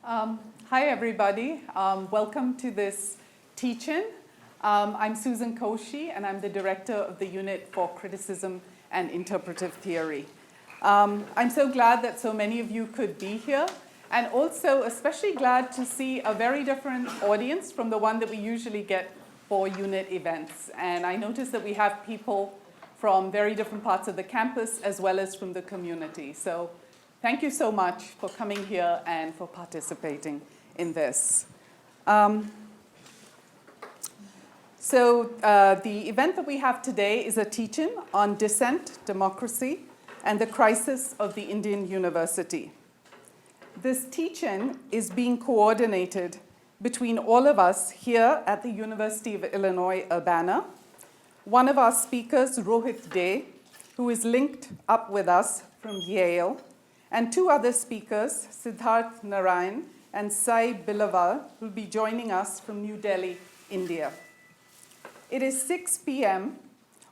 Hi, everybody. Welcome to this teach-in. I'm Susan Koshi, and I'm the director of the Unit for Criticism and Interpretive Theory. I'm so glad that so many of you could be here, and also especially glad to see a very different audience from the one that we usually get for unit events. And I noticed that we have people from very different parts of the campus as well as from the community. So thank you so much for coming here and for participating in this. The event that we have today is a teach-in on dissent, democracy, and the crisis of the Indian university. This teach-in is being coordinated between all of us here at the University of Illinois Urbana. One of our speakers, Rohith Dey, who is linked up with us from Yale, and two other speakers, Siddharth Narayan and Sai Bilawal, will be joining us from New Delhi, India. It is 6 p.m.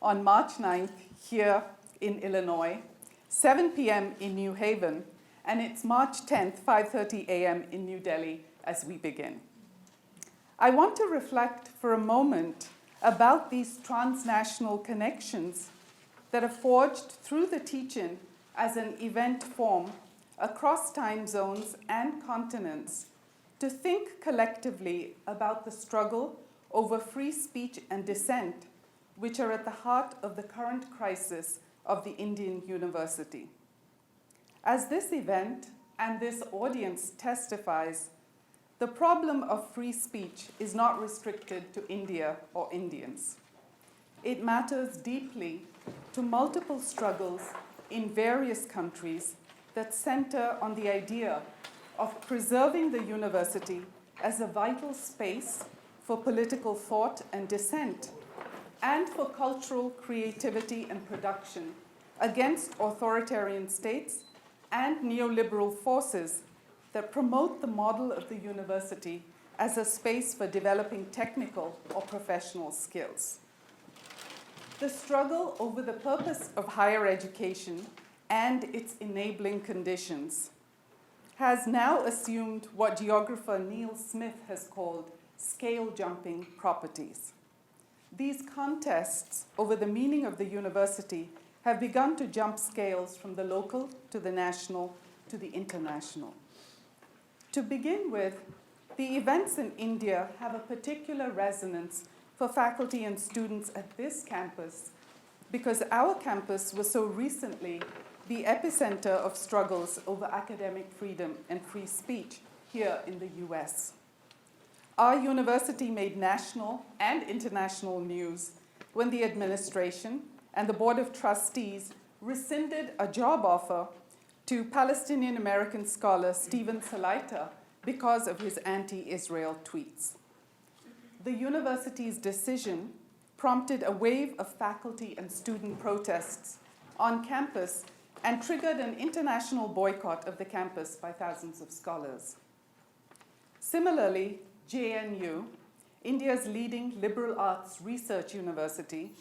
on March 9th here in Illinois, 7 p.m. in New Haven, and it's March 10th, 5:30 a.m. in New Delhi as we begin. I want to reflect for a moment about these transnational connections that are forged through the teach-in as an event form across time zones and continents to think collectively about the struggle over free speech and dissent, which are at the heart of the current crisis of the Indian university. As this event and this audience testifies, the problem of free speech is not restricted to India or Indians. It matters deeply to multiple struggles in various countries that center on the idea of preserving the university as a vital space for political thought and dissent, and for cultural creativity and production against authoritarian states and neoliberal forces that promote the model of the university as a space for developing technical or professional skills. The struggle over the purpose of higher education and its enabling conditions has now assumed what geographer Neil Smith has called scale-jumping properties. These contests over the meaning of the university have begun to jump scales from the local to the national to the international. To begin with, the events in India have a particular resonance for faculty and students at this campus because our campus was so recently the epicenter of struggles over academic freedom and free speech here in the US. Our university made national and international news when the administration and the Board of Trustees rescinded a job offer to Palestinian-American scholar Stephen Salaita because of his anti-Israel tweets. The university's decision prompted a wave of faculty and student protests on campus and triggered an international boycott of the campus by thousands of scholars. Similarly, JNU, India's leading liberal arts research university,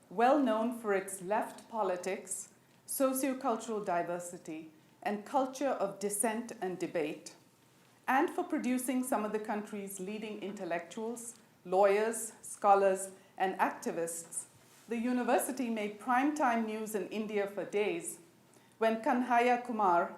well known for its left politics, sociocultural diversity, and culture of dissent and debate, and for producing some of the country's leading intellectuals, lawyers, scholars, and activists, the university made primetime news in India for days when Kanhaiya Kumar,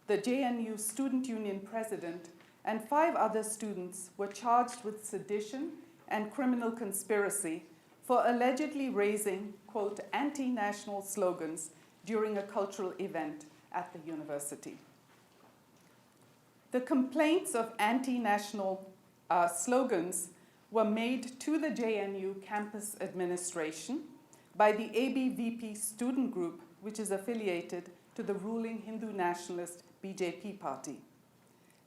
the JNU Student Union president, and 5 other students were charged with sedition and criminal conspiracy for allegedly raising, quote, anti-national slogans during a cultural event at the university. The complaints of anti-national slogans were made to the JNU campus administration by the ABVP student group, which is affiliated to the ruling Hindu nationalist BJP party.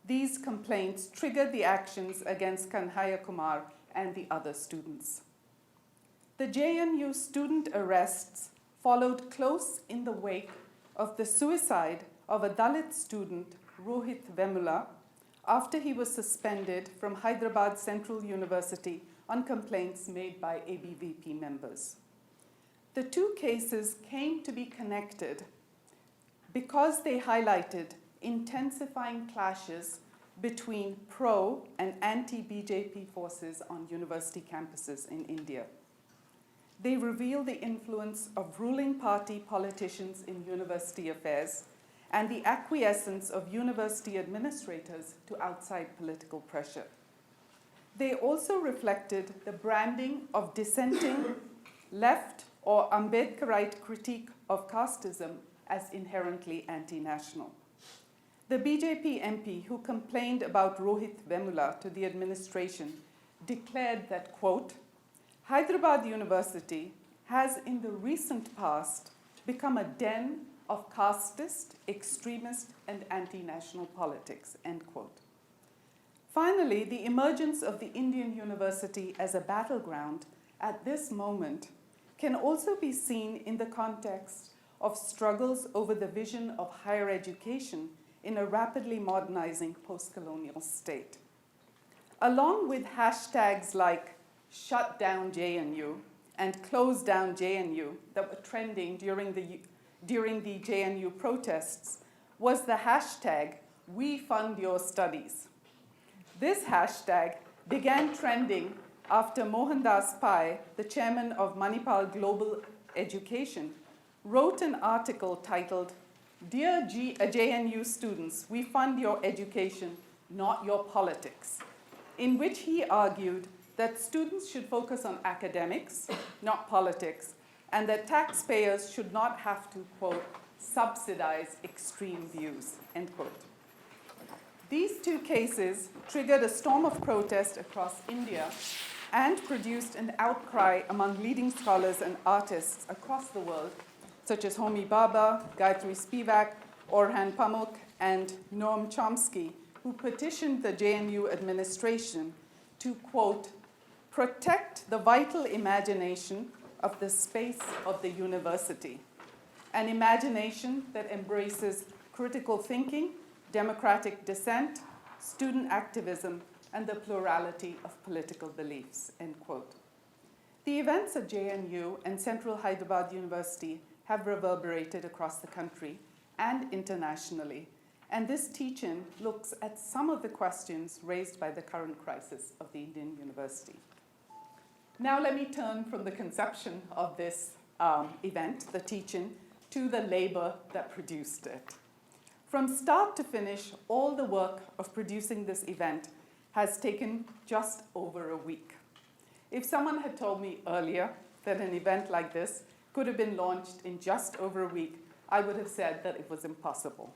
These complaints triggered the actions against Kanhaiya Kumar and the other students. The JNU student arrests followed close in the wake of the suicide of a Dalit student, Rohith Vemula, after he was suspended from Hyderabad Central University on complaints made by ABVP members. The two cases came to be connected because they highlighted intensifying clashes between pro and anti-BJP forces on university campuses in India. They reveal the influence of ruling party politicians in university affairs and the acquiescence of university administrators to outside political pressure. They also reflected the branding of dissenting left or Ambedkarite critique of casteism as inherently anti-national. The BJP MP who complained about Rohith Vemula to the administration declared that, quote, Hyderabad University has in the recent past become a den of casteist, extremist, and anti-national politics, end quote. Finally, the emergence of the Indian university as a battleground at this moment can also be seen in the context of struggles over the vision of higher education in a rapidly modernizing post-colonial state. Along with hashtags like shut down JNU and close down JNU that were trending during the JNU protests was the hashtag we fund your studies. This hashtag began trending after Mohandas Pai, the chairman of Manipal Global Education, wrote an article titled, Dear JNU students, we fund your education, not your politics, in which he argued that students should focus on academics, not politics, and that taxpayers should not have to, quote, subsidize extreme views, end quote. These two cases triggered a storm of protest across India and produced an outcry among leading scholars and artists across the world, such as Homi Bhabha, Gayatri Spivak, Orhan Pamuk, and Noam Chomsky, who petitioned the JNU administration to, quote, protect the vital imagination of the space of the university, an imagination that embraces critical thinking, democratic dissent, student activism, and the plurality of political beliefs, end quote. The events at JNU and Central Hyderabad University have reverberated across the country and internationally, and this teach-in looks at some of the questions raised by the current crisis of the Indian university. Now let me turn from the conception of this event, the teach-in, to the labor that produced it. From start to finish, all the work of producing this event has taken just over a week. If someone had told me earlier that an event like this could have been launched in just over a week, I would have said that it was impossible.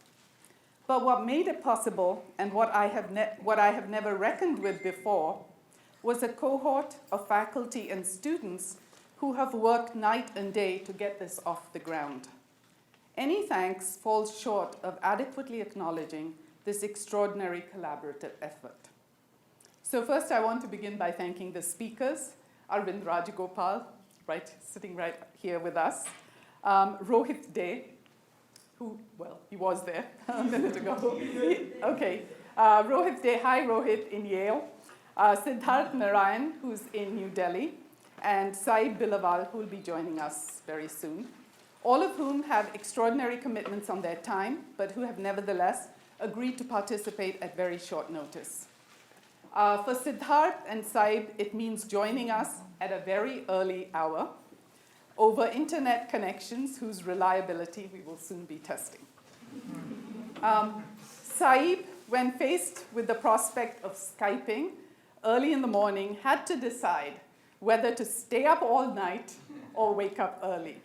But what made it possible, and what I have never reckoned with before, was a cohort of faculty and students who have worked night and day to get this off the ground. Any thanks falls short of adequately acknowledging this extraordinary collaborative effort. So first, I want to begin by thanking the speakers, Arvind Rajagopal, sitting right here with us, Rohith De, who, well, he was there a minute ago. Rohith De, hi Rohith in Yale, Siddharth Narayan, who's in New Delhi, and Saib Bilawal, who will be joining us very soon, all of whom have extraordinary commitments on their time, but who have nevertheless agreed to participate at very short notice. For Siddharth and Saib, it means joining us at a very early hour over internet connections whose reliability we will soon be testing. Saib, when faced with the prospect of Skyping early in the morning, had to decide whether to stay up all night or wake up early.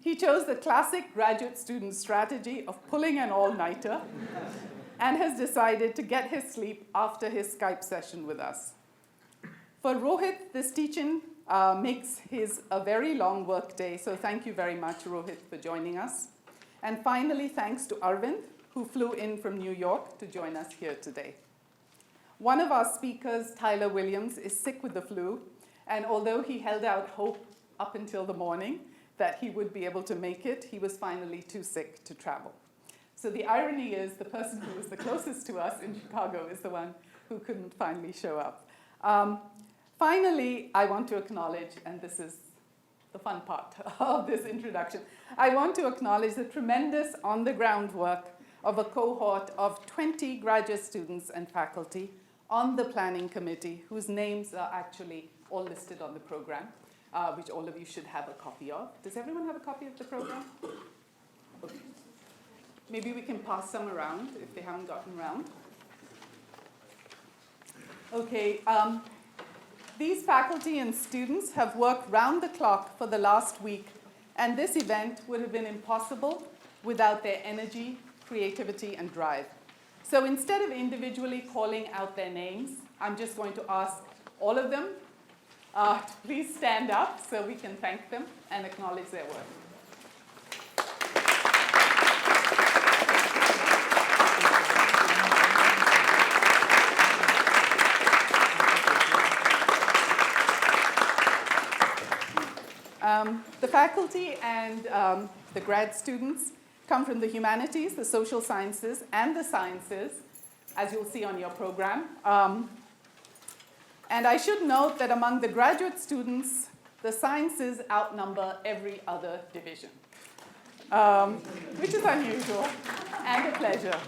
He chose the classic graduate student strategy of pulling an all-nighter and has decided to get his sleep after his Skype session with us. For Rohith, this teach-in makes his a very long work day, so thank you very much, Rohith, for joining us. And finally, thanks to Arvind, who flew in from New York to join us here today. One of our speakers, Tyler Williams, is sick with the flu, and although he held out hope up until the morning that he would be able to make it, he was finally too sick to travel. So the irony is the person who was the closest to us in Chicago is the one who couldn't finally show up. Finally, I want to acknowledge, and this is the fun part of this introduction, I want to acknowledge the tremendous on-the-ground work of a cohort of 20 graduate students and faculty on the planning committee, whose names are actually all listed on the program, which all of you should have a copy of. Does everyone have a copy of the program? Okay. Maybe we can pass some around if they haven't gotten around. Okay, these faculty and students have worked round the clock for the last week, and this event would have been impossible without their energy, creativity, and drive. So instead of individually calling out their names, I'm just going to ask all of them to please stand up so we can thank them and acknowledge their work. The faculty and the grad students come from the humanities, the social sciences, and the sciences, as you'll see on your program. And I should note that among the graduate students, the sciences outnumber every other division, which is unusual and a pleasure.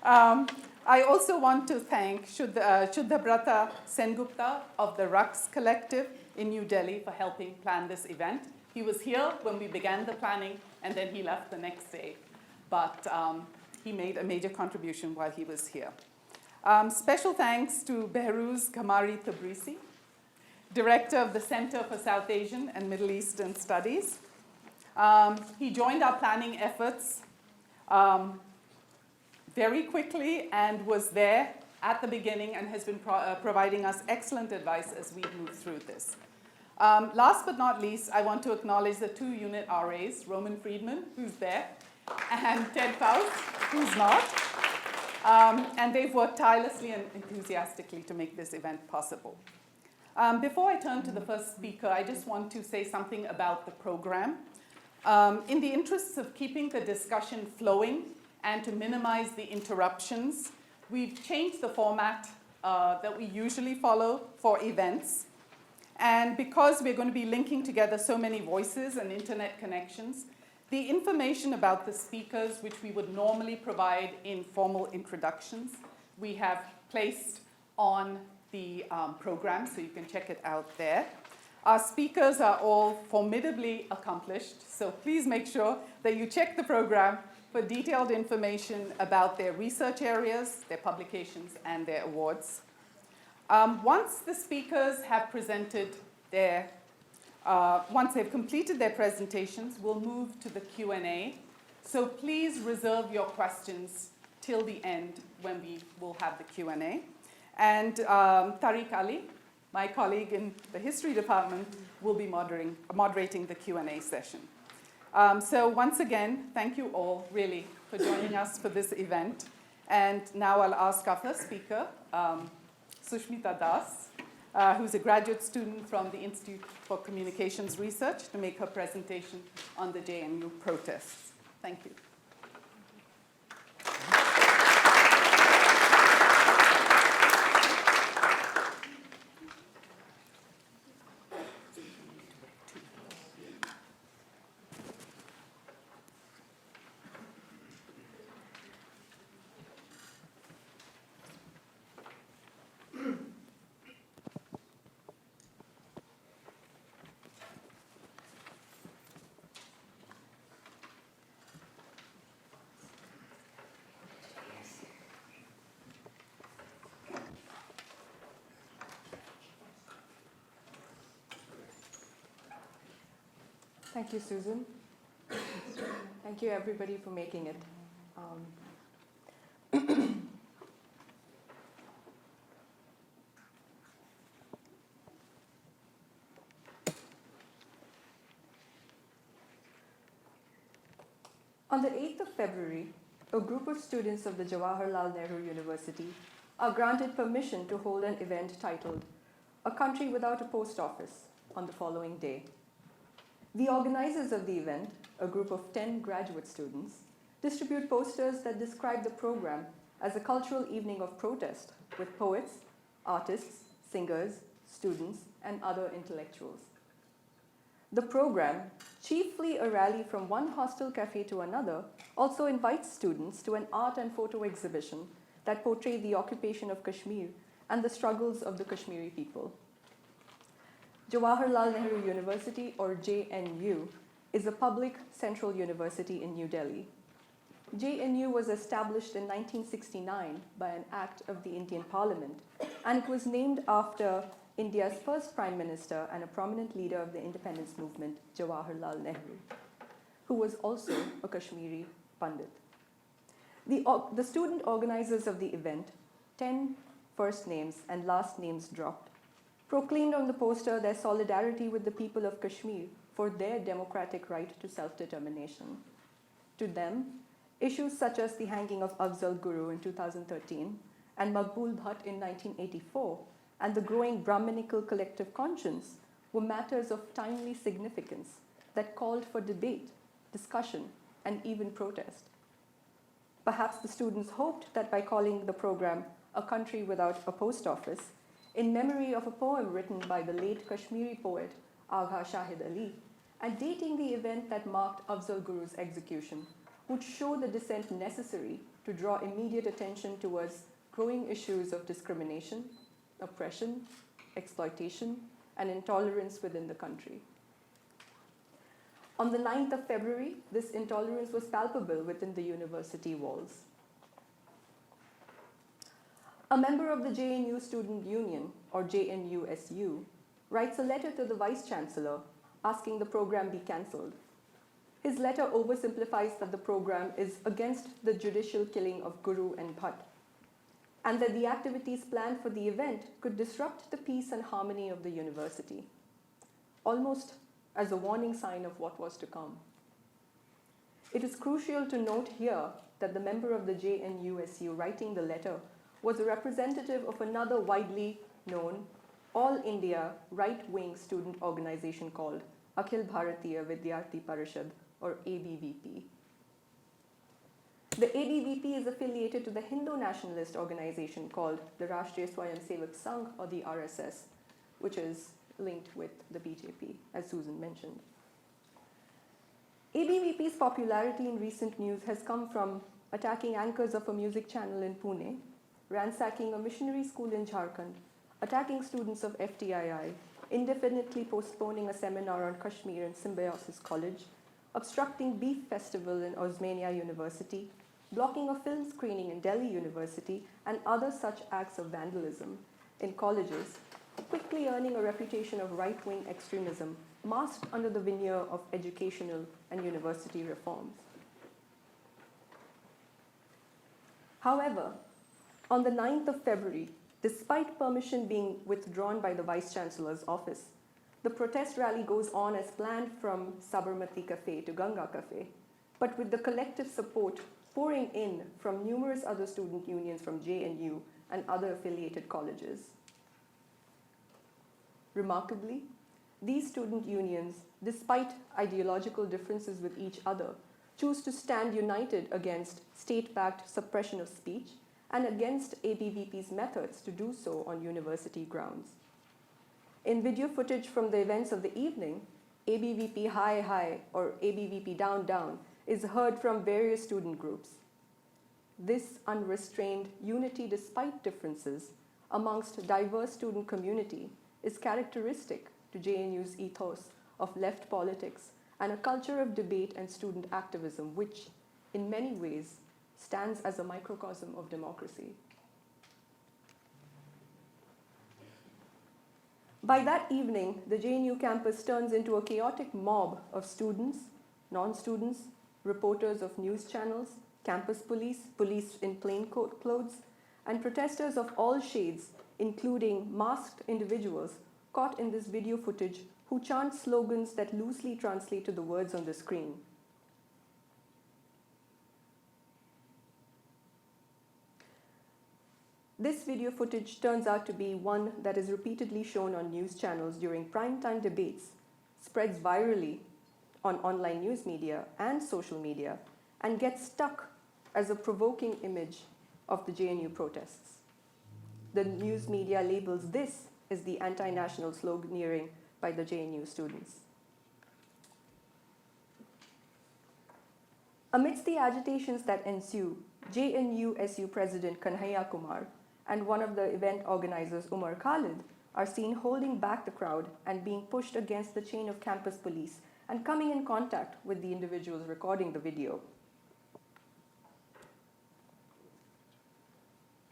I also want to thank Shuddhabrata Sengupta of the Raqs Collective in New Delhi for helping plan this event. He was here when we began the planning, and then he left the next day. But he made a major contribution while he was here. Special thanks to Behrouz Ghamari Tabrisi, Director of the Center for South Asian and Middle Eastern Studies. He joined our planning efforts very quickly and was there at the beginning and has been providing us excellent advice as we move through this. Last but not least, I want to acknowledge the 2 unit RAs, Roman Friedman, who's there, and Ted Faust, who's not. And they've worked tirelessly and enthusiastically to make this event possible. Before I turn to the first speaker, I just want to say something about the program. In the interests of keeping the discussion flowing and to minimize the interruptions, we've changed the format that we usually follow for events. And because we're going to be linking together so many voices and internet connections, the information about the speakers, which we would normally provide in formal introductions, we have placed on the program, so you can check it out there. Our speakers are all formidably accomplished, so please make sure that you check the program for detailed information about their research areas, their publications, and their awards. Once the speakers have presented once they've completed their presentations, we'll move to the Q&A. So please reserve your questions till the end when we will have the Q&A. And Tariq Ali, my colleague in the history department, will be moderating the Q&A session. So once again, thank you all, really, for joining us for this event. And now I'll ask our first speaker, Sushmita Das, who's a graduate student from the Institute for Communications Research, to make her presentation on the JNU protests. Thank you. Thank you, Susan. Thank you, everybody, for making it. On the 8th of February, a group of students of the Jawaharlal Nehru University are granted permission to hold an event titled "A Country Without a Post Office" on the following day. The organizers of the event, a group of 10 graduate students, distribute posters that describe the program as a cultural evening of protest with poets, artists, singers, students, and other intellectuals. The program, chiefly a rally from one hostel cafe to another, also invites students to an art and photo exhibition that portray the occupation of Kashmir and the struggles of the Kashmiri people. Jawaharlal Nehru University, or JNU, is a public central university in New Delhi. JNU was established in 1969 by an act of the Indian Parliament, and it was named after India's first Prime Minister and a prominent leader of the independence movement, Jawaharlal Nehru, who was also a Kashmiri Pandit. The student organizers of the event, 10 first names and last names dropped, proclaimed on the poster their solidarity with the people of Kashmir for their democratic right to self-determination. To them, issues such as the hanging of Afzal Guru in 2013 and Maqbul Bhatt in 1984 and the growing Brahminical collective conscience were matters of timely significance that called for debate, discussion, and even protest. Perhaps the students hoped that by calling the program A Country Without a Post Office, in memory of a poem written by the late Kashmiri poet Agha Shahid Ali, and dating the event that marked Afzal Guru's execution, would show the dissent necessary to draw immediate attention towards growing issues of discrimination, oppression, exploitation, and intolerance within the country. On the 9th of February, this intolerance was palpable within the university walls. A member of the JNU Student Union, or JNUSU, writes a letter to the Vice Chancellor asking the program be cancelled. His letter oversimplifies that the program is against the judicial killing of Guru and Bhatt, and that the activities planned for the event could disrupt the peace and harmony of the university, almost as a warning sign of what was to come. It is crucial to note here that the member of the JNUSU writing the letter was a representative of another widely known All India right-wing student organization called Akhil Bharatiya Vidyarthi Parishad, or ABVP. The ABVP is affiliated to the Hindu nationalist organization called the Rashtriya Swayamsevak Sangh, or the RSS, which is linked with the BJP, as Susan mentioned. ABVP's popularity in recent news has come from attacking anchors of a music channel in Pune, ransacking a missionary school in Jharkhand, attacking students of FTII, indefinitely postponing a seminar on Kashmir in Symbiosis College, obstructing Beef Festival in Osmania University, blocking a film screening in Delhi University, and other such acts of vandalism in colleges, quickly earning a reputation of right-wing extremism masked under the veneer of educational and university reforms. However, on the 9th of February, despite permission being withdrawn by the Vice Chancellor's office, the protest rally goes on as planned from Sabarmati Cafe to Ganga Cafe, but with the collective support pouring in from numerous other student unions from JNU and other affiliated colleges. Remarkably, these student unions, despite ideological differences with each other, choose to stand united against state-backed suppression of speech and against ABVP's methods to do so on university grounds. In video footage from the events of the evening, ABVP High High or ABVP Down Down is heard from various student groups. This unrestrained unity despite differences amongst diverse student community is characteristic to JNU's ethos of left politics and a culture of debate and student activism which, in many ways, stands as a microcosm of democracy. By that evening, the JNU campus turns into a chaotic mob of students, non-students, reporters of news channels, campus police, police in plain clothes, and protesters of all shades, including masked individuals caught in this video footage who chant slogans that loosely translate to the words on the screen. This video footage turns out to be one that is repeatedly shown on news channels during primetime debates, spreads virally on online news media and social media, and gets stuck as a provoking image of the JNU protests. The news media labels this as the anti-national sloganeering by the JNU students. Amidst the agitations that ensue, JNU-SU President Kanhaiya Kumar and one of the event organizers, Umar Khalid, are seen holding back the crowd and being pushed against the chain of campus police and coming in contact with the individuals recording the video.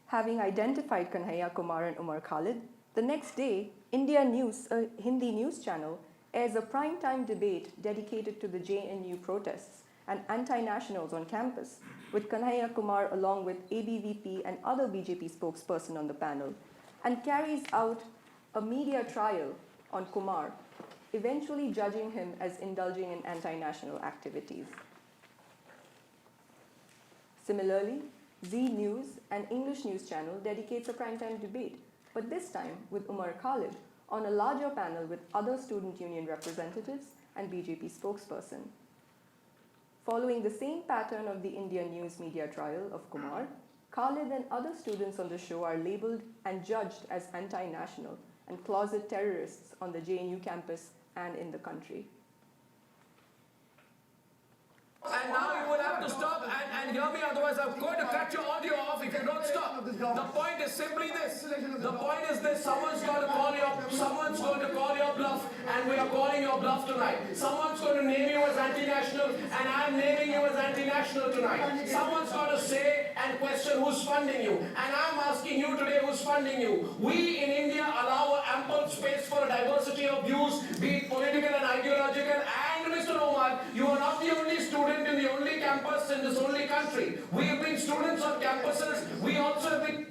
Having identified Kanhaiya Kumar and Umar Khalid, the next day, India News, a Hindi news channel, airs a prime-time debate dedicated to the JNU protests and anti-nationals on campus, with Kanhaiya Kumar along with ABVP and other BJP spokesperson on the panel, and carries out a media trial on Kumar, eventually judging him as indulging in anti-national activities. Similarly, Z News, an English news channel, dedicates a primetime debate, but this time with Umar Khalid on a larger panel with other student union representatives and BJP spokesperson. Following the same pattern of the India News media trial of Kumar, Khalid and other students on the show are labeled and judged as anti-national and closet terrorists on the JNU campus and in the country. And now you will have to stop and hear me, otherwise I'm going to cut your audio off if you don't stop. The point is simply this. The point is this. Someone's going to call your bluff, and we are calling your bluff tonight. Someone's going to name you as anti-national, and I'm naming you as anti-national tonight. Someone's going to say and question who's funding you, and I'm asking you today who's funding you. We in India allow ample space for a diversity of views, be it political and ideological, and Mr. Omar, you are not the only student in the only campus in this only country. We have been students on campuses. We also have been...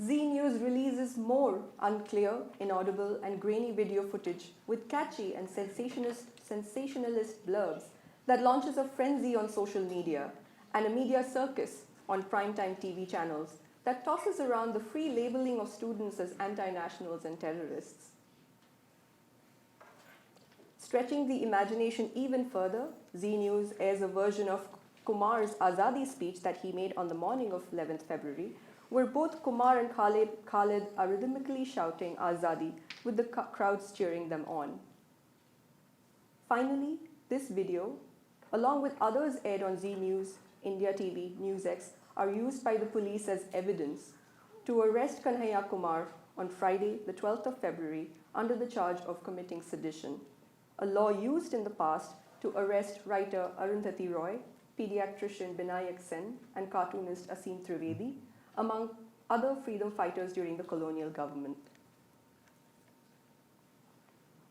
Z News releases more unclear, inaudible, and grainy video footage with catchy and sensationalist blurbs that launches a frenzy on social media and a media circus on primetime TV channels that tosses around the free labeling of students as anti-nationals and terrorists. Stretching the imagination even further, Z News airs a version of Kumar's Azadi speech that he made on the morning of 11th February, where both Kumar and Khalid are rhythmically shouting Azadi with the crowds cheering them on. Finally, this video, along with others aired on Z News, India TV, NewsX, are used by the police as evidence to arrest Kanhaiya Kumar on Friday, the 12th of February, under the charge of committing sedition, a law used in the past to arrest writer Arundhati Roy, pediatrician Binayak Sen, and cartoonist Asim Trivedi, among other freedom fighters during the colonial government.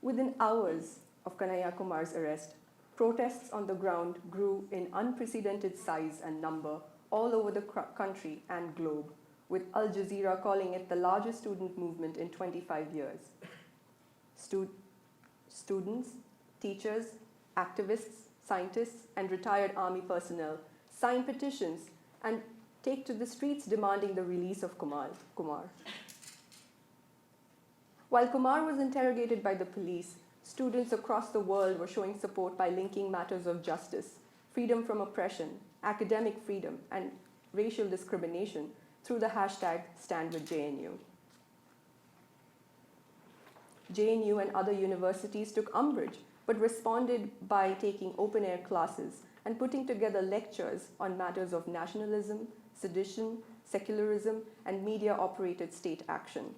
Within hours of Kanhaiya Kumar's arrest, protests on the ground grew in unprecedented size and number all over the country and globe, with Al Jazeera calling it the largest student movement in 25 years. Students, teachers, activists, scientists, and retired army personnel sign petitions and take to the streets demanding the release of Kumar. While Kumar was interrogated by the police, students across the world were showing support by linking matters of justice, freedom from oppression, academic freedom, and racial discrimination through the hashtag #StandWithJNU. JNU and other universities took umbrage, but responded by taking open-air classes and putting together lectures on matters of nationalism, sedition, secularism, and media-operated state action.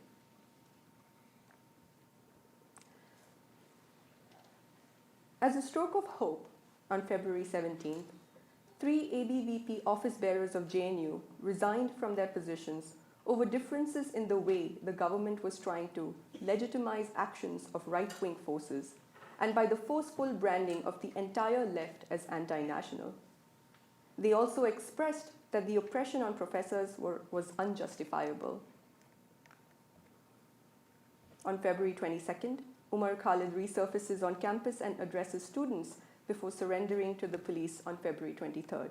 As a stroke of hope, on February 17th, 3 ABVP office bearers of JNU resigned from their positions over differences in the way the government was trying to legitimize actions of right-wing forces, and by the forceful branding of the entire left as anti-national. They also expressed that the oppression on professors was unjustifiable. On February 22nd, Umar Khalid resurfaces on campus and addresses students before surrendering to the police on February 23rd.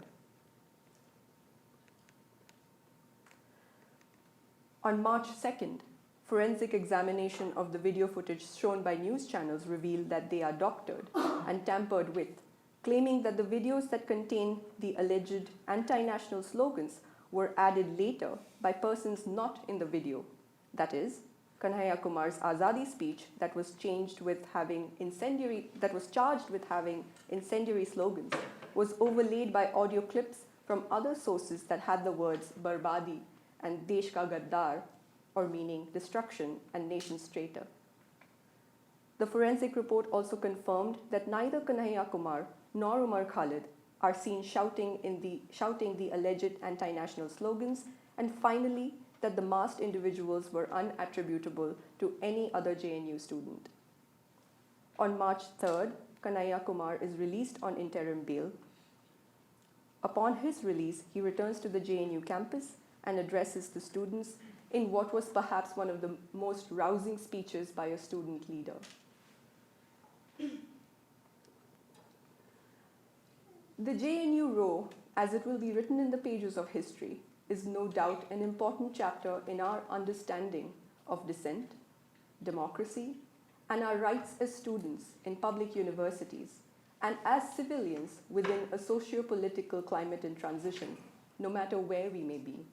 On March 2nd, forensic examination of the video footage shown by news channels revealed that they are doctored and tampered with, claiming that the videos that contain the alleged anti-national slogans were added later by persons not in the video, that is, Kanhaiya Kumar's Azadi speech that was charged with having incendiary slogans was overlaid by audio clips from other sources that had the words Barbadi and Desh Ka Gaddar, or meaning destruction and nation's traitor. The forensic report also confirmed that neither Kanhaiya Kumar nor Umar Khalid are seen shouting the alleged anti-national slogans, and finally, that the masked individuals were unattributable to any other JNU student. On March 3rd, Kanhaiya Kumar is released on interim bail. Upon his release, he returns to the JNU campus and addresses the students in what was perhaps one of the most rousing speeches by a student leader. The JNU row, as it will be written in the pages of history, is no doubt an important chapter in our understanding of dissent, democracy, and our rights as students in public universities and as civilians within a socio-political climate in transition, no matter where we may be.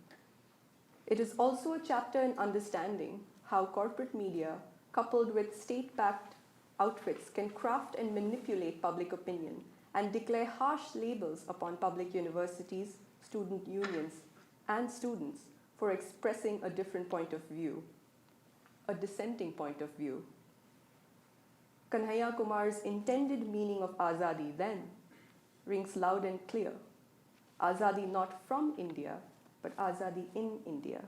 It is also a chapter in understanding how corporate media, coupled with state-backed outfits, can craft and manipulate public opinion and declare harsh labels upon public universities, student unions, and students for expressing a different point of view, a dissenting point of view. Kanhaiya Kumar's intended meaning of Azadi then rings loud and clear. Azadi not from India, but Azadi in India.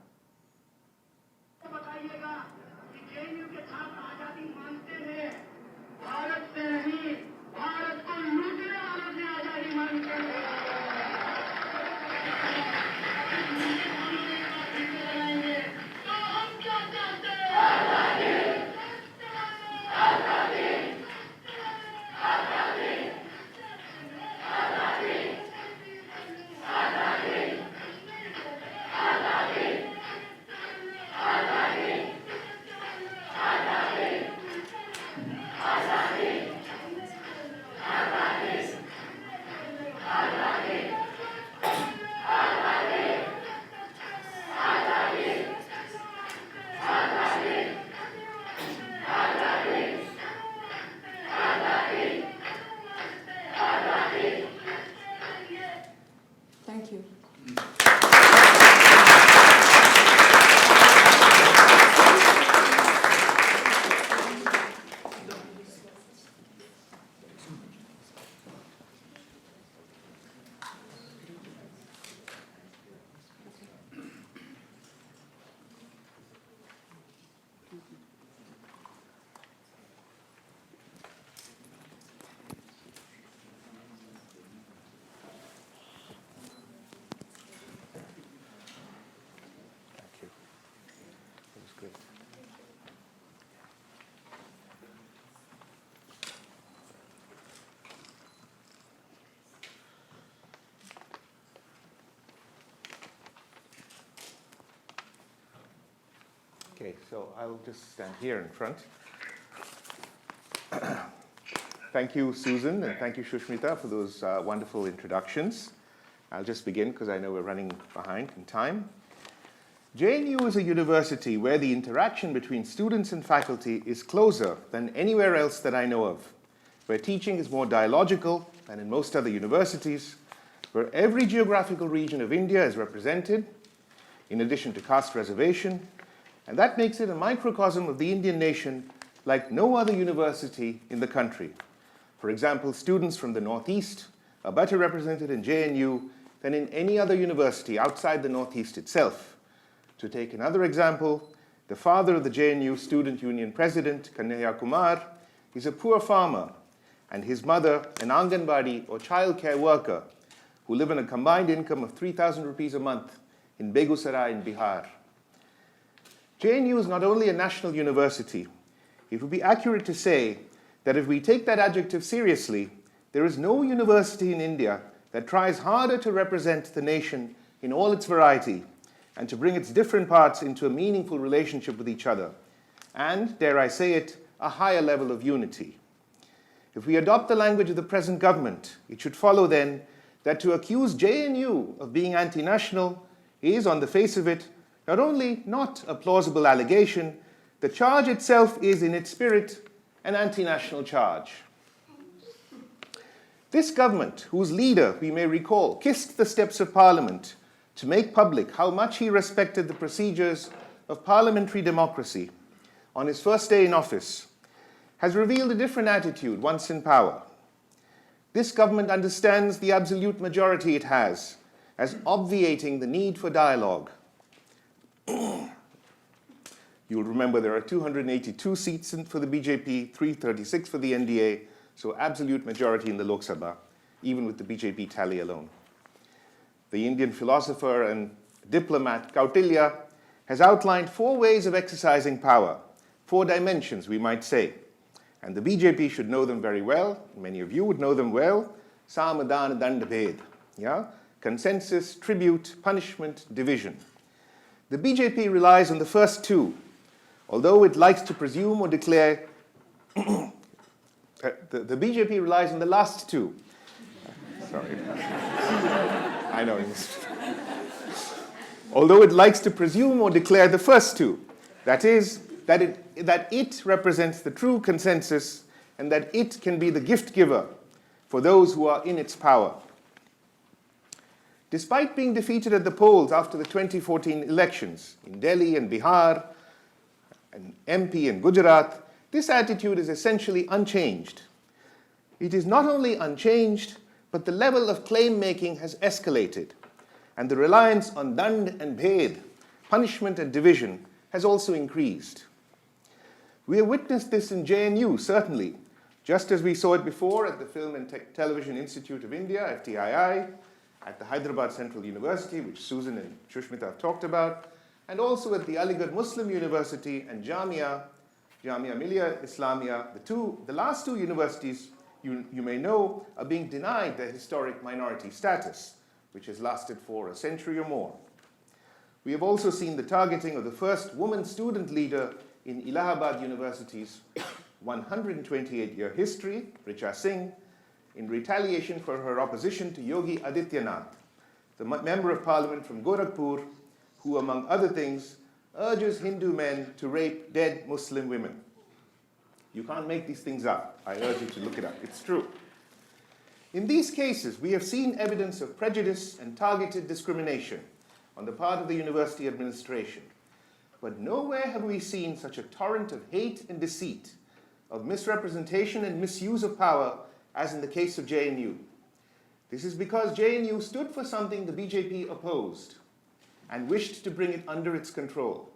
Thank you. Okay, so I'll just stand here in front. Thank you, Susan, and thank you, Shushmita, for those wonderful introductions. I'll just begin because I know we're running behind in time. JNU is a university where the interaction between students and faculty is closer than anywhere else that I know of, where teaching is more dialogical than in most other universities, where every geographical region of India is represented, in addition to caste reservation, and that makes it a microcosm of the Indian nation like no other university in the country. For example, students from the Northeast are better represented in JNU than in any other university outside the Northeast itself. To take another example, the father of the JNU Student Union president, Kanhaiya Kumar, is a poor farmer, and his mother, an Anganwadi or childcare worker, who live on a combined income of 3,000 rupees a month in Begusarai in Bihar. JNU is not only a national university. It would be accurate to say that if we take that adjective seriously, there is no university in India that tries harder to represent the nation in all its variety and to bring its different parts into a meaningful relationship with each other, and, dare I say it, a higher level of unity. If we adopt the language of the present government, it should follow then that to accuse JNU of being anti-national is, on the face of it, not only not a plausible allegation, The charge itself is, in its spirit, an anti-national charge. This government, whose leader, we may recall, kissed the steps of Parliament to make public how much he respected the procedures of parliamentary democracy on his first day in office, has revealed a different attitude once in power. This government understands the absolute majority it has as obviating the need for dialogue. You'll remember there are 282 seats for the BJP, 336 for the NDA, so absolute majority in the Lok Sabha, even with the BJP tally alone. The Indian philosopher and diplomat Kautilya has outlined 4 ways of exercising power, 4 dimensions, we might say. And the BJP should know them very well. Many of you would know them well. Samadana Danda Bhed. Yeah? Consensus, tribute, punishment, division. The BJP relies on the first 2, although it likes to presume or declare. The BJP relies on the last 2. Sorry. I know. Although it likes to presume or declare the first 2, that is, that it represents the true consensus and that it can be the gift giver for those who are in its power. Despite being defeated at the polls after the 2014 elections in Delhi and Bihar, and MP and Gujarat, this attitude is essentially unchanged. It is not only unchanged, but the level of claim-making has escalated, and the reliance on dand and bhed, punishment and division, has also increased. We have witnessed this in JNU, certainly, just as we saw it before at the Film and Television Institute of India, FTII, at the Hyderabad Central University, which Susan and Shushmita have talked about, and also at the Aligarh Muslim University and Jamia Millia Islamia. The last 2 universities, you may know, are being denied their historic minority status, which has lasted for a century or more. We have also seen the targeting of the first woman student leader in Allahabad University's 128-year history, Richa Singh, in retaliation for her opposition to Yogi Adityanath, the Member of Parliament from Gorakhpur, who, among other things, urges Hindu men to rape dead Muslim women. You can't make these things up. I urge you to look it up. It's true. In these cases, we have seen evidence of prejudice and targeted discrimination on the part of the university administration. But nowhere have we seen such a torrent of hate and deceit, of misrepresentation and misuse of power as in the case of JNU. This is because JNU stood for something the BJP opposed and wished to bring it under its control.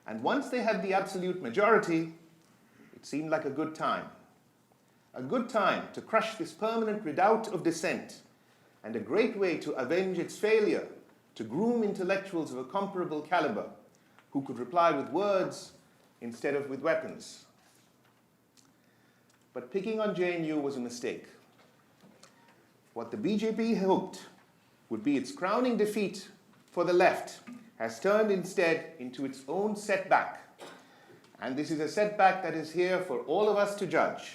And once they had the absolute majority, it seemed like a good time. A good time to crush this permanent redoubt of dissent, and a great way to avenge its failure to groom intellectuals of a comparable caliber who could reply with words instead of with weapons. But picking on JNU was a mistake. What the BJP hoped would be its crowning defeat for the left has turned instead into its own setback. And this is a setback that is here for all of us to judge,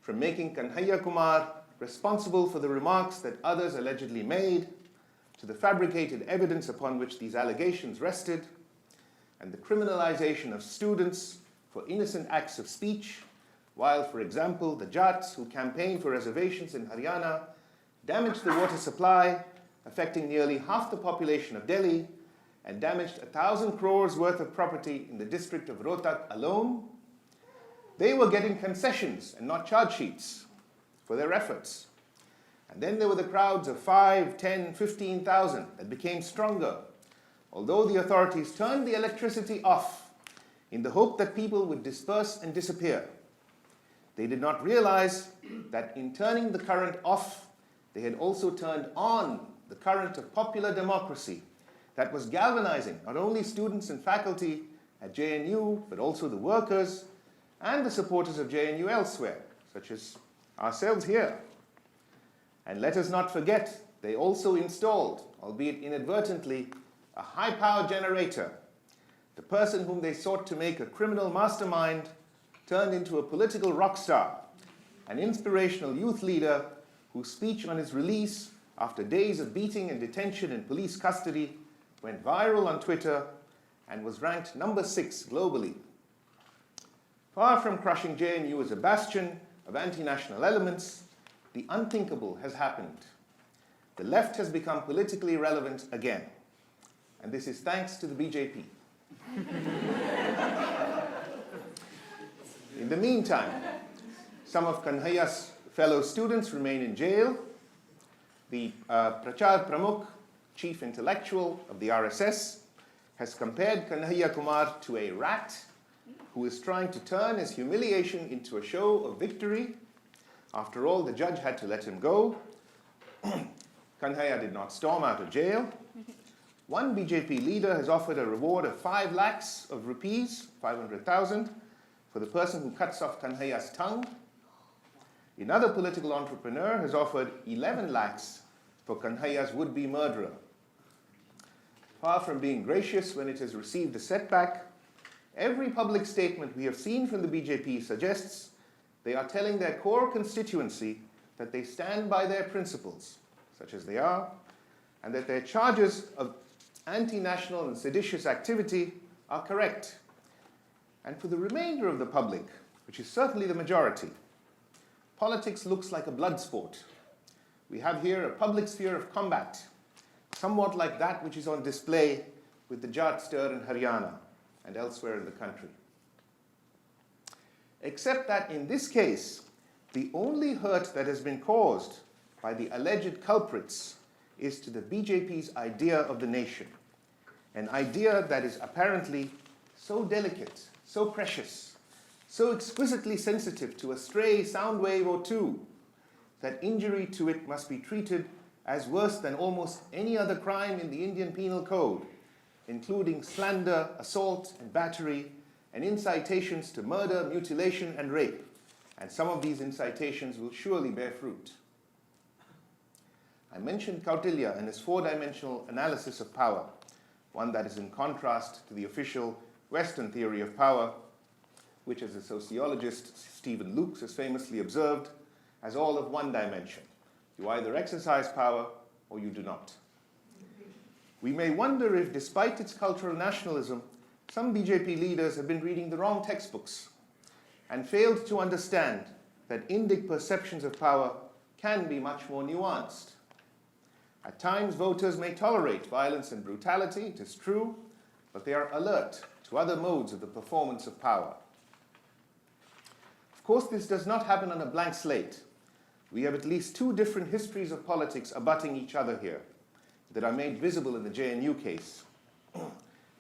from making Kanhaiya Kumar responsible for the remarks that others allegedly made, to the fabricated evidence upon which these allegations rested, and the criminalization of students for innocent acts of speech, while, for example, the Jats who campaigned for reservations in Haryana damaged the water supply, affecting nearly half the population of Delhi, and damaged 1,000 crores worth of property in the district of Rohtak alone. They were getting concessions and not charge sheets for their efforts. And then there were the crowds of 5, 10, 15,000 that became stronger, although the authorities turned the electricity off in the hope that people would disperse and disappear. They did not realize that in turning the current off, they had also turned on the current of popular democracy that was galvanizing not only students and faculty at JNU, but also the workers and the supporters of JNU elsewhere, such as ourselves here. And let us not forget, they also installed, albeit inadvertently, a high-power generator. The person whom they sought to make a criminal mastermind turned into a political rock star, an inspirational youth leader whose speech on his release after days of beating and detention in police custody went viral on Twitter and was ranked number 6 globally Far from crushing JNU as a bastion of anti-national elements, the unthinkable has happened. The left has become politically relevant again. And this is thanks to the BJP. In the meantime, some of Kanhaiya's fellow students remain in jail. The Prachar Pramukh, chief intellectual of the RSS, has compared Kanhaiya Kumar to a rat who is trying to turn his humiliation into a show of victory. After all, the judge had to let him go. Kanhaiya did not storm out of jail. One BJP leader has offered a reward of 5 lakhs of rupees, 500,000, for the person who cuts off Kanhaiya's tongue. Another political entrepreneur has offered 11 lakhs for Kanhaiya's would-be murderer. Far from being gracious when it has received a setback, every public statement we have seen from the BJP suggests they are telling their core constituency that they stand by their principles, such as they are, and that their charges of anti-national and seditious activity are correct. And for the remainder of the public, which is certainly the majority, politics looks like a blood sport. We have here a public sphere of combat, somewhat like that which is on display with the Jat stir in Haryana and elsewhere in the country. Except that in this case, the only hurt that has been caused by the alleged culprits is to the BJP's idea of the nation, an idea that is apparently so delicate, so precious, so exquisitely sensitive to a stray sound wave or two, that injury to it must be treated as worse than almost any other crime in the Indian Penal Code, including slander, assault, and battery, and incitations to murder, mutilation, and rape. And some of these incitations will surely bear fruit. I mentioned Kautilya and his 4-dimensional analysis of power, one that is in contrast to the official Western theory of power, which, as the sociologist Stephen Lukes has famously observed, has all of one dimension. You either exercise power or you do not. We may wonder if, despite its cultural nationalism, some BJP leaders have been reading the wrong textbooks and failed to understand that Indic perceptions of power can be much more nuanced. At times, voters may tolerate violence and brutality, it is true, but they are alert to other modes of the performance of power. Of course, this does not happen on a blank slate. We have at least 2 different histories of politics abutting each other here that are made visible in the JNU case.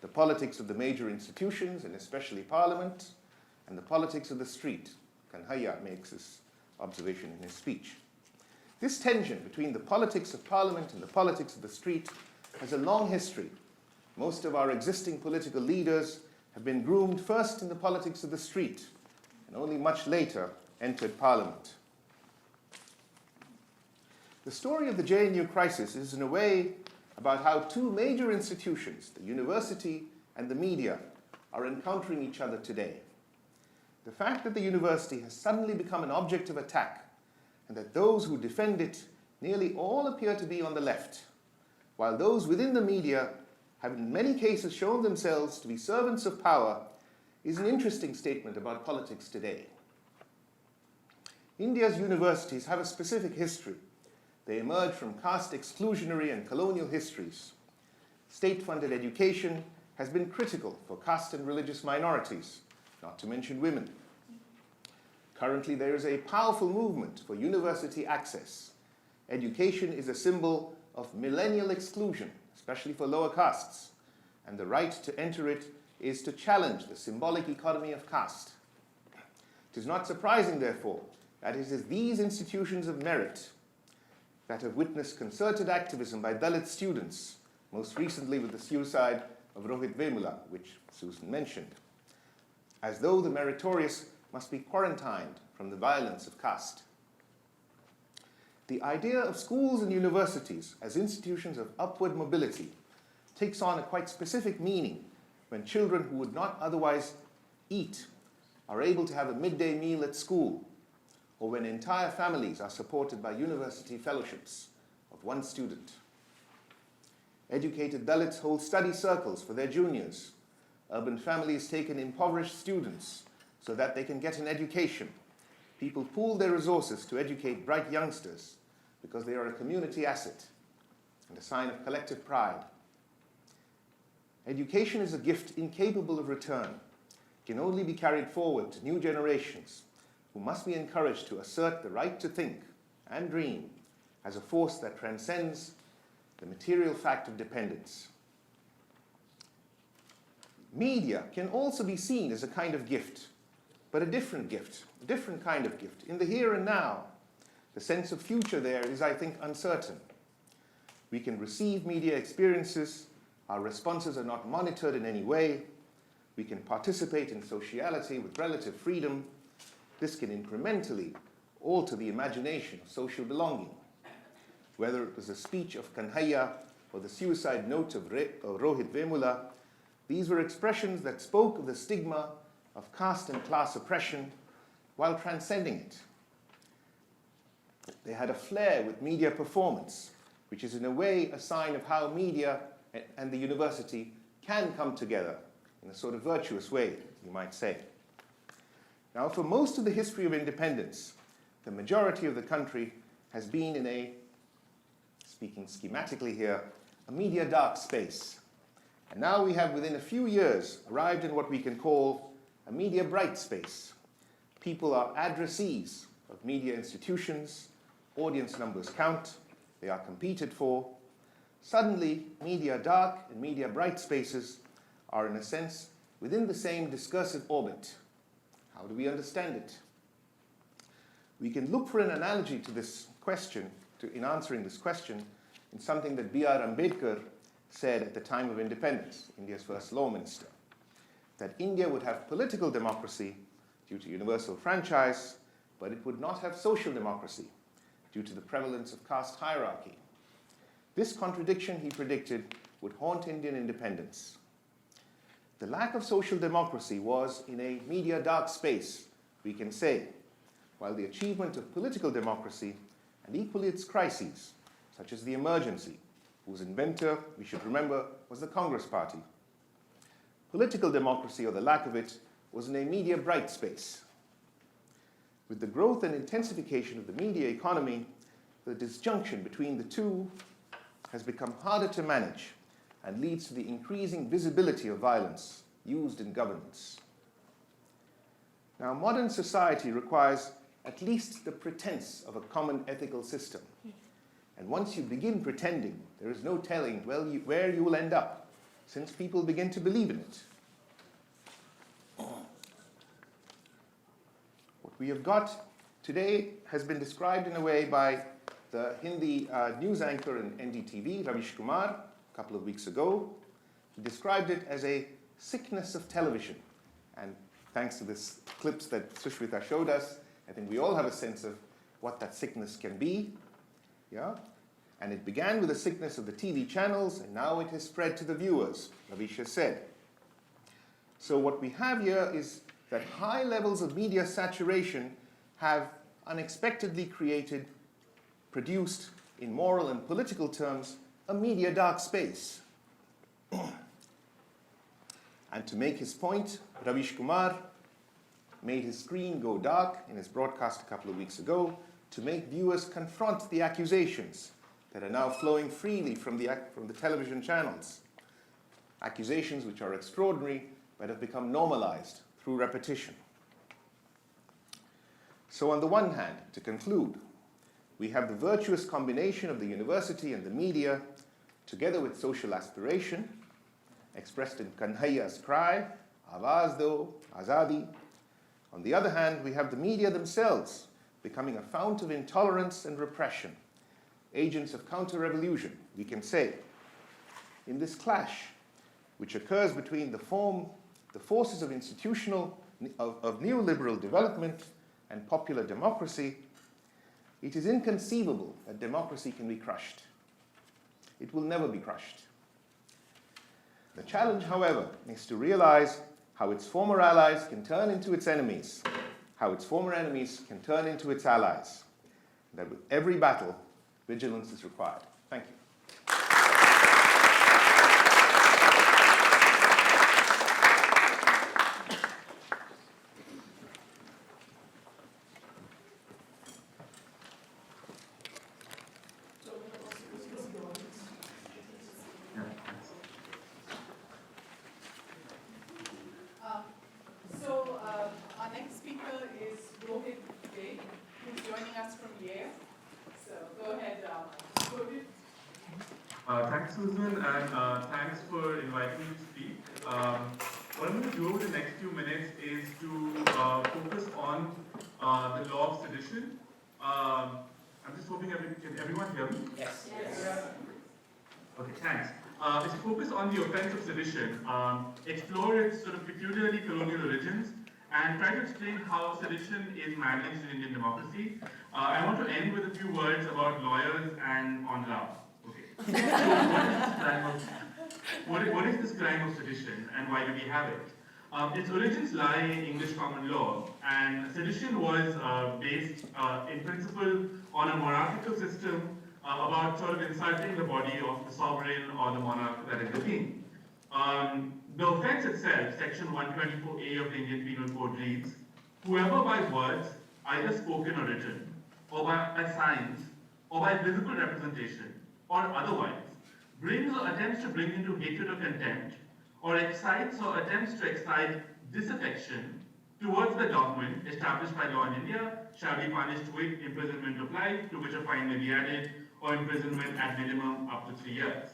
The politics of the major institutions, and especially Parliament, and the politics of the street. Kanhaiya makes this observation in his speech. This tension between the politics of Parliament and the politics of the street has a long history. Most of our existing political leaders have been groomed first in the politics of the street, and only much later entered Parliament. The story of the JNU crisis is, in a way, about how 2 major institutions, the university and the media, are encountering each other today. The fact that the university has suddenly become an object of attack, and that those who defend it nearly all appear to be on the left, while those within the media have in many cases shown themselves to be servants of power, is an interesting statement about politics today. India's universities have a specific history. They emerge from caste exclusionary and colonial histories. State-funded education has been critical for caste and religious minorities, not to mention women. Currently, there is a powerful movement for university access. Education is a symbol of millennial exclusion, especially for lower castes, and the right to enter it is to challenge the symbolic economy of caste. It is not surprising, therefore, that it is these institutions of merit that have witnessed concerted activism by Dalit students, most recently with the suicide of Rohith Vemula, which Susan mentioned, as though the meritorious must be quarantined from the violence of caste. The idea of schools and universities as institutions of upward mobility takes on a quite specific meaning when children who would not otherwise eat are able to have a midday meal at school, or when entire families are supported by university fellowships of one student. Educated Dalits hold study circles for their juniors. Urban families take in impoverished students so that they can get an education. People pool their resources to educate bright youngsters because they are a community asset and a sign of collective pride. Education is a gift incapable of return. It can only be carried forward to new generations who must be encouraged to assert the right to think and dream as a force that transcends the material fact of dependence. Media can also be seen as a kind of gift, but a different kind of gift. In the here and now, the sense of future there is, I think, uncertain. We can receive media experiences, our responses are not monitored in any way, we can participate in sociality with relative freedom. This can incrementally alter the imagination of social belonging. Whether it was the speech of Kanhaiya or the suicide note of Rohith Vemula, these were expressions that spoke of the stigma of caste and class oppression while transcending it. They had a flair with media performance, which is in a way a sign of how media and the university can come together in a sort of virtuous way, you might say. Now, for most of the history of independence, the majority of the country has been in a, speaking schematically here, a media dark space. And now we have, within a few years, arrived in what we can call a media bright space. People are addressees of media institutions, audience numbers count, they are competed for. Suddenly, media dark and media bright spaces are, in a sense, within the same discursive orbit. How do we understand it? We can look for an analogy to this question, in answering this question, in something that B.R. Ambedkar said at the time of independence, India's first law minister, that India would have political democracy due to universal franchise, but it would not have social democracy due to the prevalence of caste hierarchy. This contradiction, he predicted, would haunt Indian independence. The lack of social democracy was in a media dark space, we can say, while the achievement of political democracy, and equally its crises, such as the emergency, whose inventor, we should remember, was the Congress Party. Political democracy, or the lack of it, was in a media bright space. With the growth and intensification of the media economy, the disjunction between the two has become harder to manage and leads to the increasing visibility of violence used in governments. Now, modern society requires at least the pretense of a common ethical system. And once you begin pretending, there is no telling where you will end up, since people begin to believe in it. What we have got today has been described in a way by the Hindi news anchor in NDTV, Rohith Kumar, a couple of weeks ago. He described it as a sickness of television. And thanks to this clips that Sushmita showed us, I think we all have a sense of what that sickness can be. Yeah? And it began with the sickness of the TV channels, and now it has spread to the viewers, Ravish has said. So what we have here is that high levels of media saturation have unexpectedly produced, in moral and political terms, a media dark space. And to make his point, Rohith Kumar made his screen go dark in his broadcast a couple of weeks ago to make viewers confront the accusations that are now flowing freely from the television channels. Accusations which are extraordinary but have become normalized through repetition. So on the one hand, to conclude, we have the virtuous combination of the university and the media, together with social aspiration, expressed in Kanhaiya's cry, Awaaz do, Azadi. On the other hand, we have the media themselves becoming a fount of intolerance and repression, agents of counter-revolution, we can say. In this clash, which occurs between the forces of of neoliberal development and popular democracy, it is inconceivable that democracy can be crushed. It will never be crushed. The challenge, however, is to realize how its former allies can turn into its enemies, how its former enemies can turn into its allies. That with every battle, vigilance is required. Thank you. diplomats from Yale. So go ahead, Rohith. Thanks, Susan, and thanks for inviting me to speak. What I'm going to do over the next few minutes is to focus on the law of sedition. I'm just hoping can everyone hear me? Yes. Okay, thanks. Is to focus on the offense of sedition, explore its sort of peculiarly colonial origins, and try to explain how sedition is managed in Indian democracy. I want to end with a few words about lawyers and on love. Okay. So what is this crime of sedition, and why do we have it? Its origins lie in English common law, and sedition was based in principle on a monarchical system about sort of insulting the body of the sovereign or the monarch that is the king. The offense itself, section 124A of the Indian Penal Code reads, whoever by words, either spoken or written, or by signs, or by visible representation, or otherwise, brings or attempts to bring into hatred or contempt, or excites or attempts to excite disaffection towards the government established by law in India, shall be punished with imprisonment of life, to which a fine may be added, or imprisonment at minimum up to 3 years.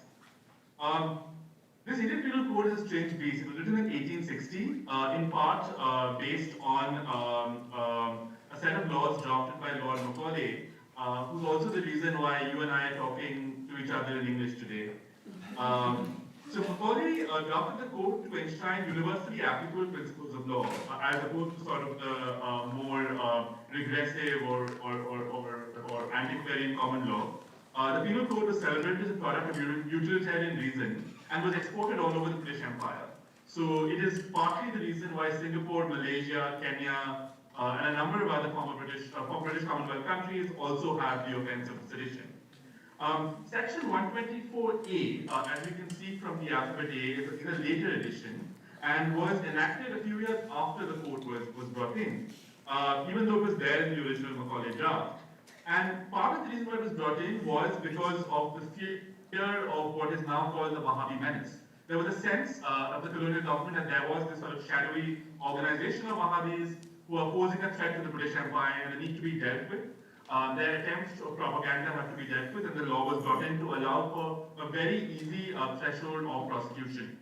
This Indian Penal Code is a strange beast. It was written in 1860, in part based on a set of laws drafted by Lord Macaulay, who's also the reason why you and I are talking to each other in English today. So Macaulay drafted the code to enshrine universally applicable principles of law, as opposed to sort of the more regressive or antiquarian common law. The Penal Code was celebrated as a product of utilitarian reason and was exported all over the British Empire. So it is partly the reason why Singapore, Malaysia, Kenya, and a number of other former British Commonwealth countries also have the offense of sedition. Section 124A, as you can see from the alphabet A, is a later edition and was enacted a few years after the code was brought in, even though it was there in the original Macaulay draft. And part of the reason why it was brought in was because of the fear of what is now called the Wahhabi menace. There was a sense of the colonial government that there was this sort of shadowy organization of Wahhabis who are posing a threat to the British Empire and they need to be dealt with. Their attempts of propaganda have to be dealt with, and the law was brought in to allow for a very easy threshold of prosecution.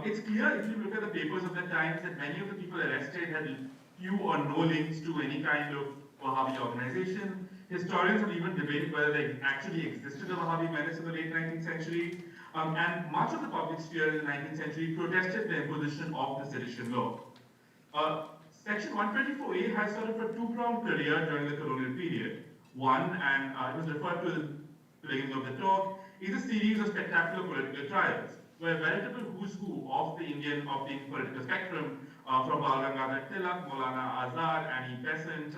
It's clear if you look at the papers of the times that many of the people arrested had few or no links to any kind of Wahhabi organization. Historians have even debated whether there actually existed a Wahhabi menace in the late 19th century, and much of the public sphere in the 19th century protested the imposition of the sedition law. Section 124A has sort of a two-pronged career during the colonial period. One, and it was referred to at the beginning of the talk, is a series of spectacular political trials, where a veritable who's who of the Indian political spectrum, from Bal Gangadhar Tilak, Maulana Azad, Annie Besant,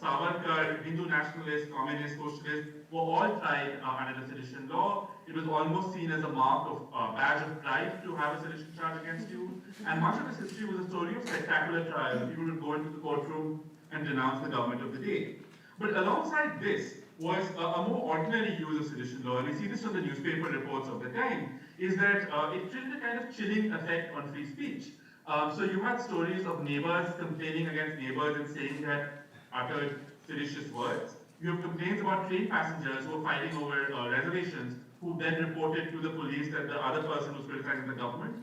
Savarkar, Hindu nationalists, communist, socialists, were all tried under the sedition law. It was almost seen as a mark of badge of pride to have a sedition charge against you. And much of this history was a story of spectacular trials. People would go into the courtroom and denounce the government of the day. But alongside this was a more ordinary use of sedition law, and we see this from the newspaper reports of the time, is that it treated a kind of chilling effect on free speech. So you had stories of neighbors complaining against neighbors and saying they had uttered seditious words. You have complaints about train passengers who were fighting over reservations, who then reported to the police that the other person was criticizing the government.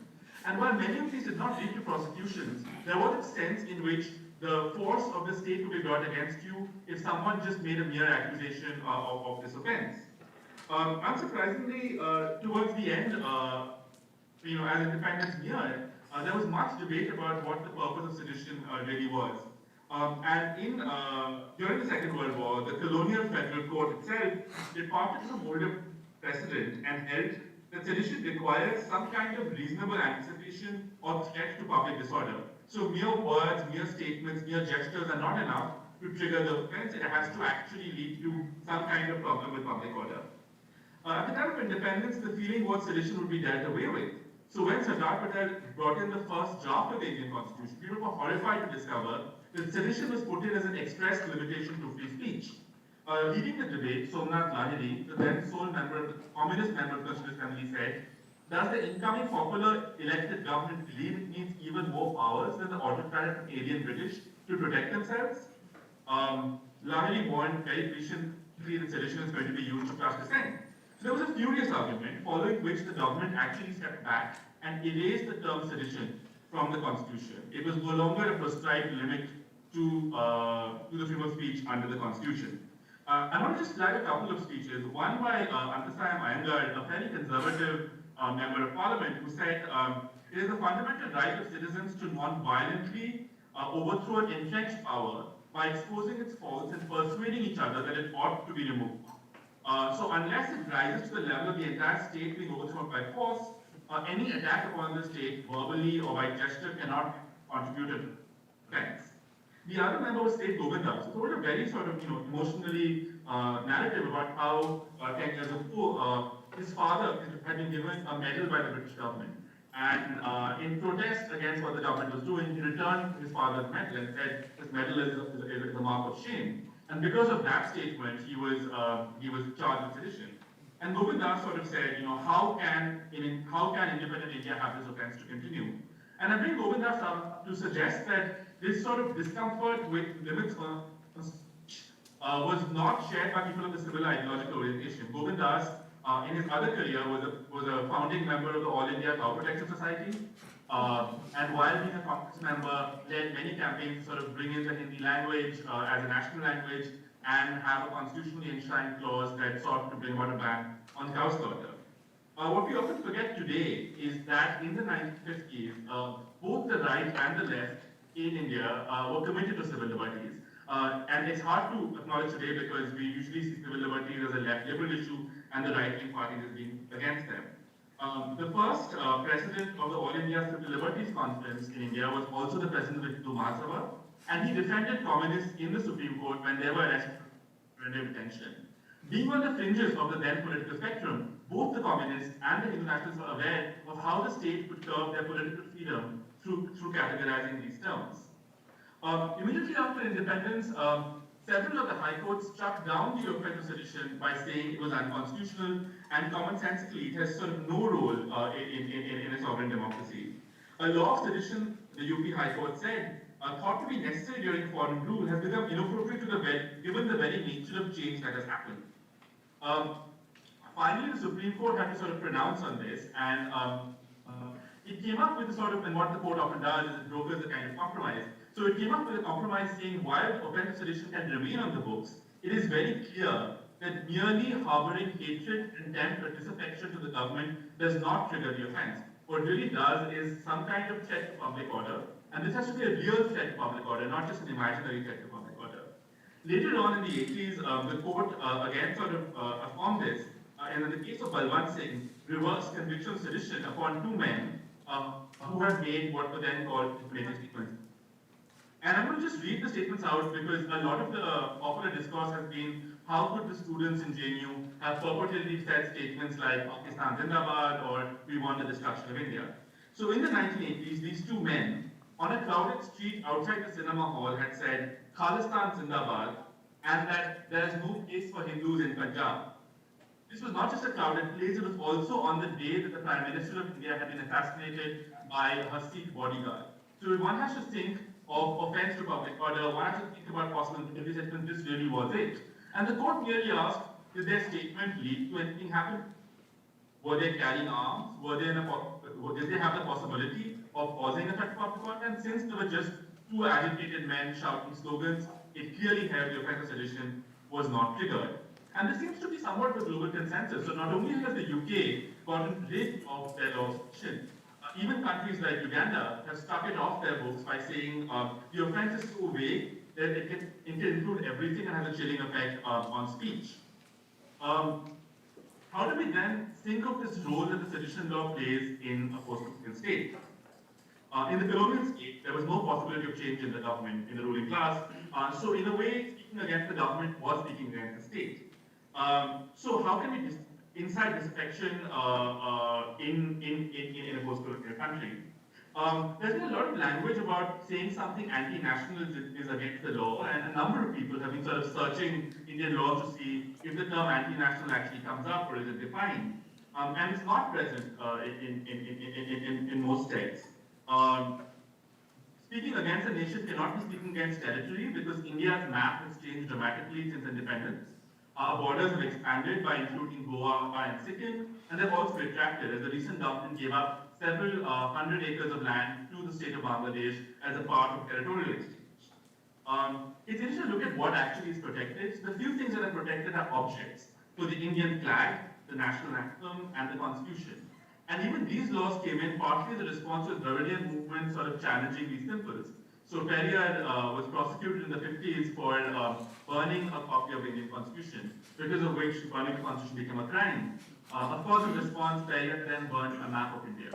And while many of these did not lead to prosecutions, there was a sense in which the force of the state could be brought against you if someone just made a mere accusation of this offense. Unsurprisingly, towards the end, as independence neared, there was much debate about what the purpose of sedition really was. During the Second World War, the colonial federal court itself departed from older precedent and held that sedition requires some kind of reasonable anticipation or threat to public disorder. So mere words, mere statements, mere gestures are not enough to trigger the offense. It has to actually lead to some kind of problem with public order. At the time of independence, the feeling was sedition would be dealt away with. So when Sardar Patel brought in the first draft of the Indian Constitution, people were horrified to discover that sedition was put in as an express limitation to free speech. Leading the debate, Somnath Lahiri, the then sole communist member of the Socialist Assembly, said, does the incoming popular elected government believe it needs even more powers than the autocratic alien British to protect themselves? largely warned very patiently that sedition is going to be used to crush dissent. So there was a furious argument, following which the government actually stepped back and erased the term sedition from the constitution. It was no longer a prescribed limit to the freedom of speech under the constitution. I want to just flag a couple of speeches. One by Antasayam Iyengar, a fairly conservative member of parliament, who said, it is a fundamental right of citizens to non-violently overthrow an entrenched power by exposing its faults and persuading each other that it ought to be removed. So unless it rises to the level of the entire state being overthrown by force, any attack upon the state, verbally or by gesture, cannot contribute to offense. The other member was State Govinda, so told a very sort of emotionally narrative about how 10 years ago his father had been given a medal by the British government. And in protest against what the government was doing, he returned his father's medal and said this medal is a mark of shame. And because of that statement, he was charged with sedition. And Govinda sort of said, how can independent India have this offense to continue? And I bring Govinda up to suggest that this sort of discomfort with limits on was not shared by people of the civil ideological orientation. Govindas, in his other career, was a founding member of the All India Cow Protection Society, and while being a Congress member, led many campaigns to sort of bring in the Hindi language as a national language and have a constitutionally enshrined clause that sought to bring about a ban on cow slaughter. What we often forget today is that in the 1950s, both the right and the left in India were committed to civil liberties. And it's hard to acknowledge today because we usually see civil liberties as a left liberal issue and the right-wing parties as being against them. The first president of the All India Civil Liberties Conference in India was also the president of the Hindu Mahasabha, and he defended communists in the Supreme Court when they were arrested for preventive detention. Being on the fringes of the then political spectrum, both the communists and the Hindu nationalists were aware of how the state could curb their political freedom through categorizing these terms. Immediately after independence, several of the high courts struck down the offense of sedition by saying it was unconstitutional, and commonsensically it has sort of no role in a sovereign democracy. A law of sedition, the UP High Court said, thought to be necessary during foreign rule, has become inappropriate given the very nature of change that has happened. Finally, the Supreme Court had to sort of pronounce on this, and it came up with a sort of, and what the court often does is it brokers a kind of compromise. So it came up with a compromise saying while the offense of sedition can remain on the books, it is very clear that merely harboring hatred, contempt, or disaffection to the government does not trigger the offense. What it really does is some kind of threat to public order, and this has to be a real threat to public order, not just an imaginary threat to public order. Later on in the 80s, the court again sort of affirmed this, and in the case of Balwant Singh, reversed conviction of sedition upon two men who had made what were then called inflated statements. And I'm going to just read the statements out because a lot of the popular discourse has been how could the students in JNU have purportedly said statements like Pakistan Zindabad or we want the destruction of India. So in the 1980s, these two men on a crowded street outside the cinema hall had said Khalistan Zindabad and that there is no place for Hindus in Punjab. This was not just a crowded place, it was also on the day that the Prime Minister of India had been assassinated by her Sikh bodyguard. So one has to think of offense to public order, one has to think about possible interpretation, this really was it. And the court merely asked, did their statement lead to anything happen? Were they carrying arms? Did they have the possibility of causing a threat to public order? And since they were just two agitated men shouting slogans, it clearly held the offense of sedition was not triggered. And this seems to be somewhat the global consensus. So not only has the UK gotten rid of their law of sedition, even countries like Uganda have struck it off their books by saying the offense is so vague that it can include everything and has a chilling effect on speech. How do we then think of this role that the sedition law plays in a post-colonial state? In the colonial state, there was no possibility of change in the government, in the ruling class. So in a way, speaking against the government was speaking against the state. So how can we inside disaffection in a post-colonial country? There's been a lot of language about saying something anti-national is against the law, and a number of people have been sort of searching Indian law to see if the term anti-national actually comes up or is it defined. And it's not present in most texts. speaking against a nation cannot be speaking against territory because India's map has changed dramatically since independence. Our borders have expanded by including Goa and Sikkim, and they've also retracted as the recent government gave up several hundred acres of land to the state of Bangladesh as a part of territorial exchange. It's interesting to look at what actually is protected. So the few things that are protected are objects. So the Indian flag, the national anthem, and the constitution. And even these laws came in partly as a response to the Dravidian movement sort of challenging these symbols. So Periyar was prosecuted in the 50s for burning a copy of the Indian constitution, because of which burning the constitution became a crime. Of course, in response, Periyar then burned a map of India.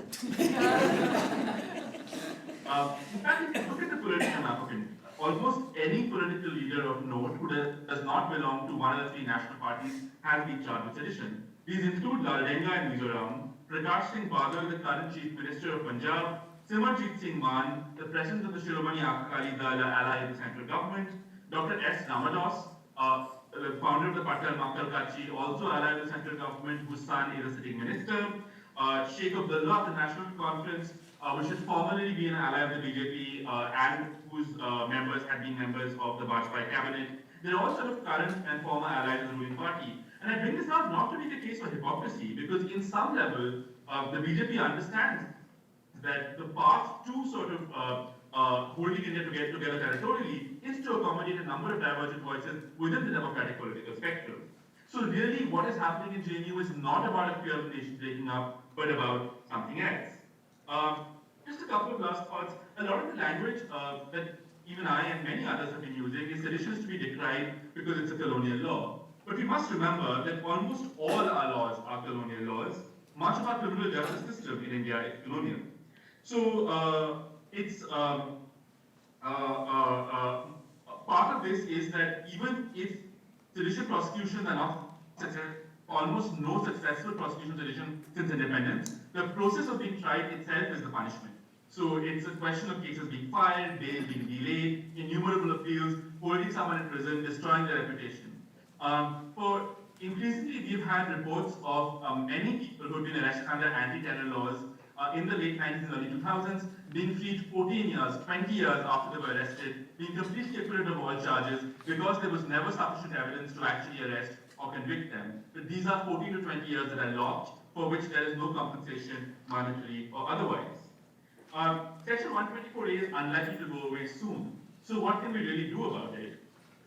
In fact, if you look at the political map of India, almost any political leader of note who does not belong to one of the three national parties has been charged with sedition. These include Laldenga in Mizoram, Prakash Singh Badal, the current Chief Minister of Punjab, Simarjit Singh Mann, the President of the Shiromani Akali Dal, ally of the central government, Dr. S. Ramadas, the founder of the Patel Makal Kachi, also ally of the central government, whose son is a sitting minister, Sheikh Abdullah of the National Conference, which had formerly been an ally of the BJP and whose members had been members of the Vajpayee cabinet. They're all sort of current and former allies of the ruling party. And I bring this out not to make a case for hypocrisy, because in some level, the BJP understands that the path to sort of holding India together territorially is to accommodate a number of divergent voices within the democratic political spectrum. So really, what is happening in JNU is not about a fear of the nation breaking up, but about something else. Just a couple of last thoughts. A lot of the language that even I and many others have been using is sedition is to be decried because it's a colonial law. But we must remember that almost all our laws are colonial laws. Much of our criminal justice system in India is colonial. So part of this is that even if sedition prosecutions are not successful, almost no successful prosecution of sedition since independence, the process of being tried itself is the punishment. So it's a question of cases being filed, bail being delayed, innumerable appeals, holding someone in prison, destroying their reputation. Increasingly, we've had reports of many people who have been arrested under anti-terror laws in the late 90s and early 2000s, being freed 14 years, 20 years after they were arrested, being completely acquitted of all charges because there was never sufficient evidence to actually arrest or convict them. But these are 14 to 20 years that are locked, for which there is no compensation, monetary or otherwise. Section 124A is unlikely to go away soon. So what can we really do about it?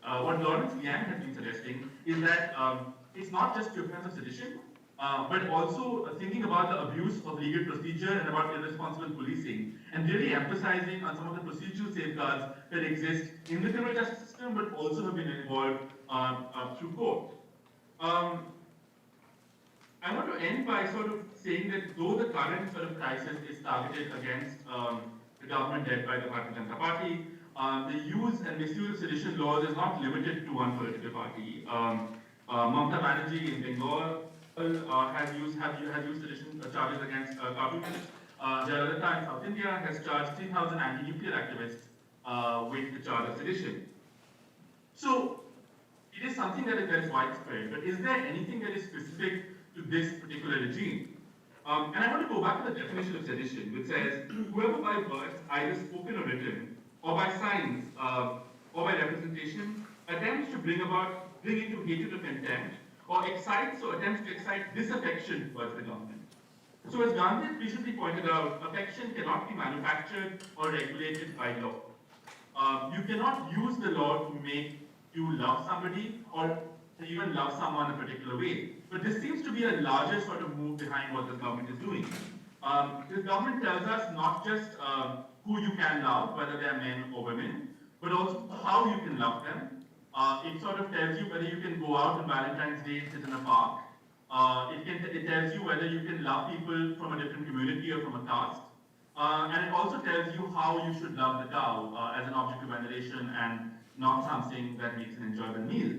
What Lawrence Liang has been suggesting is that it's not just the offense of sedition, but also thinking about the abuse of legal procedure and about irresponsible policing, and really emphasizing on some of the procedural safeguards that exist in the criminal justice system, but also have been involved through court. I want to end by sort of saying that though the current sort of crisis is targeted against the government led by the Bharatiya Janata Party, the use and misuse of sedition laws is not limited to one political party. Mamata Banerjee in Bengal has used sedition charges against cartoonists. Jayalalitha in South India has charged 3,000 anti-nuclear activists with the charge of sedition. So it is something that is widespread, but is there anything that is specific to this particular regime? And I want to go back to the definition of sedition, which says, whoever by words, either spoken or written, or by signs, or by representation, attempts to bring into hatred or contempt, or excites or attempts to excite disaffection towards the government. So as Gandhi recently pointed out, affection cannot be manufactured or regulated by law. You cannot use the law to make you love somebody or to even love someone a particular way. But this seems to be a larger sort of move behind what this government is doing. This government tells us not just who you can love, whether they are men or women, but also how you can love them. It sort of tells you whether you can go out on Valentine's Day and sit in a park. It tells you whether you can love people from a different community or from a caste. And it also tells you how you should love the cow as an object of veneration and not something that makes an enjoyable meal.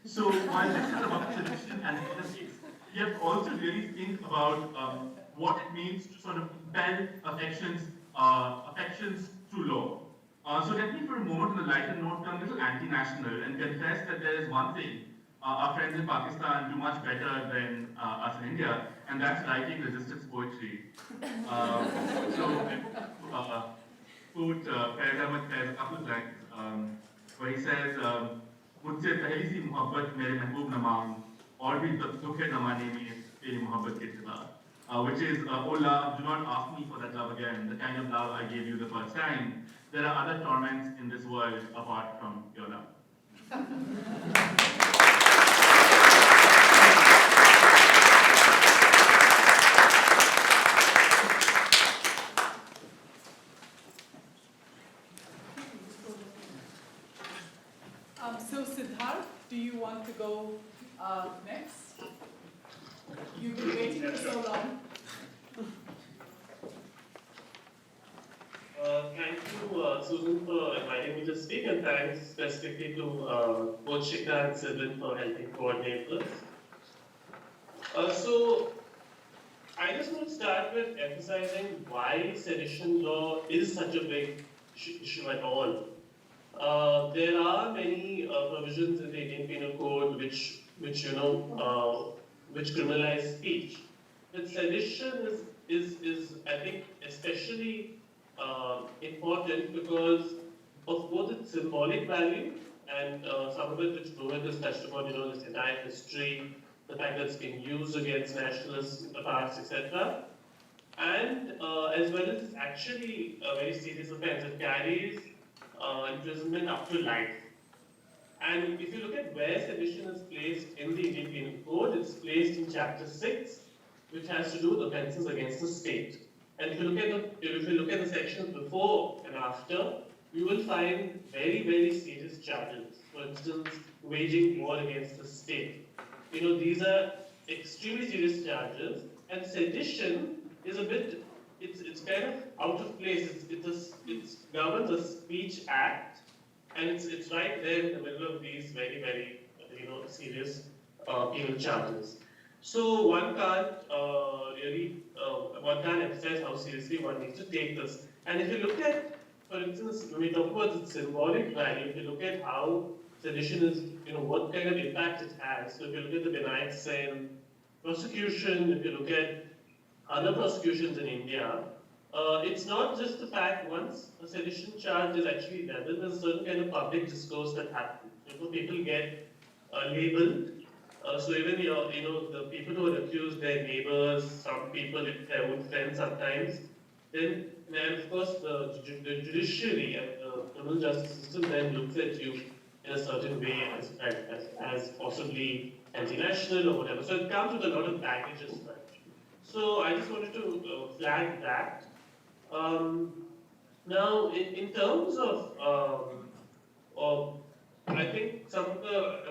So while this is about sedition and politics, you have to also really think about what it means to sort of compel affections through law. So let me for a moment on a lighter note turn a little anti-national and confess that there is one thing our friends in Pakistan do much better than us in India, and that's writing resistance poetry. quote paragraph as a couple of lines where he says, "मुझसे पहली सी मोहब्बत मेरे महबूब न मांग और भी दुखे ज़माने में तेरी मोहब्बत के सिवा," which is, "Oh love, do not ask me for that love again, the kind of love I gave you the first time. There are other torments in this world apart from your love." So Siddharth, do you want to go next? You've been waiting for so long. Thank you, Susan, for inviting me to speak, and thanks specifically to both Shikha and Sivan for helping coordinate this. So, I just want to start with emphasizing why sedition law is such a big issue at all. There are many provisions in the Indian Penal Code which criminalize speech. But sedition is I think, especially important because of both its symbolic value and some of it which Rohith has touched upon, this entire history, the fact that it's been used against nationalists in the past, etc. And as well as it's actually a very serious offense. It carries imprisonment up to life. And if you look at where sedition is placed in the Indian Penal Code, it's placed in Chapter 6, which has to do with offences against the state. And if you look at the sections before and after, you will find very, very serious charges. For instance, waging war against the state. These are extremely serious charges, and sedition is a bit, it's kind of out of place. It governs a speech act, and it's right there in the middle of these very, very, serious penal charges. So one can't one can't emphasize how seriously one needs to take this. And if you look at, for instance, when we talk about the symbolic value, if you look at how sedition is, what kind of impact it has. So if you look at the Binayak Sen prosecution, if you look at other prosecutions in India, it's not just the fact once a sedition charge is actually leveled, there's a certain kind of public discourse that happens. People get labeled. So even the people who are accused, their neighbors, some people, their own friends sometimes, then of course the judiciary and the criminal justice system then looks at you in a certain way as possibly anti-national or whatever. So it comes with a lot of baggage as well. So I just wanted to flag that. Now, in terms of I think I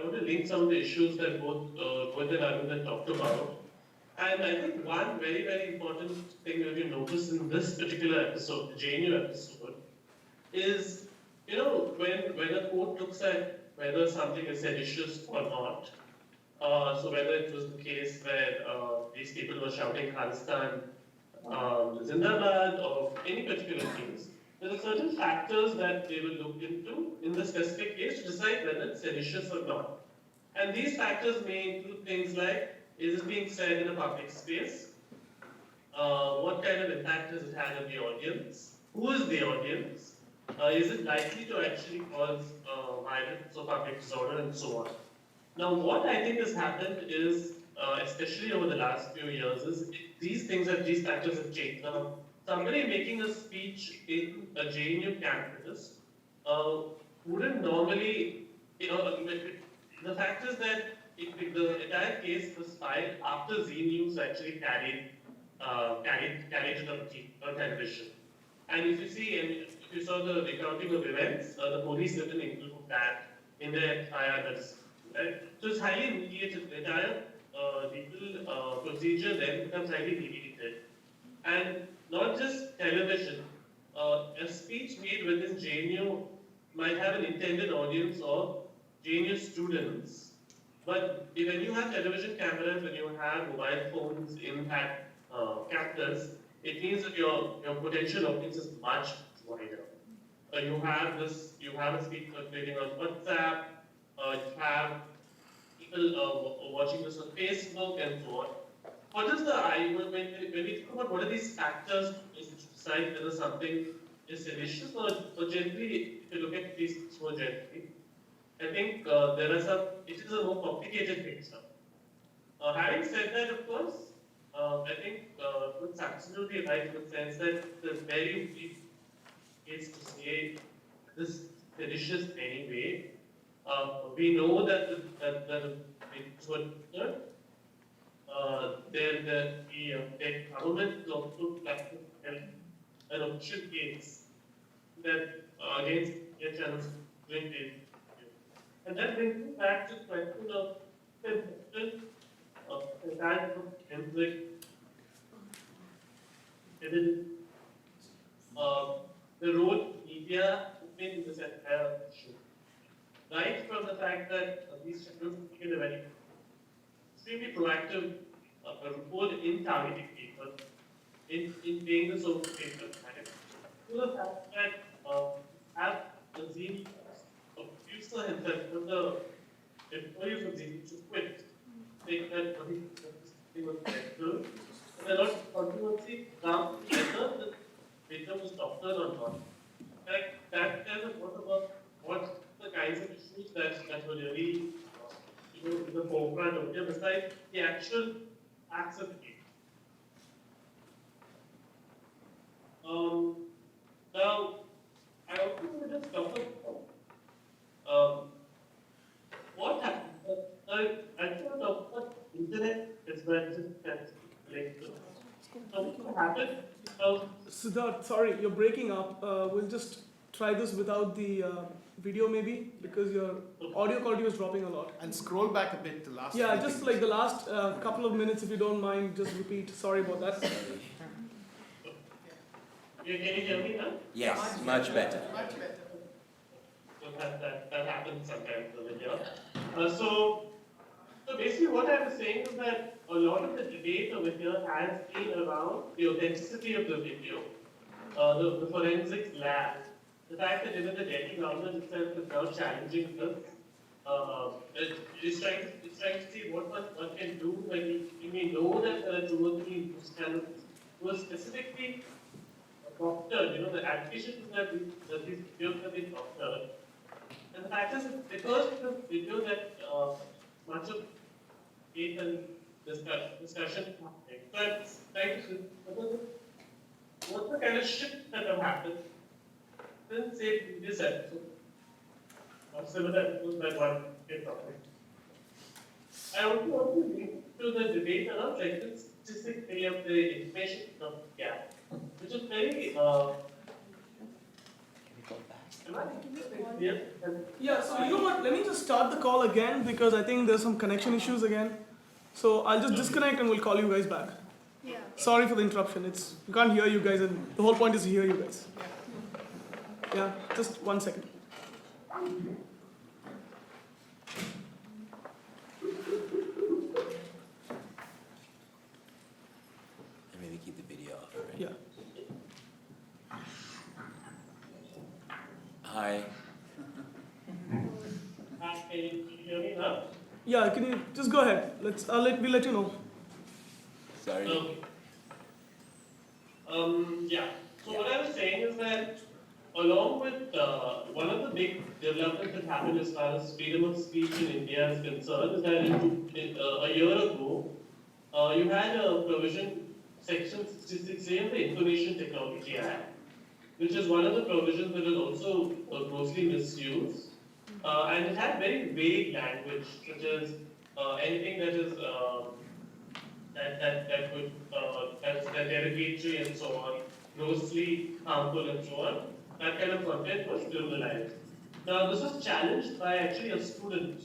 want to link some of the issues that both and Arvind talked about. And I think one very, very important thing that you notice in this particular episode, the JNU episode, is, when a court looks at whether something is seditious or not, so whether it was the case where these people were shouting Khalistan Zindabad or any particular case, there are certain factors that they will look into in the specific case to decide whether it's seditious or not. And these factors may include things like, is it being said in a public space? What kind of impact has it had on the audience? Who is the audience? Is it likely to actually cause violence or public disorder and so on? Now, what I think has happened is, especially over the last few years, is these factors have changed. Now, somebody making a speech in a JNU campus wouldn't normally, the fact is that the entire case was filed after Z News actually carried it on television. And if you saw the recounting of events, the police didn't include that in their FIR. Right? So it's highly mediated. The entire legal procedure then becomes highly mediated. And not just television, a speech made within JNU might have an intended audience of JNU students. But when you have television cameras, when you have mobile phones in that campus, it means that your potential audience is much wider. You have a speech circulating on WhatsApp, you have people watching this on Facebook and so on. What is when we talk about what are these factors to decide whether something is seditious, or generally, if you look at these more generally, I think there are some, it is a more complicated picture. Having said that, of course, I think it's absolutely right in the sense that the very weak is to say this seditious anyway. We know that the government also an official case that against channels and that brings me back to the question of the kind of conflict. The role media in this entire issue. Right from the fact that these channels played a very extremely proactive role in targeting people, in paying the social paper, to the fact that have the zeal of producer himself, but the employees of zeal to quit, saying that he was better, and a lot of controversy around whether the paper was doctored or not. In fact, that tells us what the kinds of issues that were really in the forefront of here, besides the actual acts of the case. Now, I also want to just cover what happened. I don't know what internet is going to link to. What happened? Siddharth, sorry, you're breaking up. We'll just try this without the video maybe, because your audio quality was dropping a lot. And scroll back a bit to last. Yeah, just like the last couple of minutes, if you don't mind, just repeat. Sorry about that. Can you hear me now? Yes, much better. So that happens sometimes over here. So basically what I was saying is that a lot of the debate over here has been around the authenticity of the video, the forensics lab, the fact that even the Delhi government itself is now challenging this. It's trying to see what one can do when we know that there are 2 or 3 news channels who are specifically doctored. The allegation is that these videos have been doctored. And the fact is, because of the video that much of debate and discussion happening. So I'm trying to see what the kind of shift that have happened since say previous episode, or similar episodes that one is talking. I also want to link to the debate around section 66A of the information gap, which is very Yeah, so you know what? Let me just start the call again, because I think there's some connection issues again. So I'll just disconnect and we'll call you guys back. Yeah. Sorry for the interruption. We can't hear you guys, and the whole point is to hear you guys. Yeah, just 1 second. And maybe keep the video off, right? Yeah. Hi. Can you hear me now? Yeah, can you just go ahead? We'll let you know. Sorry. Yeah. So what I was saying is that along with one of the big developments that happened as far as freedom of speech in India is concerned is that a year ago, you had a provision, section 66A of the Information Technology Act, which is one of the provisions that is also grossly misused. And it had very vague language, such as anything that is that would that's derogatory and so on, grossly harmful and so on. That kind of content was criminalized. Now, this was challenged by actually a student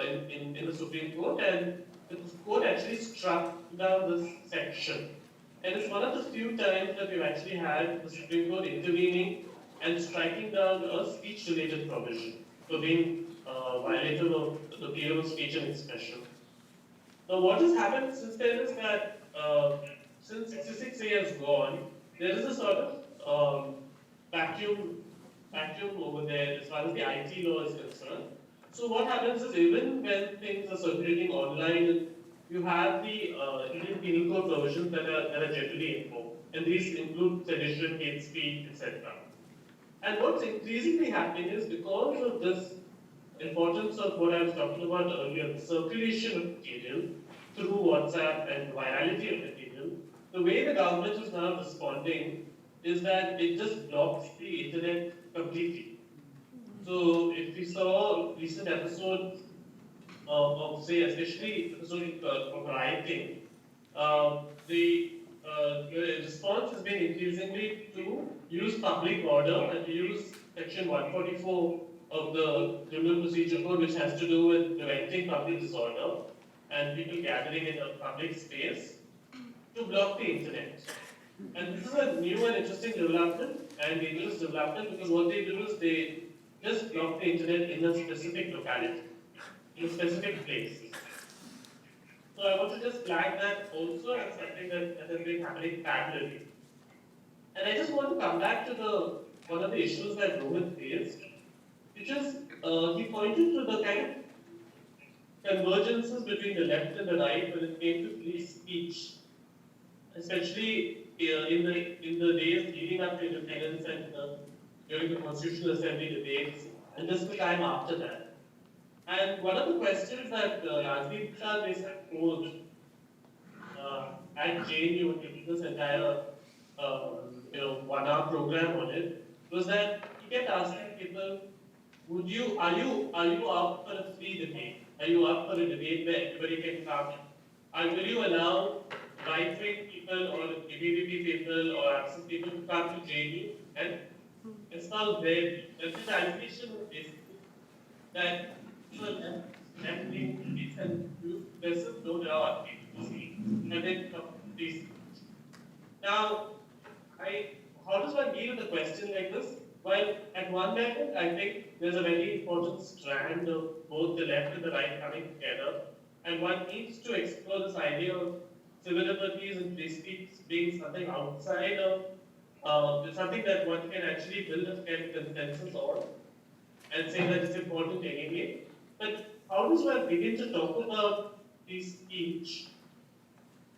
in the Supreme Court, and the court actually struck down this section. And it's one of the few times that we've actually had the Supreme Court intervening and striking down a speech-related provision for being violative of the freedom of speech and expression. Now, what has happened since then is that since 66A has gone, there is a sort of vacuum over there as far as the IT law is concerned. So what happens is, even when things are circulating online, you have the Indian Penal Code provisions that are generally invoked, and these include sedition, hate speech, etc. And what's increasingly happening is because of this importance of what I was talking about earlier, the circulation of material through WhatsApp and virality of material, the way the government is now responding is that it just blocks the internet completely. So if we saw recent episodes of say, especially episode of rioting, the response has been increasingly to use public order and to use section 144 of the Criminal Procedure Code, which has to do with preventing public disorder and people gathering in a public space, to block the internet. And this is a new and interesting development and dangerous development, because what they do is they just block the internet in a specific locality, in a specific place. So I want to just flag that also as something that has been happening parallelly. And I just want to come back to one of the issues that Rohith raised, which is he pointed to the kind of convergences between the left and the right when it came to free speech, especially in the days leading up to independence and during the Constitutional Assembly debates, and just the time after that. And one of the questions that Rajdeep Shah posed at JNU in this entire 1 hour program on it was that he kept asking people, are you up for a free debate? Are you up for a debate where everybody can come? Will you allow right-wing people or ABVP people or absent people to come to JNU and espouse their view? The allegation was basically that left-wing debates and there's no doubt people to see, and then come to free speech. Now, how does one deal with a question like this? Well, at one level, I think there's a very important strand of both the left and the right coming together, and one needs to explore this idea of civil liberties and free speech being something outside of something that one can actually build a kind of consensus on and say that it's important anyway. But how does one begin to talk about free speech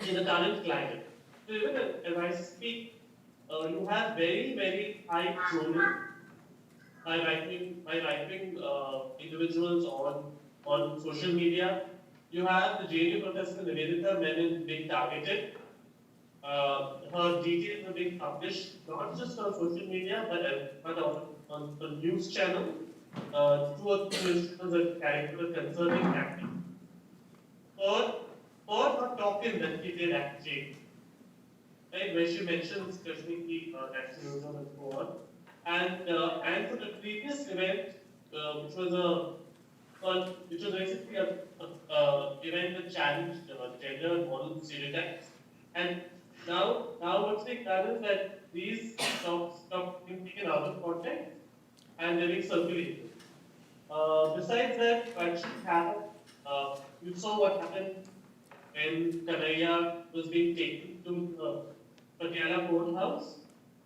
in the current climate? So even as I speak, you have very, very high trolling by right-wing individuals on social media. You have the JNU professor Nivedita Menon being targeted. Her details are being published not just on social media but on the news channel. 2 or 3 news channels are carrying a concerning tactic for a token that he did at JNU. Right, where she mentions specifically nationalism and so on. And for the previous event, which was basically a event that challenged gender and moral stereotypes. And now what's being done is that these stop being taken out of context and they're being circulated. Besides that, actually you saw what happened when Kanhaiya was being taken to the Patiala courthouse.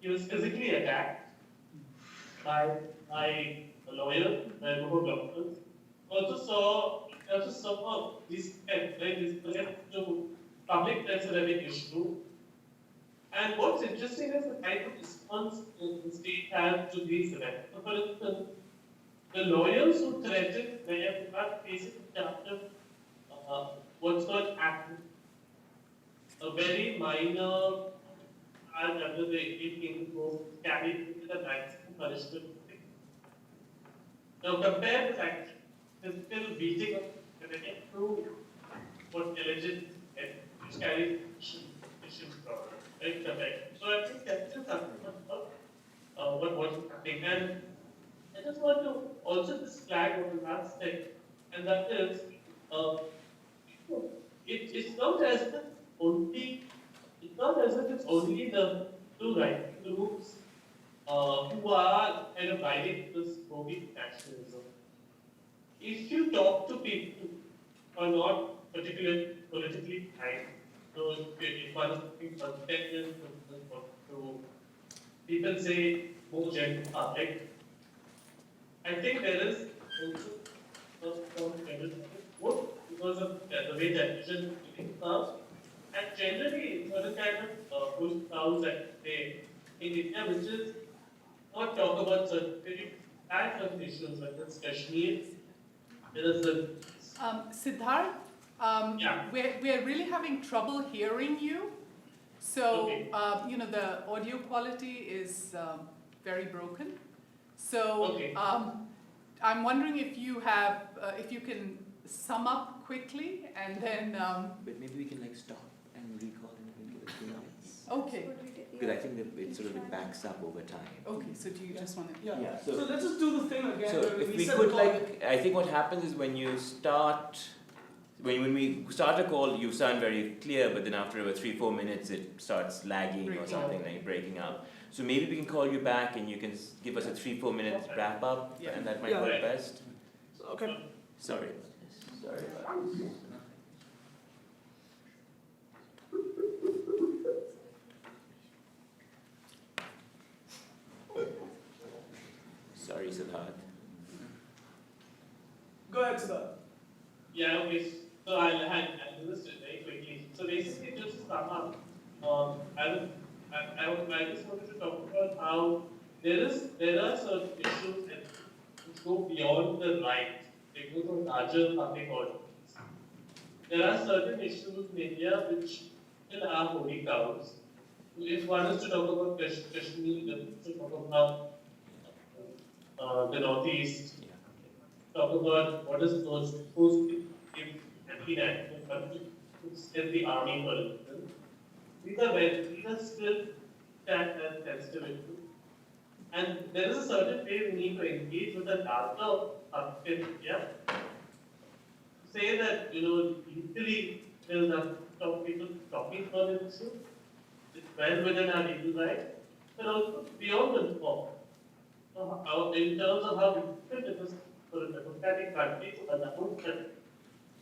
He was physically attacked by a lawyer, by a group of doctors. Also saw these to public press as a big issue. And what's interesting is the type of response the state has to these events. So for instance, the lawyers who threatened they are facing a charge of what's called a very minor and under the 18th code carried with the maximum punishment. Now compare this action, physical beating of to what alleged which carries issues from, right? So I think that's just something about what's happening. And I just want to also just flag one last thing, and that is it's not as if it's only the two right groups who are kind of riding this movie nationalism. If you talk to people who are not particularly politically tied, so if one is looking for content to people say more general public, I think there is also some both because of the way television is now, and generally certain kind of push sounds that say in India, which is not talk about certain very bad issues like this Kashmir. There is a Siddharth, Yeah. we're really having trouble hearing you. So, Okay. The audio quality is very broken. So, Okay. I'm wondering if you have, if you can sum up quickly and then, But maybe we can like stop and recall and give it 2 minutes. okay, Because I think that it sort of backs up over time. okay, so do you just want to? Yeah. Yeah, So, so- let's just do the thing again. So where if we reset could the call. like, I think what happens is when you start, when we start a call, you sound very clear, but then after about 3-4 minutes, it starts lagging or Breaking something up. like breaking up. So maybe we can call you back and you can give us a 3-4 minute wrap up, Yeah. and that might Yeah. work best. So, okay. Sorry about this. Sorry about this. Sorry, Siddharth. Go ahead, Siddharth. Yeah, okay. So I'll do this very quickly. So basically, just to sum up, I just wanted to talk about how there are certain issues that which go beyond the right. They go to larger public audience. There are certain issues in India which still are holy cows. If one is to talk about Kashmir, to talk about the Northeast, talk about what is those in the army, for instance. These are still sensitive issues. And there is a certain way we need to engage with the larger public, yeah. Say that, legally there is a lot of people talking about the issue. It's well within our legal rights, but also beyond the law. In terms of how difficult it is for a democratic country to allow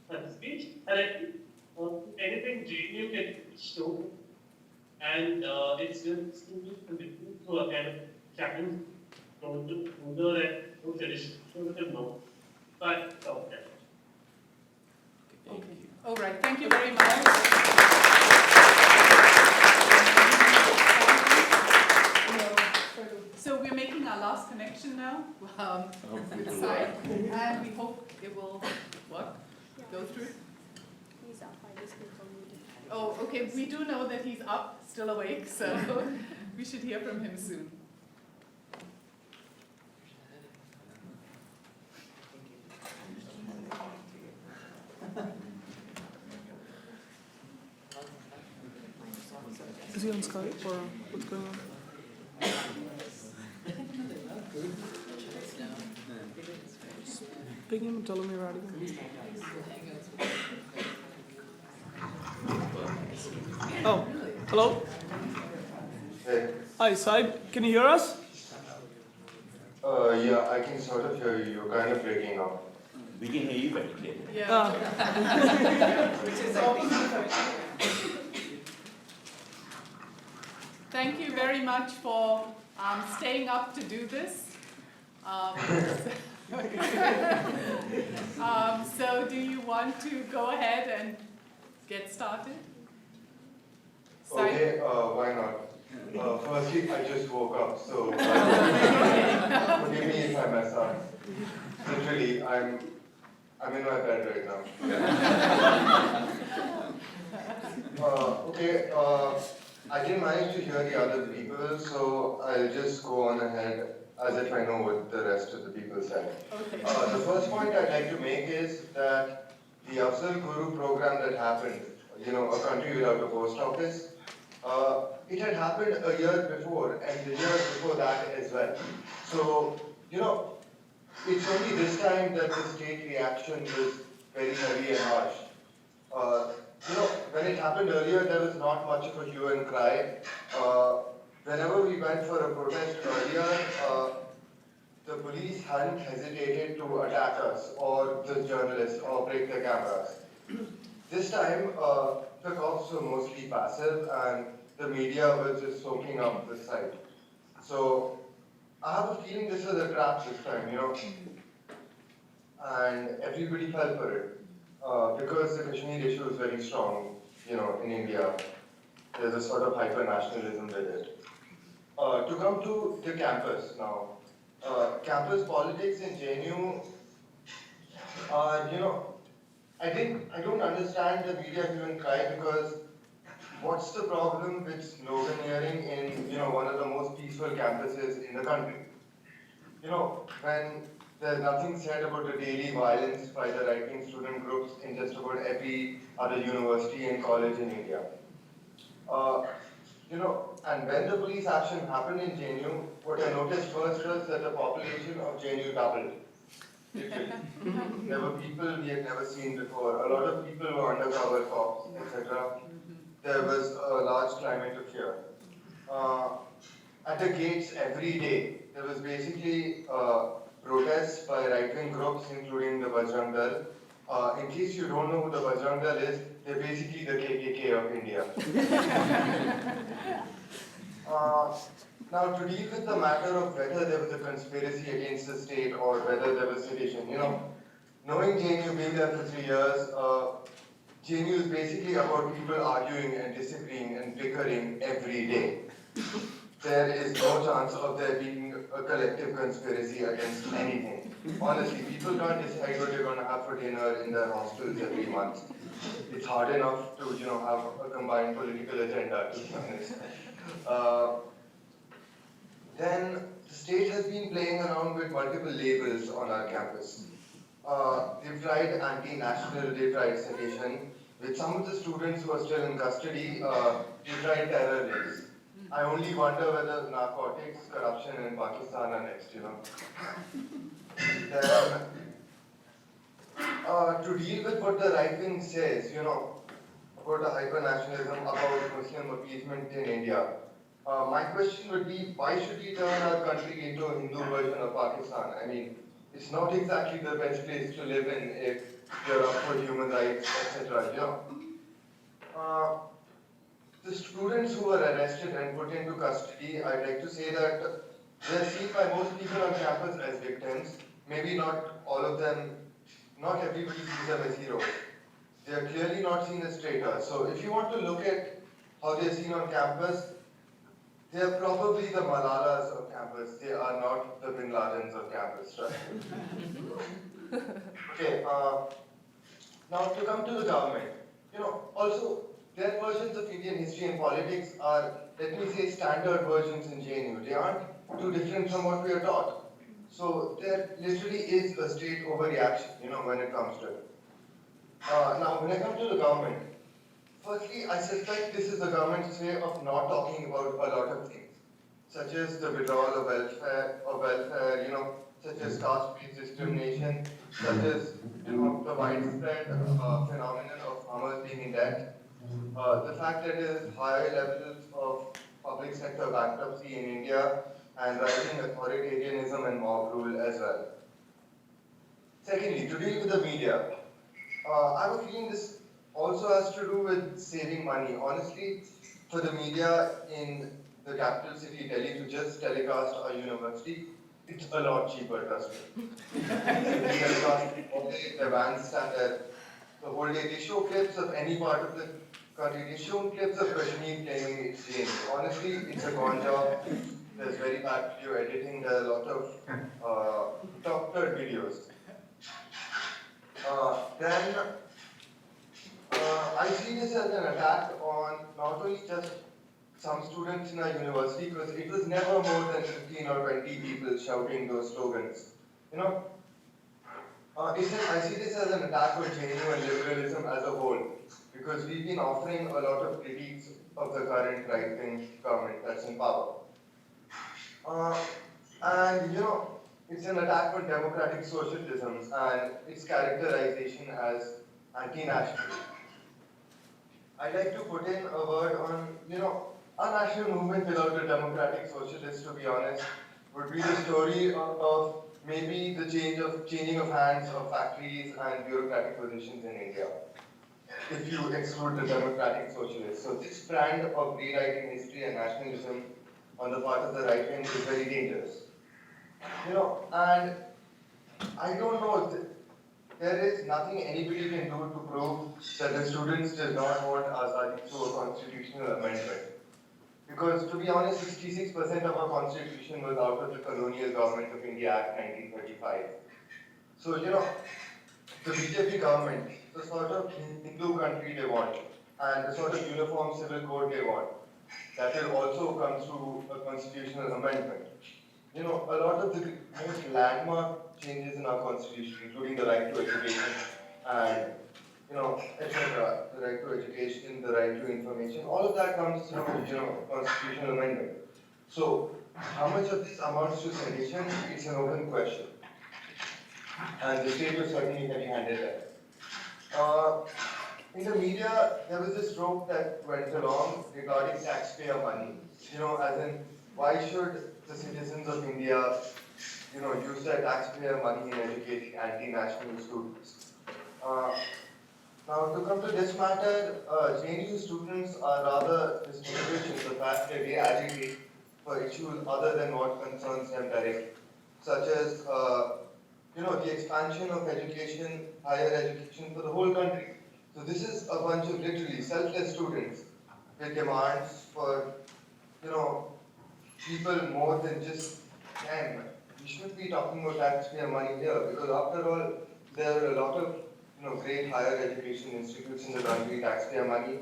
such speech, and I think anything genuine can be shown, and it's just to a kind of challenge to further and no tradition, no. But okay. Thank you. All right, thank you very much. So we're making our last connection now, side, and we hope it will work, go through. He's up, I just confirmed it. Oh, okay, we do know that he's up, still awake, so we should hear from him soon. Is he on Skype or what's going on? Ping him and tell him you're out again. Oh, hello? Hey. Hi, Saib. Can you hear us? Yeah, I can sort of hear you. You're kind of breaking up. We can hear you very clearly. Yeah. Thank you very much for staying up to do this. So do you want to go ahead and get started? Okay, why not? Firstly, I just woke up, so forgive me if I mess up. Literally, I'm in my bed right now. Okay, I didn't manage to hear the other people, so I'll just go on ahead as if I know what the rest of the people said. Okay. The first point I'd like to make is that the Afzal Guru program that happened, a country without a post office, it had happened a year before and the year before that as well. So, it's only this time that the state reaction was very heavy and harsh. When it happened earlier, there was not much of a hue and cry. Whenever we went for a protest earlier, the police hadn't hesitated to attack us or the journalists or break their cameras. This time, the cops were mostly passive and the media was just soaking up the site. So I have a feeling this was a trap this time, and everybody fell for it. Because the Kashmir issue is very strong, in India. There's a sort of hyper-nationalism with it. To come to the campus now, campus politics in JNU are, I don't understand the media hue and cry, because what's the problem with sloganeering in, one of the most peaceful campuses in the country? When there's nothing said about the daily violence by the right-wing student groups in just about every other university and college in India. And when the police action happened in JNU, what I noticed first was that the population of JNU doubled. Literally. There were people we had never seen before. A lot of people were undercover cops, etc. There was a large climate of fear. At the gates every day, there was basically protests by right-wing groups, including the Bajrang Dal. In case you don't know who the Bajrang Dal is, they're basically the KKK of India. Now, to deal with the matter of whether there was a conspiracy against the state or whether there was sedition, knowing JNU, being there for 3 years, JNU is basically about people arguing and disagreeing and bickering every day. There is no chance of there being a collective conspiracy against anything. Honestly, people can't decide what they're going to have for dinner in their hostels every month. It's hard enough to, have a combined political agenda, to be honest. Then the state has been playing around with multiple labels on our campus. They've tried anti-national, they've tried sedition. With some of the students who are still in custody, they've tried terror labels. I only wonder whether narcotics, corruption in Pakistan are next, Then, to deal with what the right wing says, about the hyper-nationalism, about Muslim appeasement in India, my question would be, why should we turn our country into a Hindu version of Pakistan? I mean, it's not exactly the best place to live in if you're up for human rights, etc. The students who were arrested and put into custody, I'd like to say that they're seen by most people on campus as victims. Maybe not all of them, not everybody sees them as heroes. They're clearly not seen as traitors. So if you want to look at how they're seen on campus, they're probably the Malalas of campus. They are not the Bin Ladens of campus, right? Okay, now to come to the government. Also, their versions of Indian history and politics are, let me say, standard versions in JNU. They aren't too different from what we are taught. So there literally is a state overreaction, when it comes to it. Now, when I come to the government, firstly, I suspect this is the government's way of not talking about a lot of things, such as the withdrawal of welfare, such as caste-based discrimination, such as, the widespread phenomenon of farmers being in debt, the fact that there is higher levels of public sector bankruptcy in India, and rising authoritarianism and mob rule as well. Secondly, to deal with the media, I have a feeling this also has to do with saving money. Honestly, for the media in the capital city, Delhi, to just telecast our university, it's a lot cheaper, trust me. They telecast all day, their vans stand there the whole day. They show clips of any part of the country. They show clips of Kashmir claiming it's changed. Honestly, it's a con job. There's very bad video editing. There are a lot of doctored videos. Then I see this as an attack on not only just some students in our university, because it was never more than 15 or 20 people shouting those slogans. I see this as an attack on JNU and liberalism as a whole, because we've been offering a lot of critiques of the current right-wing government that's in power. It's an attack on democratic socialism and its characterization as anti-national. I'd like to put in a word on, a national movement without a democratic socialist, to be honest, would be the story of maybe the changing of hands of factories and bureaucratic positions in India, if you exclude the democratic socialists. So this brand of rewriting history and nationalism on the part of the right wing is very dangerous. And I don't know, there is nothing anybody can do to prove that the students did not want Azadi through a constitutional amendment. Because to be honest, 66% of our constitution was out of the colonial government of India Act 1935. So, the BJP government, the sort of Hindu country they want, and the sort of uniform civil code they want, that will also come through a constitutional amendment. A lot of the most landmark changes in our constitution, including the right to education and, etc., the right to education, the right to information, all of that comes through, constitutional amendment. So, how much of this amounts to sedition? It's an open question. And the state was certainly heavy-handed there. In the media, there was this joke that went along regarding taxpayer money. As in, why should the citizens of India, use their taxpayer money in educating anti-national students? Now, to come to this matter, JNU students are rather distinguished in the fact that they agitate for issues other than what concerns them directly, such as, the expansion of education, higher education for the whole country. So this is a bunch of literally selfless students with demands for, people more than just them. We should be talking about taxpayer money here because after all, there are a lot of, great higher education institutes in the country, taxpayer money.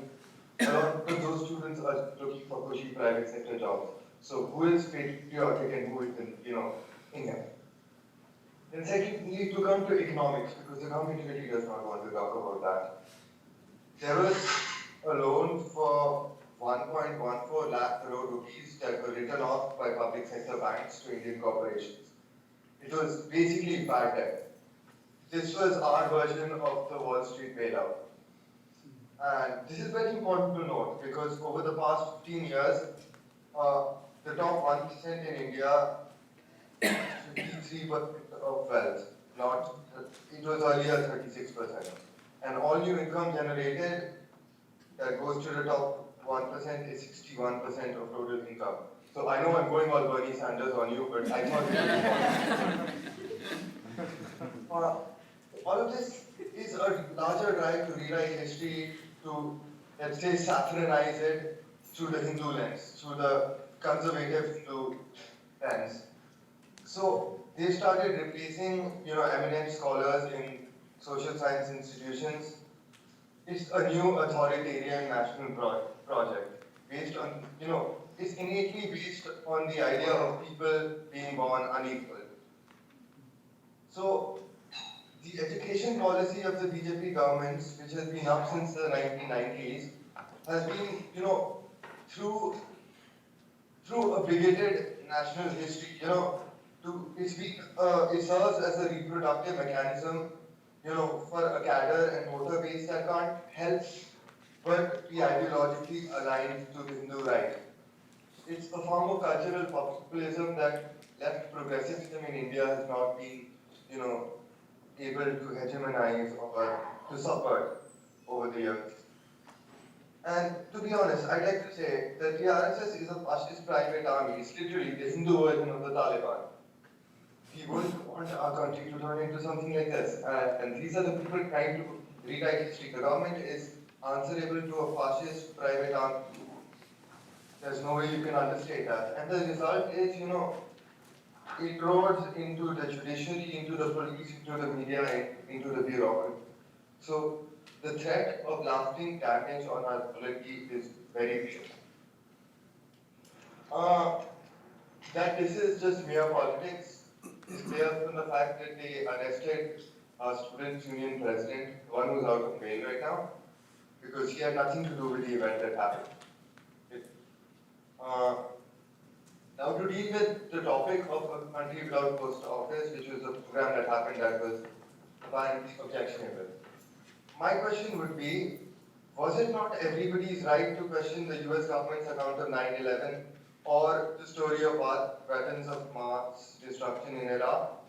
A lot of those students are looking for cushy private sector jobs. So who is patriotic and who isn't, India? Then secondly, to come to economics, because the government really does not want to talk about that. There was a loan for 1.14 lakh crore rupees that were written off by public sector banks to Indian corporations. It was basically bad debt. This was our version of the Wall Street bailout. And this is very important to note because over the past 15 years, the top 1% in India, 53% of wealth, it was earlier 36%. And all new income generated that goes to the top 1% is 61% of total income. So I know I'm going all Bernie Sanders on you, but I thought it was important. All of this is a larger drive to rewrite history, to, let's say, saffronize it through the Hindu lens, through the conservative Hindu lens. So they started replacing, eminent scholars in social science institutions. It's a new authoritarian national project based on, it's innately based on the idea of people being born unequal. So the education policy of the BJP governments, which has been up since the 1990s, has been, through a bigoted national history, it serves as a reproductive mechanism, for a cadre and voter base that can't help but be ideologically aligned to the Hindu right. It's a form of cultural populism that left progressivism in India has not been, able to hegemonize or to subvert over the years. And to be honest, I'd like to say that the RSS is a fascist private army. It's literally the Hindu version of the Taliban. We wouldn't want our country to turn into something like this. And these are the people trying to rewrite history. The government is answerable to a fascist private army. There's no way you can understate that. And the result is, it roads into the judiciary, into the police, into the media, and into the bureaucracy. So the threat of lasting damage on our polity is very real. That this is just mere politics is clear from the fact that they arrested our students' union president, the one who's out of bail right now, because he had nothing to do with the event that happened. Now to deal with the topic of a country without post office, which was a program that happened that was apparently objectionable. My question would be, was it not everybody's right to question the US government's account of 9/11 or the story of our weapons of mass destruction in Iraq?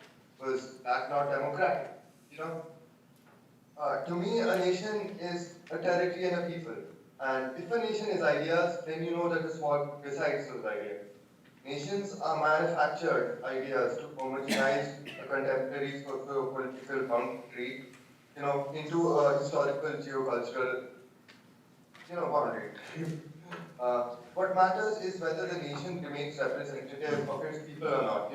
Was that not democratic? To me, a nation is a territory and a people. And if a nation is ideas, then you know that the small besides those ideas. Nations are manufactured ideas to homogenize a contemporary socio-political boundary, into a historical, geocultural, boundary. What matters is whether the nation remains representative of its people or not.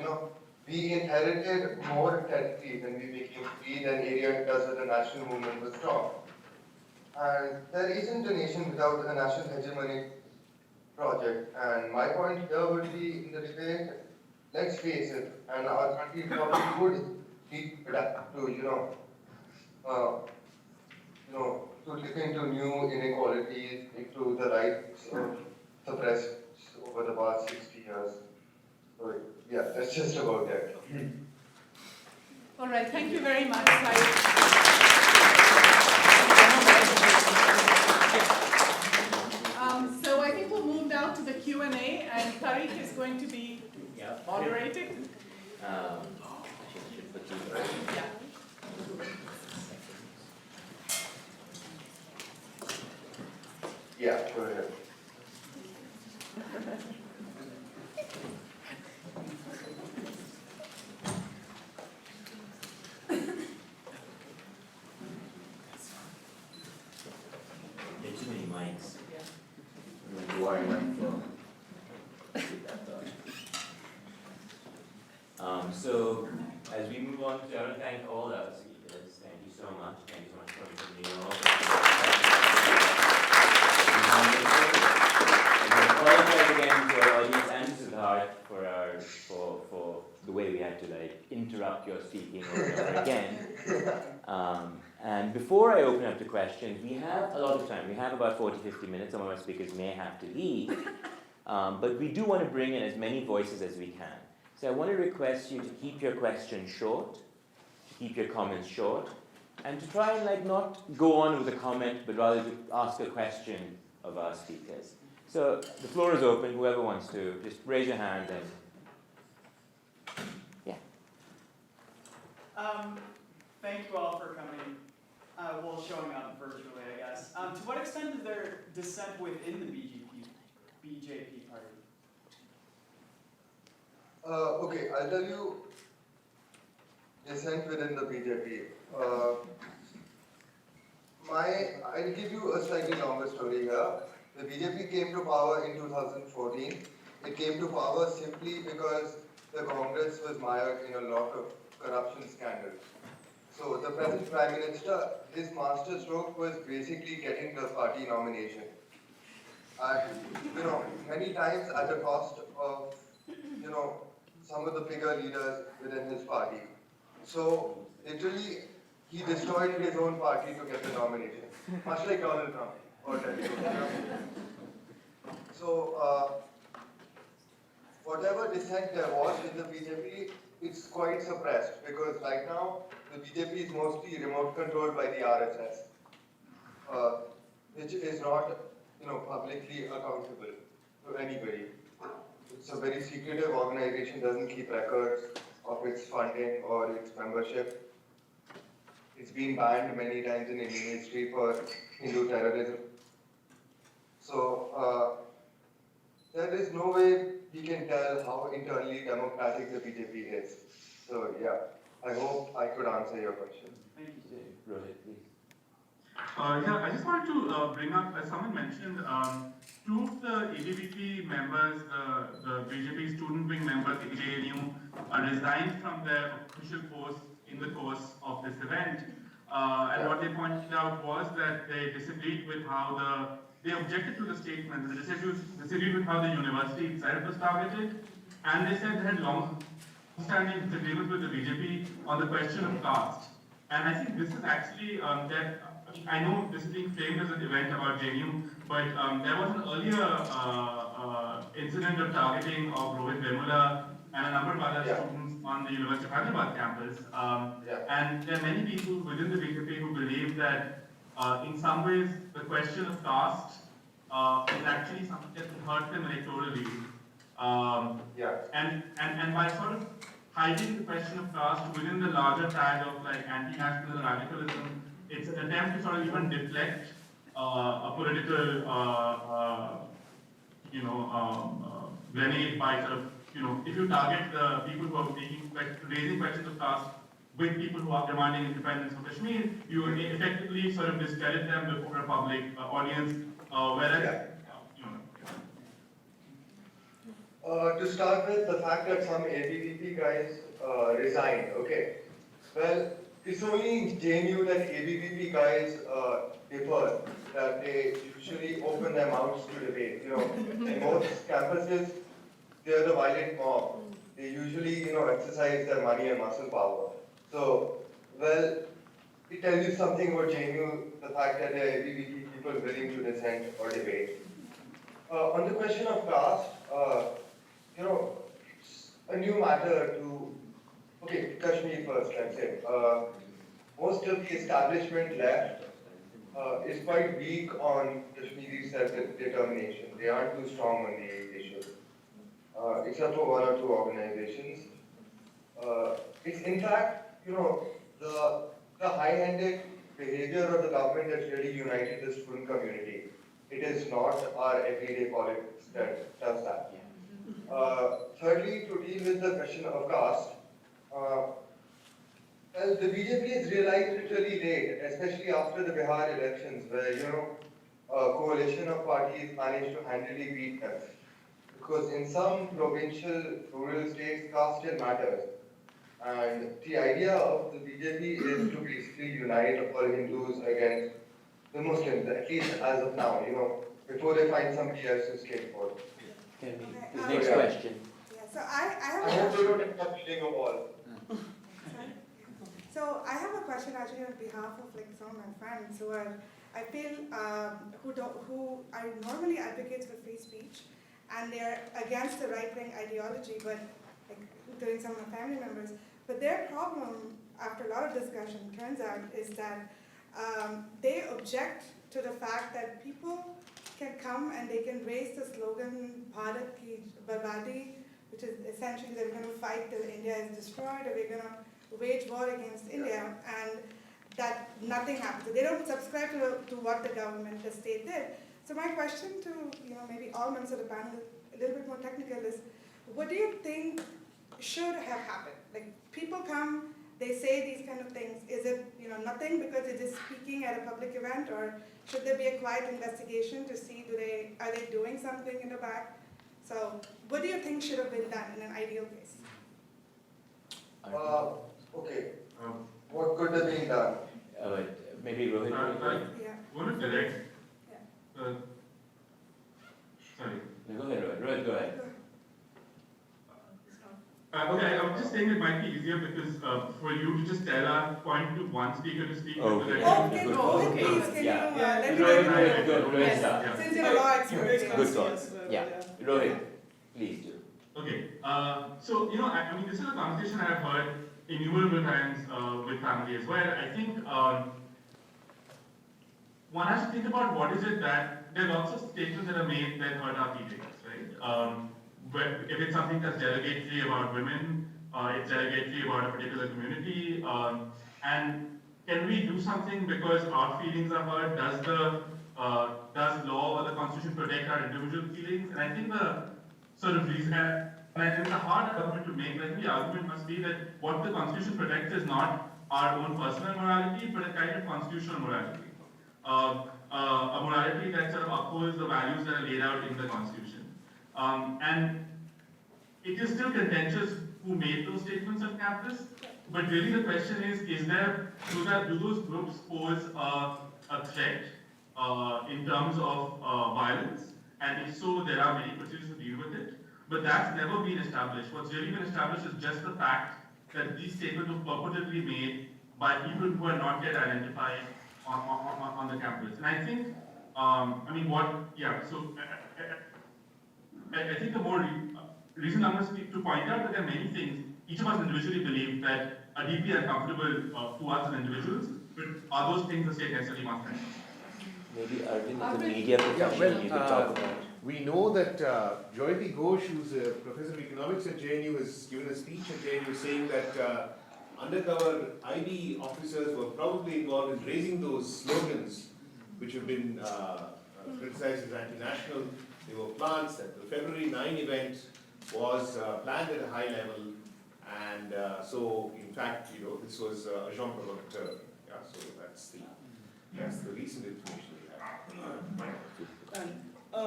We inherited more territory when we became free than area does when the national movement was strong. And there isn't a nation without a national hegemonic project. And my point here would be in the debate, let's face it, and our country probably would need to adapt to, to look into new inequalities, into the rights of suppressed over the past 60 years. So yeah, that's just about it. All right, thank you very much. So I think we'll move now to the Q&A, and Tariq is going to be moderating. Yeah, go ahead. There's too many mics. So, as we move on, I want to thank all our speakers. Thank you so much. Thank you so much for coming from New York. I apologize again to our audience and to Siddharth for the way we had to interrupt your speaking over and over again. And before I open up to questions, we have a lot of time. We have about 40-50 minutes. Some of our speakers may have to leave. But we do want to bring in as many voices as we can. So I want to request you to keep your questions short, to keep your comments short, and to try and not go on with a comment, but rather to ask a question of our speakers. So the floor is open. Whoever wants to, just raise your hand and Thank you all for coming. Showing up virtually, I guess. To what extent is there dissent within the BJP party? Okay, I'll tell you dissent within the BJP. I'll give you a slightly longer story here. The BJP came to power in 2014. It came to power simply because the Congress was mired in a lot of corruption scandals. So the present Prime Minister, his masterstroke was basically getting the party nomination. Many times at the cost of, some of the bigger leaders within his party. So literally, he destroyed his own party to get the nomination, much like Donald Trump. So whatever dissent there was in the BJP, it's quite suppressed because right now the BJP is mostly remote controlled by the RSS, which is not, publicly accountable to anybody. It's a very secretive organization, doesn't keep records of its funding or its membership. It's been banned many times in Indian history for Hindu terrorism. So there is no way we can tell how internally democratic the BJP is. So yeah, I hope I could answer your question. Thank you. Rohith, please. I just wanted to bring up, as someone mentioned, two of the ABVP members, the BJP student wing members, the JNU, resigned from their official posts in the course of this event. And what they pointed out was that they disagreed with how they objected to the statement, they disagreed with how the university itself was targeted, and they said they had long-standing disagreements with the BJP on the question of caste. And I think this is actually, I know this is being framed as an event about JNU, but there was an earlier incident of targeting of Rohith Vemula and a number of other students on the University of Hyderabad campus. And there are many people within the BJP who believe that in some ways the question of caste is actually something that can hurt them electorally. And by sort of hiding the question of caste within the larger tag of anti-national radicalism, it's an attempt to sort of even deflect a political, grenade by sort of, if you target the people who are raising questions of caste with people who are demanding independence for Kashmir, you effectively sort of discredit them before a public audience, whereas To start with, the fact that some ABVP guys resigned, okay. Well, it's only in JNU that ABVP guys differ, that they usually open their mouths to debate. You know, in most campuses, they're the violent mob. They usually, exercise their money and muscle power. So, well, it tells you something about JNU, the fact that there are ABVP people willing to dissent or debate. On the question of caste, it's a new matter to, okay, Kashmir first, let's say. Most of the establishment left is quite weak on Kashmiri self-determination. They aren't too strong on the issue, except for one or two organizations. It's in fact, the high-handed behavior of the government that's really united the student community. It is not our everyday politics that does that. Thirdly, to deal with the question of caste, well, the BJP has realized it really late, especially after the Bihar elections, where, a coalition of parties managed to handily beat them. Because in some provincial, rural states, caste still matters. And the idea of the BJP is to basically unite all Hindus against the Muslims, at least as of now, before they find somebody else to scapegoat. Next question. Yeah, so I have I hope they don't end up building a wall. So I have a question actually on behalf of some of my friends who are, I feel, who are normally advocates for free speech, and they're against the right-wing ideology, but including some of my family members. But their problem, after a lot of discussion, turns out, is that they object to the fact that people can come and they can raise the slogan Bharat Ki Barbadi, which is essentially that we're going to fight till India is destroyed, or we're going to wage war against India, and that nothing happens. So they don't subscribe to what the government, the state did. So my question to maybe all members of the panel, a little bit more technical, is what do you think should have happened? Like, people come, they say these kind of things. Is it nothing because they're just speaking at a public event, or should there be a quiet investigation to see are they doing something in the back? So what do you think should have been done in an ideal case? Okay. What could have been done? Maybe Rohith. Yeah. Want to direct? Yeah. Sorry. Go ahead, Rohith. Rohith, go ahead. Okay, I was just saying it might be easier because for you to just point to one speaker to speak. Okay. Okay, Rohith, please, can you let me know? Rohith, Since you're a law expert. good thought. Yeah. Rohith, please do. Okay, so I mean, this is a conversation I've heard innumerable times with family as well. I think one has to think about what is it that there are lots of statements that are made that hurt our feelings, right? If it's something that's derogatory about women, it's derogatory about a particular community, and can we do something because our feelings are hurt? Does law or the Constitution protect our individual feelings? And I think the sort of reason, and I think the hard argument to make, I think the argument must be that what the Constitution protects is not our own personal morality, but a kind of constitutional morality. A morality that sort of upholds the values that are laid out in the Constitution. And it is still contentious who made those statements on campus, but really the question is do those groups pose a threat in terms of violence? And if so, there are many procedures to deal with it. But that's never been established. What's really been established is just the fact that these statements were purportedly made by people who are not yet identified on the campus. And I think, I think the more reason I'm going to point out that there are many things each of us individually believe that are deeply uncomfortable to us as individuals, but are those things the state necessarily must handle? Maybe Arvind, as a media professional, you could talk about. We know that Joyati Ghosh, who's a professor of economics at JNU, has given a speech at JNU saying that undercover IB officers were probably involved in raising those slogans which have been criticized as anti-national. They were plans that the February 9 event was planned at a high level, and so in fact, this was agent provocateur. Yeah, so that's the recent information we have.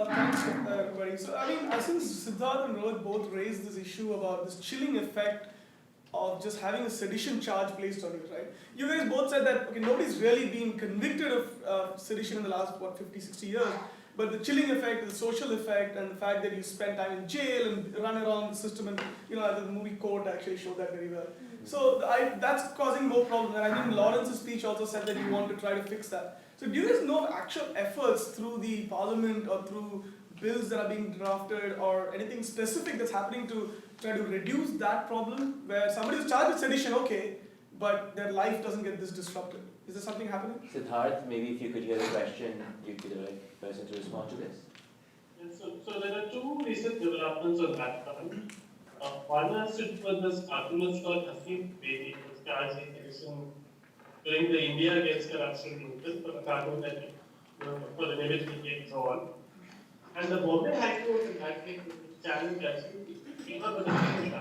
Thanks everybody right? So, I mean, since Siddharth and Rohith both raised this issue about this chilling effect of just having a sedition charge placed on you, right? You guys both said that, okay, nobody's really been convicted of sedition in the last, 50, 60 years, but the chilling effect, the social effect, and the fact that you spend time in jail and run around the system, and, the movie Court actually showed that very well. So that's causing more problems, and I think Lawrence's speech also said that you want to try to fix that. So do you guys know of actual efforts through the parliament or through bills that are being drafted or anything specific that's happening to try to reduce that problem where somebody is charged with sedition, okay, but their life doesn't get this disrupted? Is there something happening? Siddharth, maybe if you could hear the question, you'd be the right person to respond to this. So there are two recent developments on that front. One has to do with this cartoonist called Haseeb Bedi, who was charged with sedition during the India Against Corruption movement for the cartoon that for the image he and so on. And the Bombay High Court in that case challenged actually came up with a decision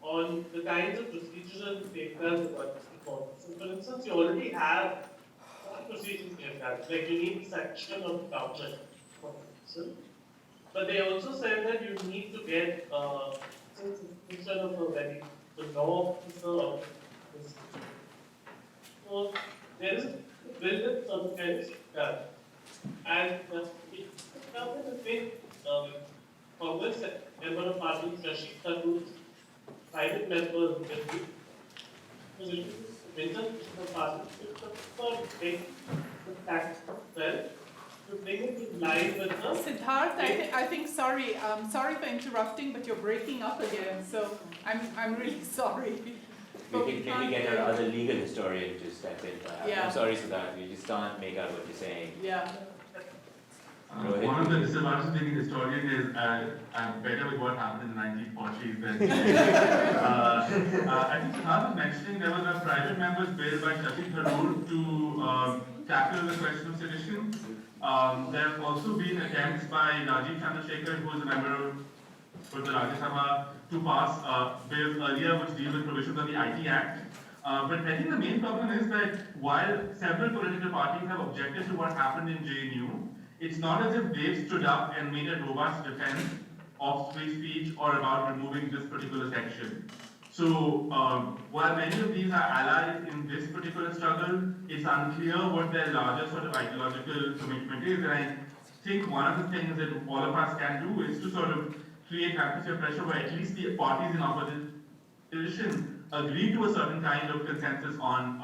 on the kinds of procedural safeguards about this reform. So for instance, you already have procedural safeguards, like you need section of the government. But they also said that you need to get suspicion of the law officer of this. So there is a brilliant sort of kind of safeguard. And it's happened to think Congress member of Parliament Rashid Tharoor's private members position the Parliament for take the tax well to bring it in line with the Siddharth, I think sorry for interrupting, but you're breaking up again, so I'm really sorry. We can maybe get our other legal historian to step in perhaps. Yeah. I'm sorry, Siddharth, we just can't make out what you're saying. Yeah. One of the disadvantages of being a historian is I'm better with what happened in the 1940s than I think Siddharth was mentioning there was a private member's bill by Shashi Tharoor to tackle the question of sedition. There have also been attempts by Rajiv Chandrasekhar, who is a member for the Rajya Sabha, to pass bills earlier which deal with provisions of the IT Act. But I think the main problem is that while several political parties have objected to what happened in JNU, it's not as if they've stood up and made a robust defense of free speech or about removing this particular section. So while many of these are allies in this particular struggle, it's unclear what their larger sort of ideological commitment is. And I think one of the things that all of us can do is to sort of create atmosphere pressure where at least the parties in opposition agree to a certain kind of consensus on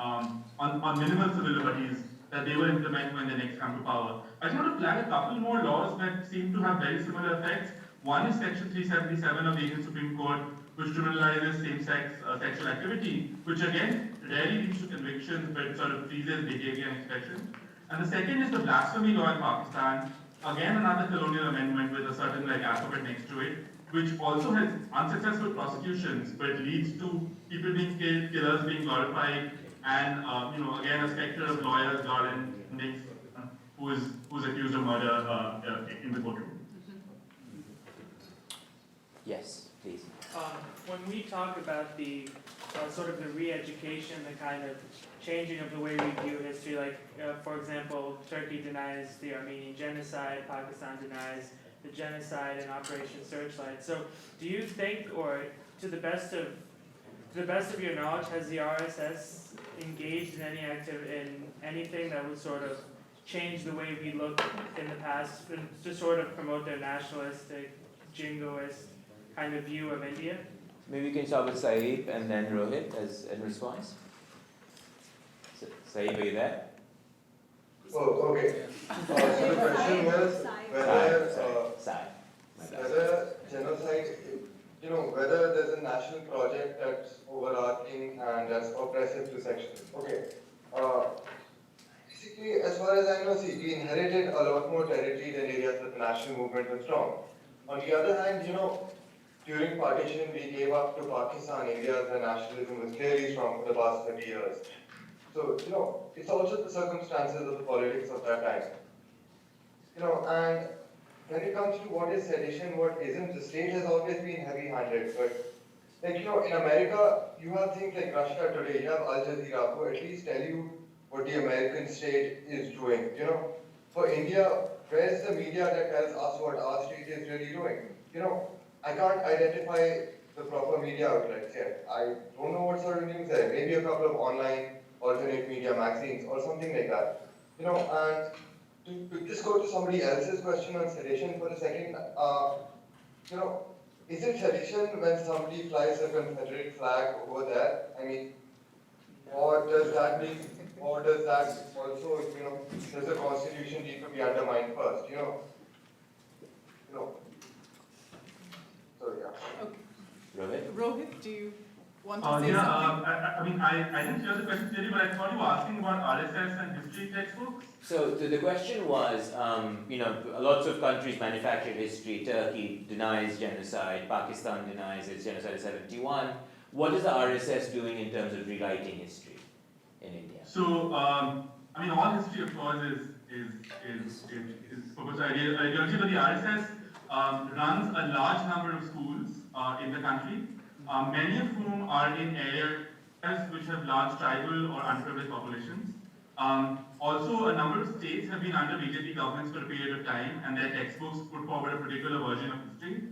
minimal civil liberties that they will implement when they next come to power. I just want to flag a couple more laws that seem to have very similar effects. One is Section 377 of the Indian Supreme Court, which criminalizes same-sex sexual activity, which again rarely leads to convictions but sort of freezes behavior and expression. And the second is the blasphemy law in Pakistan, again another colonial amendment with a certain alphabet next to it, which also has unsuccessful prosecutions but leads to people being killed, killers being glorified, and again a specter of lawyers, Gordon Nix, who's accused of murder in the courtroom. Yes, please. When we talk about the sort of the re-education, the kind of changing of the way we view history, like for example, Turkey denies the Armenian genocide, Pakistan denies the genocide in Operation Searchlight. So, do you think, or to the best of your knowledge, has the RSS engaged in anything that would sort of change the way we look in the past to sort of promote their nationalistic, jingoist kind of view of India? Maybe we can start with Saeed and then Rohith as in response. Saeed, are you there? Oh, okay. So the question was whether genocide, whether there's a national project that's overarching and that's oppressive to sections. Okay. Basically, as far as I know, we inherited a lot more territory than areas that the national movement was strong. On the other hand, during partition, we gave up to Pakistan areas where nationalism was clearly strong for the past 30 years. So, it's also the circumstances of the politics of that time. And when it comes to what is sedition, what isn't, the state has always been heavy-handed. But, in America, you have things like Russia today, you have Al Jazeera, who at least tell you what the American state is doing, for India, where's the media that tells us what our state is really doing? You know, I can't identify the proper media outlets yet. I don't know what sort of news there. Maybe a couple of online alternate media magazines or something like that. You know, and to just go to somebody else's question on sedition for a second, you know, is it sedition when somebody flies a Confederate flag over there? I mean, or does that mean, or does that also, you know, does the Constitution need to be undermined first? You know. So yeah. Okay. Rohith? Rohith, do you want to say something? I mean, I didn't hear the question clearly, but I thought you were asking about RSS and history textbooks. So the question was, you know, lots of countries manufacture history. Turkey denies genocide. Pakistan denies its genocide in 71. What is the RSS doing in terms of rewriting history in India? So, I mean, all history, of course, is focused on ideology, but the RSS runs a large number of schools in the country, many of whom are in areas which have large tribal or underprivileged populations. Also, a number of states have been under BJP governments for a period of time, and their textbooks put forward a particular version of history.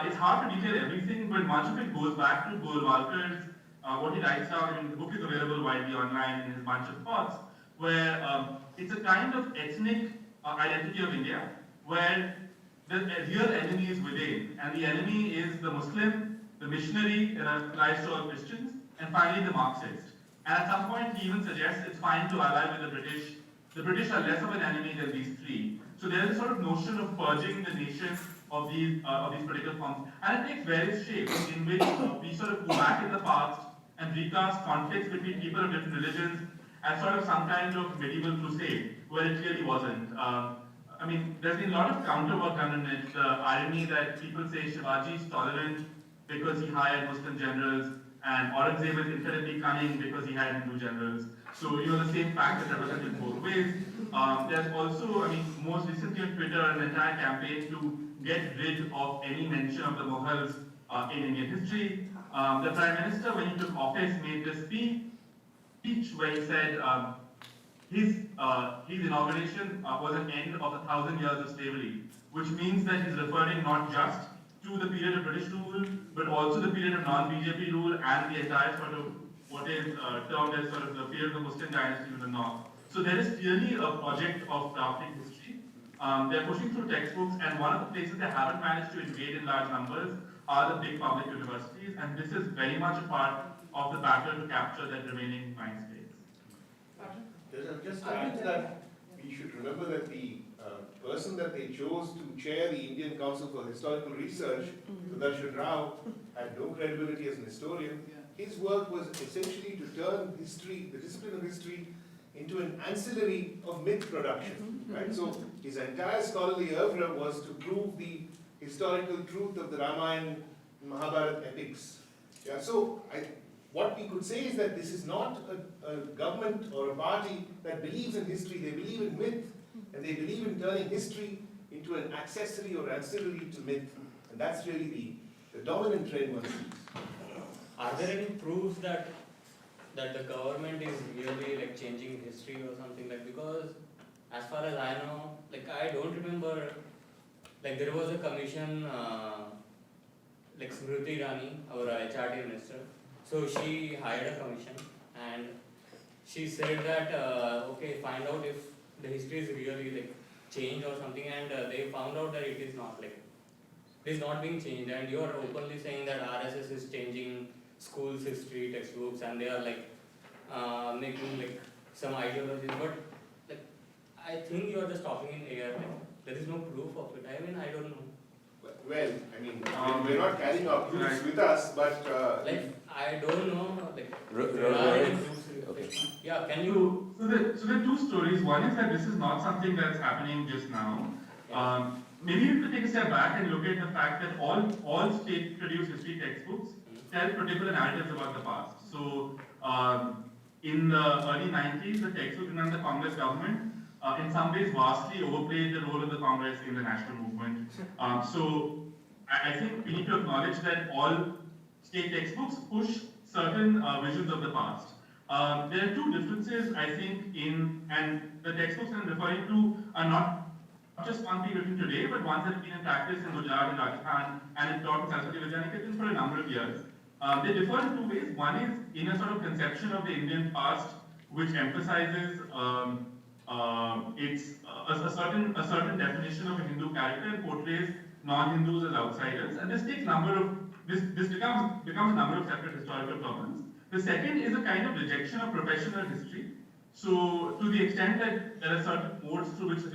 It's hard to detail everything, but much of it goes back to Golwalkar's, what he writes down. I mean, the book is available widely online in his bunch of thoughts, where it's a kind of ethnic identity of India, where the real enemy is within, and the enemy is the Muslim, the missionary, that applies to all Christians, and finally the Marxist. And at some point he even suggests it's fine to ally with the British. The British are less of an enemy than these three. So there is a sort of notion of purging the nation of these particular forms. And it takes various shapes in which we sort of go back in the past and recast conflicts between people of different religions as sort of some kind of medieval crusade, where it really wasn't. I mean, there's been a lot of counter work done on it. The irony that people say Shivaji is tolerant because he hired Muslim generals, and Aurangzeb is incredibly cunning because he had Hindu generals. So, you know, the same fact is represented both ways. There's also, I mean, most recently on Twitter, an entire campaign to get rid of any mention of the Mughals in Indian history. The Prime Minister, when he took office, made this speech where he said his inauguration was an end of 1,000 years of slavery, which means that he's referring not just to the period of British rule, but also the period of non-BJP rule and the entire sort of what is termed as sort of the period of the Muslim dynasty in the north. So there is clearly a project of crafting history. They're pushing through textbooks, and one of the places they haven't managed to invade in large numbers are the big public universities, and this is very much a part of the battle to capture that remaining mind space. Just to add to that, we should remember that the person that they chose to chair the Indian Council for Historical Research, Sudarshan Rao, had no credibility as an historian. His work was essentially to turn history, the discipline of history, into an ancillary of myth production. Right? So his entire scholarly oeuvre was to prove the historical truth of the Ramayana and Mahabharata epics. Yeah, so what we could say is that this is not a government or a party that believes in history. They believe in myth, and they believe in turning history into an accessory or ancillary to myth. And that's really the dominant trend one sees. Are there any proofs that the government is really like changing history or something? Like, because as far as I know, like I don't remember, like there was a commission, like Smriti Irani, our HRD minister. So she hired a commission and she said that, okay, find out if the history is really like changed or something, and they found out that it is not, like, it is not being changed, and you are openly saying that RSS is changing schools' history textbooks and they are like making like some ideologies, but like I think you are just talking in air, like there is no proof of it. I mean, I don't know. Well, I mean, we're not carrying our proofs with us, but like I don't know, like there are any proofs. Okay. Yeah, can you? So there are two stories. One is that this is not something that's happening just now. Maybe you could take a step back and look at the fact that all state-produced history textbooks tell particular narratives about the past. So in the early 90s, the textbook under the Congress government in some ways vastly overplayed the role of the Congress in the national movement. So I think we need to acknowledge that all state textbooks push certain visions of the past. There are two differences, I think, and the textbooks I'm referring to are not just ones being written today, but ones that have been in practice in Gujarat and Rajasthan and in taught in Saraswati Vidyaniketan for a number of years. They differ in two ways. One is in a sort of conception of the Indian past, which emphasizes a certain definition of a Hindu character and portrays non-Hindus as outsiders. And this becomes a number of separate historical problems. The second is a kind of rejection of professional history. So, to the extent that there are certain modes through which the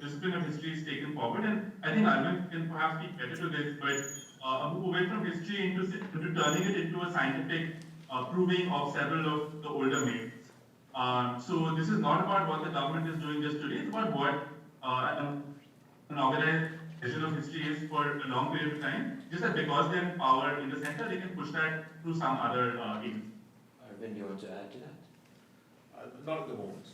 discipline of history is taken forward, and I think Arvind can perhaps speak better to this, but a move away from history into turning it into a scientific proving of several of the older myths. So, this is not about what the government is doing just today, it's about what an organized vision of history is for a long period of time, just that because they're in power in the center, they can push that through some other agency. Arvind, you want to add to that? Not at the moment.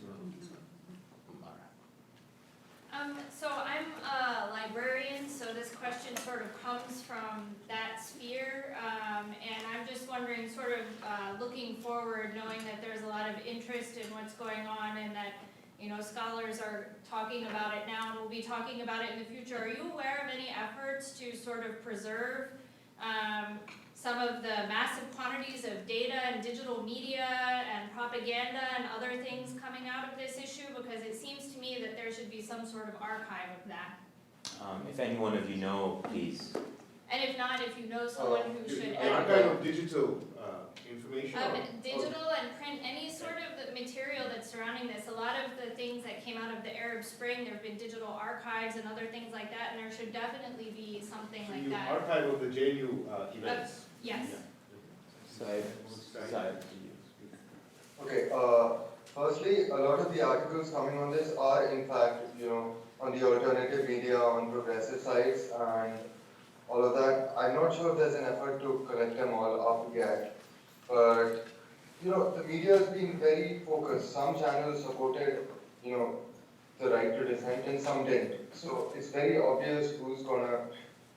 So I'm a librarian, so this question sort of comes from that sphere, and I'm just wondering, sort of looking forward, knowing that there's a lot of interest in what's going on, and that scholars are talking about it now, and we'll be talking about it in the future. Are you aware of any efforts to sort of preserve some of the massive quantities of data and digital media and propaganda and other things coming out of this issue? Because it seems to me that there should be some sort of archive of that. If any one of you know, please. And if not, if you know someone who should... An archive of digital information? Digital and print, any sort of the material that's surrounding this. A lot of the things that came out of the Arab Spring, there have been digital archives and other things like that, and there should definitely be something like that. Archive of the JNU events? Yes. Okay, firstly, a lot of the articles coming on this are in fact, on the alternative media, on progressive sites, and all of that. I'm not sure if there's an effort to collect them all up yet, but the media has been very focused. Some channels supported, the right to dissent, and some didn't. So it's very obvious who's gonna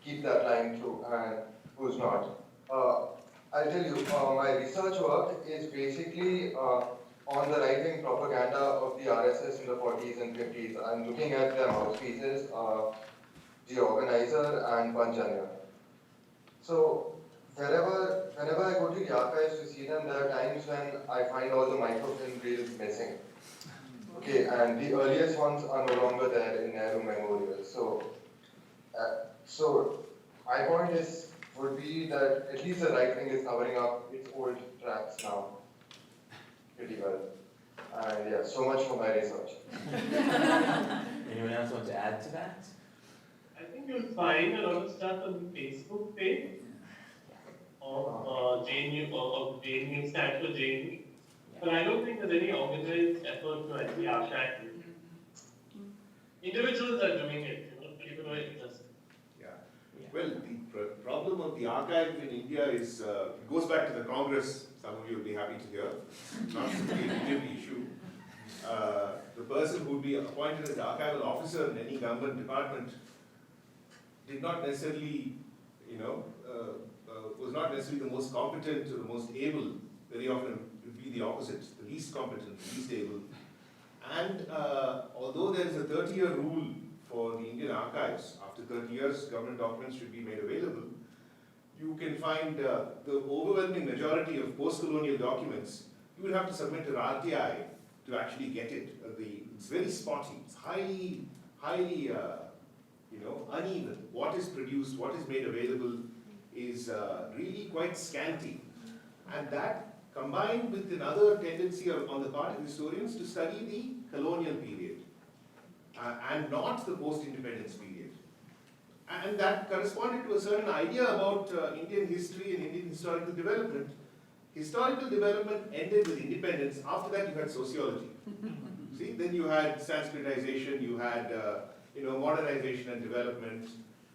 keep that line through and who's not. I'll tell you, my research work is basically on the right-wing propaganda of the RSS in the 40s and 50s. I'm looking at their mouthpieces, the organizer and Panchanya. So whenever I go to the archives to see them, there are times when I find all the microfilm reels missing. Okay, and the earliest ones are no longer there in Nehru Memorial. So my point would be that at least the right wing is covering up its old tracks now pretty well. And yeah, so much for my research. Anyone else want to add to that? I think you'll find a lot of stuff on the Facebook page of JNU, of JNU, stand for JNU. But I don't think there's any organized effort to actually archive it. Individuals are doing it, people who are interested. Well, the problem of the archive in India is, it goes back to the Congress, some of you will be happy to hear, not simply an Indian issue. The person who would be appointed as the archival officer in any government department did not necessarily, was not necessarily the most competent or the most able. Very often it would be the opposite, the least competent, the least able. And although there is a 30-year rule for the Indian archives, after 30 years, government documents should be made available, you can find the overwhelming majority of post-colonial documents, you will have to submit to RTI to actually get it. It's very spotty, it's highly uneven. What is produced, what is made available is really quite scanty. And that combined with another tendency on the part of historians to study the colonial period and not the post-independence period. And that corresponded to a certain idea about Indian history and Indian historical development. Historical development ended with independence. After that, you had sociology. See, then you had Sanskritization, you had modernization and development,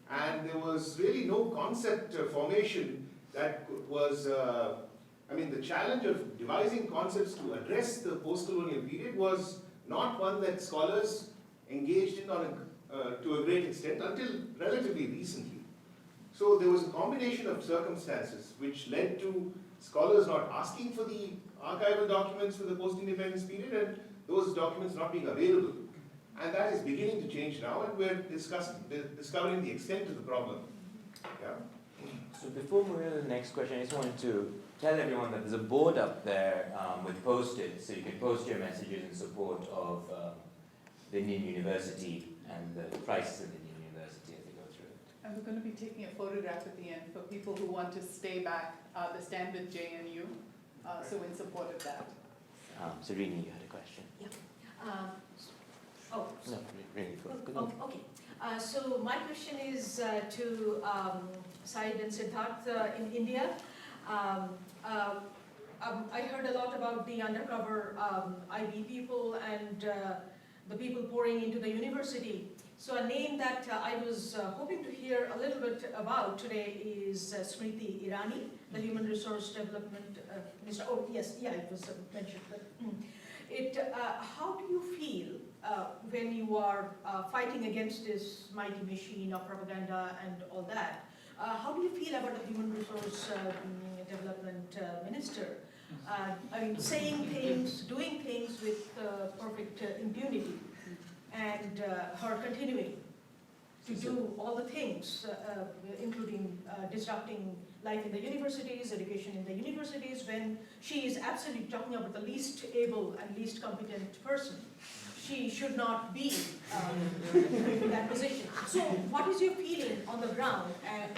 and there was really no concept formation that was. The challenge of devising concepts to address the post-colonial period was not one that scholars engaged in to a great extent until relatively recently. So there was a combination of circumstances which led to scholars not asking for the archival documents for the post-independence period and those documents not being available. And that is beginning to change now, and we're discovering the extent of the problem. Yeah? So before moving on to the next question, I just wanted to tell everyone that there's a board up there with post-its, so you can post your messages in support of the Indian University and the crisis in the Indian University as they go through it. And we're going to be taking a photograph at the end for people who want to stay back, the stand with JNU, so in support of that. So Rini, you had a question? Yeah. No, Rini, go on. Okay. So my question is to Syed and Siddharth in India. I heard a lot about the undercover IB people and the people pouring into the university. So a name that I was hoping to hear a little bit about today is Smriti Irani, the Human Resource Development Minister. Oh yes, yeah, it was mentioned. But how do you feel when you are fighting against this mighty machine of propaganda and all that? How do you feel about the Human Resource Development Minister? I mean, saying things, doing things with perfect impunity, and her continuing to do all the things, including disrupting life in the universities, education in the universities, when she is absolutely talking about the least able and least competent person. She should not be in that position. So what is your feeling on the ground, and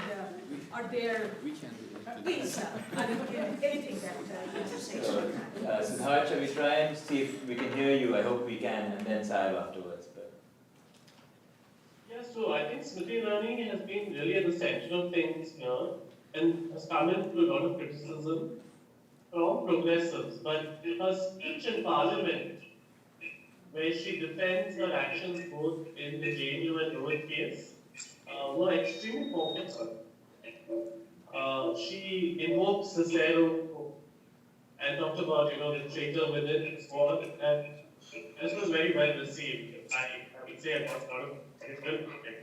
are there, please, anything that you have to say? Siddharth, shall we try and see if we can hear you? I hope we can, and then Saib afterwards. But. Yeah, so I think Smriti Irani has been really at the center of things here and has come into a lot of criticism from progressives. But her speech in Parliament, where she defends her actions both in the JNU and Rohith case, were extremely focused. She invoked Cicero and talked about, the traitor within and so on, and this was very well received. I would say it was not a good thing.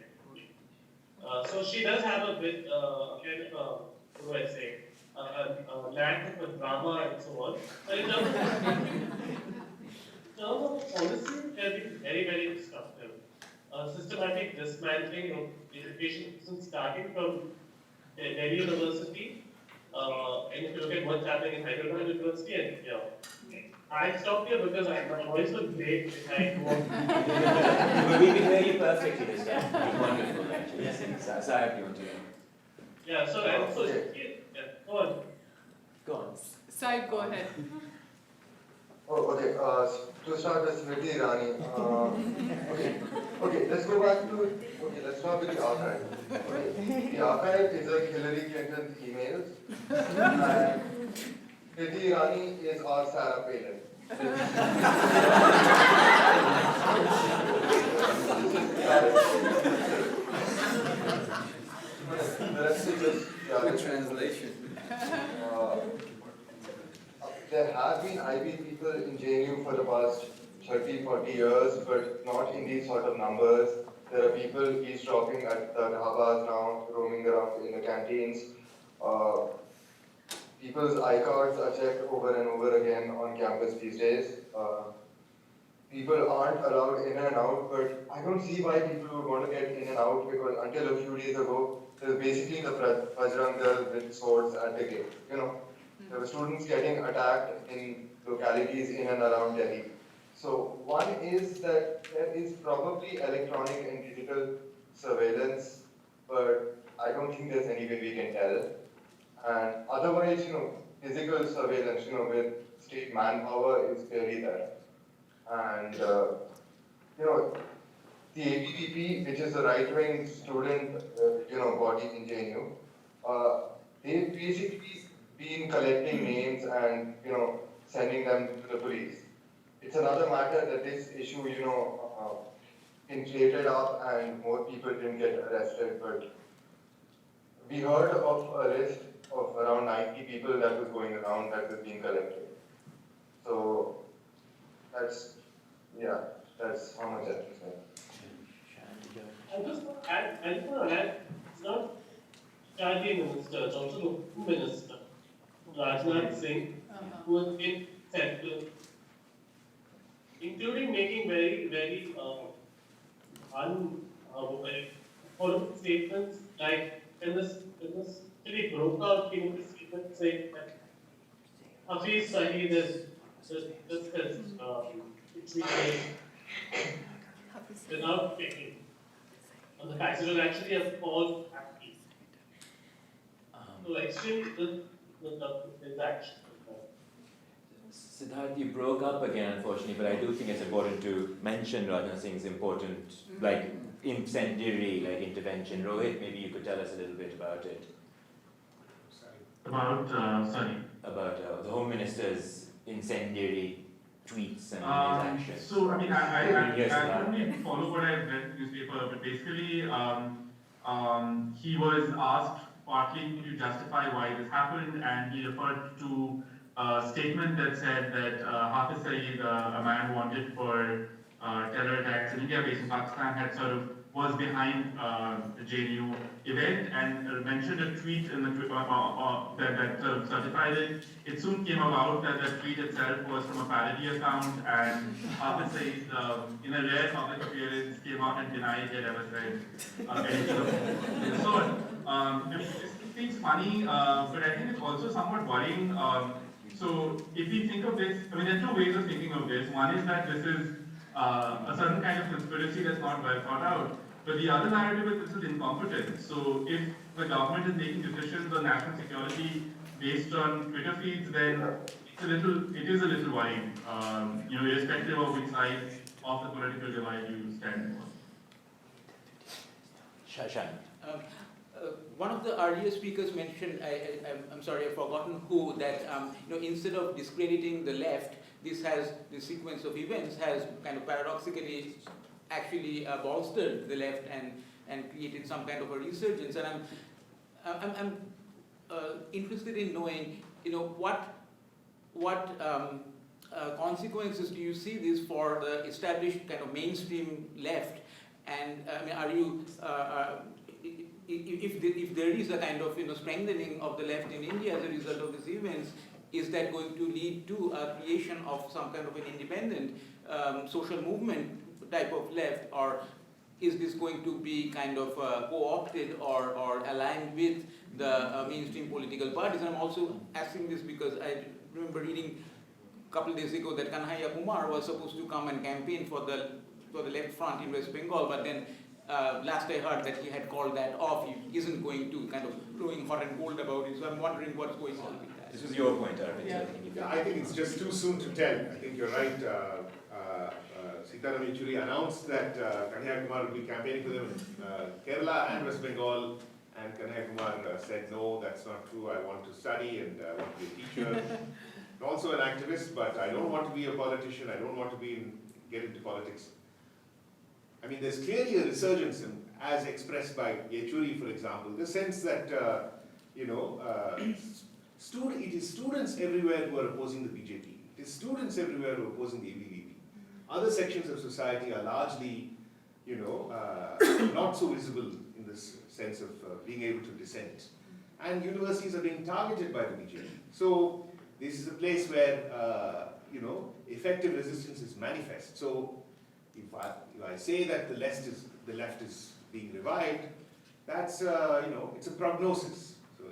So she does have a bit, kind of, what do I say, a lack of a drama and so on. But in terms of policy, they have been very, very disruptive. Systematic dismantling of education systems starting from Delhi University, and if you look at what's happening in Hyderabad University, and I stopped here because my voice was great. But we can hear you perfectly this time. It's wonderful, actually. Yes, Saib, you want to? Yeah, so go on. Go on. Saib, go ahead. Oh, okay. To start with Smriti Irani. Okay. Let's go back to. Okay, let's start with the archive. Okay. The archive is like Hillary Clinton's emails, and Smriti Irani is our Sarah Palin. The rest is just good translation. There have been IB people in JNU for the past 30, 40 years, but not in these sort of numbers. There are people eavesdropping at the dhabas now, roaming around in the canteens. People's iCards are checked over and over again on campus these days. People aren't allowed in and out, but I don't see why people would want to get in and out, because until a few days ago, there was basically the Bajrang Dal with swords at the gate. There were students getting attacked in localities in and around Delhi. So one is that there is probably electronic and digital surveillance, but I don't think there's any way we can tell. And otherwise, physical surveillance, with state manpower is clearly there. And, the ABVP, which is a right-wing student, body in JNU, they've basically been collecting names and, sending them to the police. It's another matter that this issue, inflated up and more people didn't get arrested, but we heard of a list of around 90 people that was going around that was being collected. So that's how much I can say. I just want to add, it's not Charlie Minister, it's also the Home Minister, Rajnath Singh, who has been central, including making very horrible statements like in this really broke out in statement saying that Hafiz Saeed is without picking on the facts. It was actually a false fact. So extreme the action. Siddharth, you broke up again, unfortunately, but I do think it's important to mention Rajnath Singh's important, like, incendiary, like, intervention. Rohith, maybe you could tell us a little bit about it. About, sorry? About the Home Minister's incendiary tweets and his actions. So, I mean, I couldn't follow what I read in the newspaper, but basically, he was asked partly to justify why this happened, and he referred to a statement that said that Hafiz Saeed, a man wanted for terror attacks in India based in Pakistan, had sort of was behind the JNU event and mentioned a tweet in the that sort of certified it. It soon came about that the tweet itself was from a parody account, and Hafiz Saeed, in a rare public appearance, came out and denied he had ever said anything of the sort. It seems funny, but I think it's also somewhat worrying. So if we think of this, I mean, there are two ways of thinking of this. One is that this is a certain kind of conspiracy that's not well thought out. But the other narrative is this is incompetence. So if the government is making decisions on national security based on Twitter feeds, then it is a little worrying, irrespective of which side of the political divide you stand on. Shashank. One of the earlier speakers mentioned, I'm sorry, I've forgotten who, that instead of discrediting the left, this sequence of events has kind of paradoxically actually bolstered the left and created some kind of a resurgence. And I'm interested in knowing, what consequences do you see this for the established kind of mainstream left? And I mean, are you if there is a kind of strengthening of the left in India as a result of these events, is that going to lead to a creation of some kind of an independent social movement type of left, or is this going to be kind of co-opted or aligned with the mainstream political parties? And I'm also asking this because I remember reading a couple of days ago that Kanhaiya Kumar was supposed to come and campaign for the left front in West Bengal, but then last I heard that he had called that off. He isn't going to, kind of blowing hot and cold about it. So I'm wondering what's going on with that. This was your point, Arvind. Yeah, I think it's just too soon to tell. I think you're right. Sitaram Yechuri announced that Kanhaiya Kumar will be campaigning for them in Kerala and West Bengal, and Kanhaiya Kumar said, no, that's not true. I want to study and I want to be a teacher. I'm also an activist, but I don't want to be a politician. I don't want to get into politics. I mean, there's clearly a resurgence, as expressed by Yechuri, for example, the sense that, it is students everywhere who are opposing the BJP. It is students everywhere who are opposing the ABVP. Other sections of society are largely, not so visible in this sense of being able to dissent. And universities are being targeted by the BJP. So this is a place where, effective resistance is manifest. So if I say that the left is being revived, that's it's a prognosis. So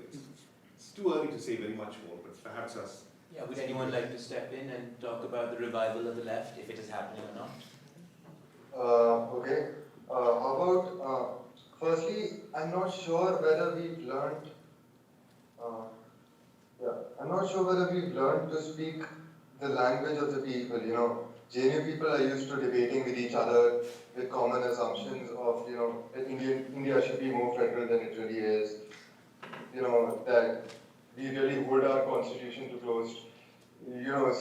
it's too early to say very much more, but perhaps us. Yeah, would anyone like to step in and talk about the revival of the left, if it is happening or not? Okay. How about firstly, I'm not sure whether we've learned. I'm not sure whether we've learned to speak the language of the people. JNU people are used to debating with each other with common assumptions of, that India should be more federal than it really is. That we really hold our constitution to close,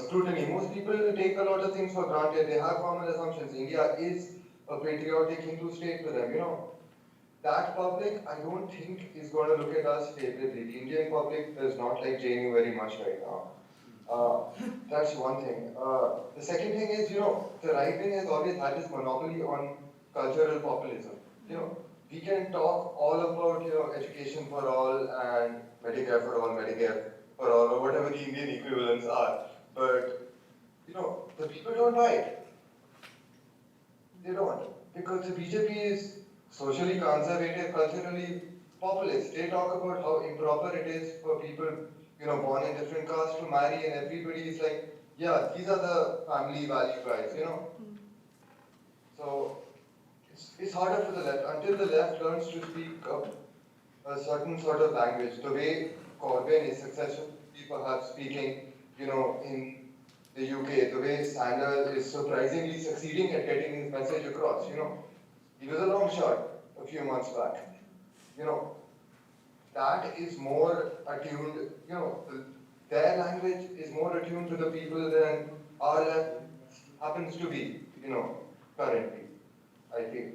scrutiny. Most people take a lot of things for granted. They have common assumptions. India is a patriotic Hindu state to them, That public, I don't think, is going to look at us favorably. The Indian public does not like JNU very much right now. That's one thing. The second thing is, the right wing has always had this monopoly on cultural populism. We can talk all about, education for all and Medicare for all, Medicare for all, or whatever the Indian equivalents are. But, you know, the people don't buy it. They don't. Because the BJP is socially conservative, culturally populist. They talk about how improper it is for people, you know, born in different castes to marry, and everybody is like, yeah, these are the family value guys, you know. So it's harder for the left until the left learns to speak a certain sort of language. The way Corbyn is successfully perhaps speaking, you know, in the UK, the way Sanders is surprisingly succeeding at getting his message across, you know. He was a long shot a few months back. You know, that is more attuned, you know, their language is more attuned to the people than our left happens to be, you know, currently, I feel.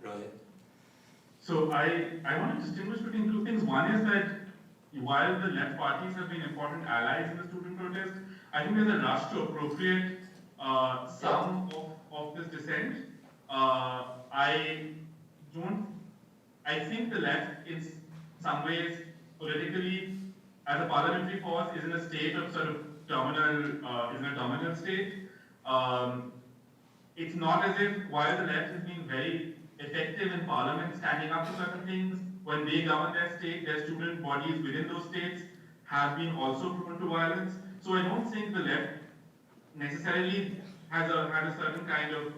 Rohith? So I want to distinguish between two things. One is that while the left parties have been important allies in the student protest, I think there's a rush to appropriate some of this dissent. I think the left, in some ways, politically, as a parliamentary force, is in a state of sort of terminal state. It's not as if while the left has been very effective in parliament standing up to certain things, when they govern their state, their student bodies within those states have been also prone to violence. So I don't think the left necessarily had a certain kind of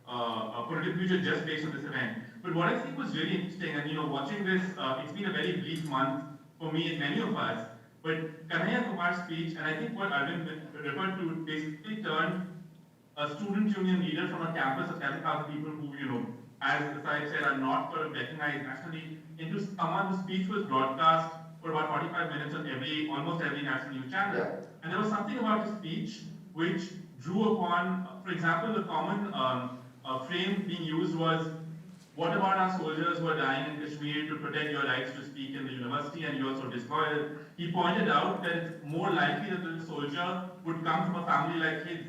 a political future just based on this event. But what I think was really interesting, and watching this, it's been a very brief month for me and many of us. But Kanhaiya Kumar's speech, and I think what Arvind referred to, basically turned a student union leader from a campus of 7,000 people who, as the side said, are not sort of recognized nationally, into someone whose speech was broadcast for about 45 minutes on almost every national news channel. Yeah. And there was something about his speech which drew upon, for example, the common frame being used was, what about our soldiers who are dying in Kashmir to protect your rights to speak in the university and you are so disloyal? He pointed out that it's more likely that the soldier would come from a family like his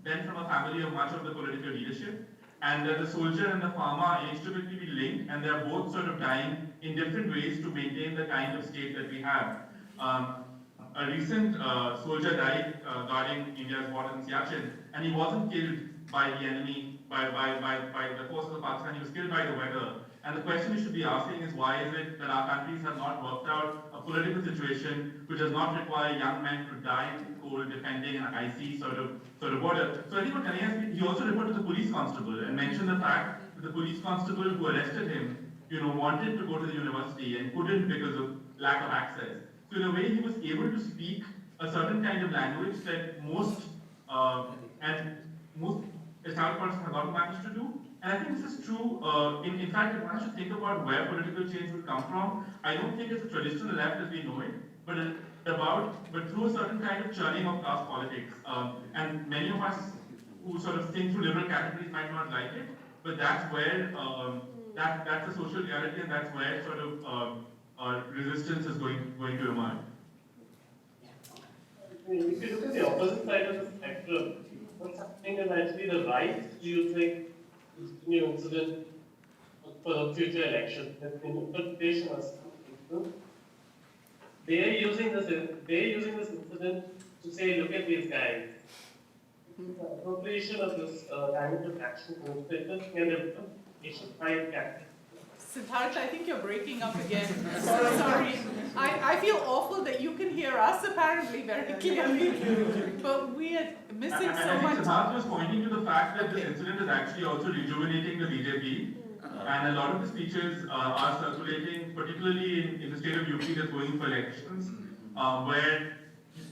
than from a family of much of the political leadership, and that the soldier and the farmer are inextricably linked, and they are both sort of dying in different ways to maintain the kind of state that we have. A recent soldier died guarding India's borders in Siachen, and he wasn't killed by the enemy, by the forces of Pakistan, he was killed by the weather. And the question we should be asking is, why is it that our countries have not worked out a political situation which does not require young men to die in the cold defending an icy sort of border? So I think what Kanhaiya, he also referred to the police constable and mentioned the fact that the police constable who arrested him, wanted to go to the university and couldn't because of lack of access. So in a way, he was able to speak a certain kind of language that most establishments have not managed to do. And I think this is true. In fact, if one should think about where political change would come from, I don't think it's a traditional left as we know it, but through a certain kind of churning of class politics. And many of us who sort of think through liberal categories might not like it, but that's where that's the social reality, and that's where sort of resistance is going to emerge. If you look at the opposite side of the spectrum, what's happening is actually the right using this new incident for the future election. There's an interpretation of something. They're using this incident to say, look at these guys. The appropriation of this language of action and the nation fight captain. Siddharth, I think you're breaking up again. Sorry. I feel awful that you can hear us apparently very clearly, but we are missing so much. Siddharth was pointing to the fact that this incident is actually also rejuvenating the BJP, and a lot of the speeches are circulating, particularly in the state of UP that's going for elections, where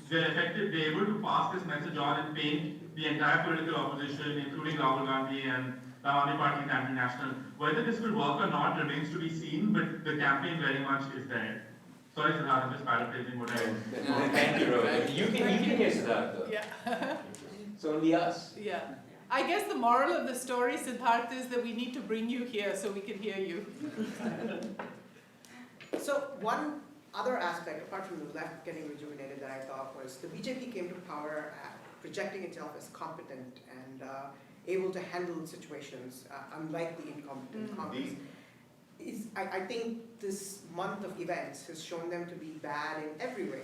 they're able to pass this message on and paint the entire political opposition, including Rahul Gandhi and the Aam Party is anti-national. Whether this will work or not remains to be seen, but the campaign very much is there. Sorry, Siddharth, I'm just paraphrasing what I said. No, thank you, Rohith. You can hear Siddharth, though. Yeah. It's only us. Yeah. I guess the moral of the story, Siddharth, is that we need to bring you here so we can hear you. So one other aspect, apart from the left getting rejuvenated, that I thought was the BJP came to power projecting itself as competent and able to handle situations, unlike the incompetent Congress. I think this month of events has shown them to be bad in every way.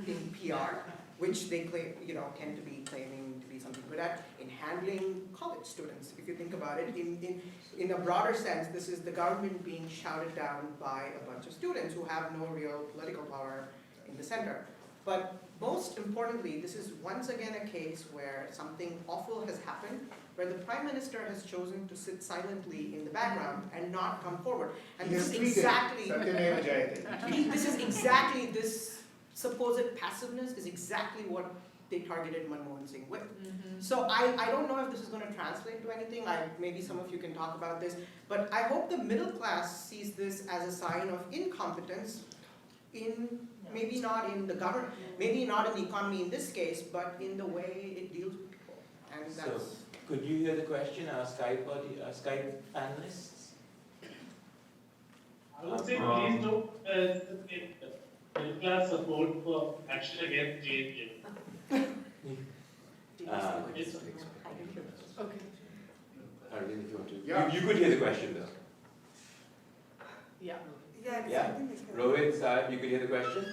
In PR, which they claim, tend to be claiming to be something good at, in handling college students. If you think about it, in a broader sense, this is the government being shouted down by a bunch of students who have no real political power in the center. But most importantly, this is once again a case where something awful has happened, where the Prime Minister has chosen to sit silently in the background and not come forward. And this is exactly this supposed passiveness is exactly what they targeted Manmohan Singh with. So I don't know if this is going to translate to anything. Maybe some of you can talk about this, but I hope the middle class sees this as a sign of incompetence maybe not in the government, maybe not in the economy in this case, but in the way it deals with people. And that's. So, could you hear the question, our Skype panelists? I would say please don't middle class support for action against JNK. Okay. Arvind, if you want to. Yeah. You could hear the question though. Yeah. Yeah. Rohith, Saib, you could hear the question?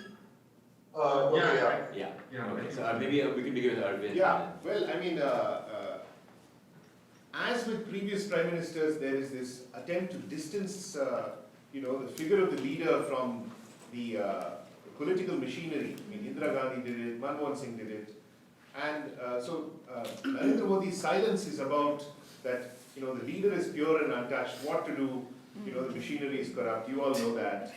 Okay, Yeah. Okay. So maybe we can begin with Arvind. Yeah. Well, I mean, as with previous prime ministers, there is this attempt to distance, the figure of the leader from the political machinery. I mean, Indira Gandhi did it, Manmohan Singh did it, and so Narendra Modi's silence is about that. The leader is pure and untouched. What to do? The machinery is corrupt. You all know that.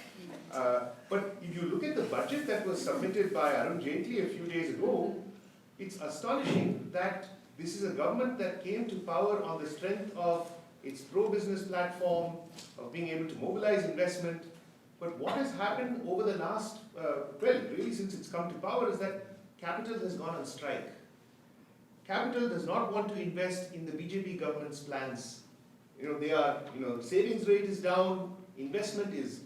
But if you look at the budget that was submitted by Arun Jaitley a few days ago, it's astonishing that this is a government that came to power on the strength of its pro-business platform, of being able to mobilize investment. But what has happened over the last, really since it's come to power, is that capital has gone on strike. Capital does not want to invest in the BJP government's plans. Savings rate is down, investment is,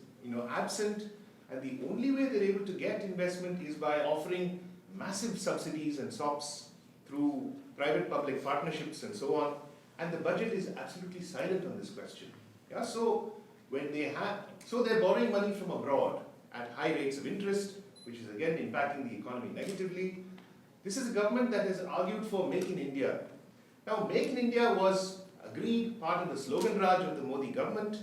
absent, and the only way they're able to get investment is by offering massive subsidies and SOPs through private-public partnerships and so on. And the budget is absolutely silent on this question. Yeah, so they're borrowing money from abroad at high rates of interest, which is again impacting the economy negatively. This is a government that has argued for Make in India. Now, Make in India was agreed, part of the slogan raj of the Modi government,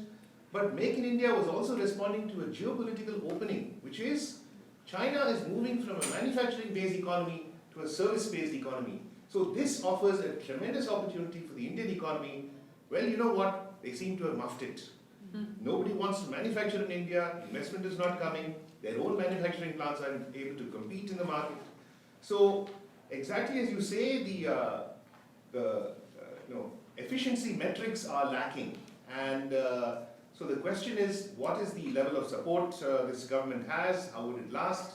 but Make in India was also responding to a geopolitical opening, which is China is moving from a manufacturing-based economy to a service-based economy. So this offers a tremendous opportunity for the Indian economy. Well, you know what? They seem to have muffed it. Nobody wants to manufacture in India, investment is not coming, their own manufacturing plants aren't able to compete in the market. So exactly as you say, the efficiency metrics are lacking, and so the question is, what is the level of support this government has? How would it last?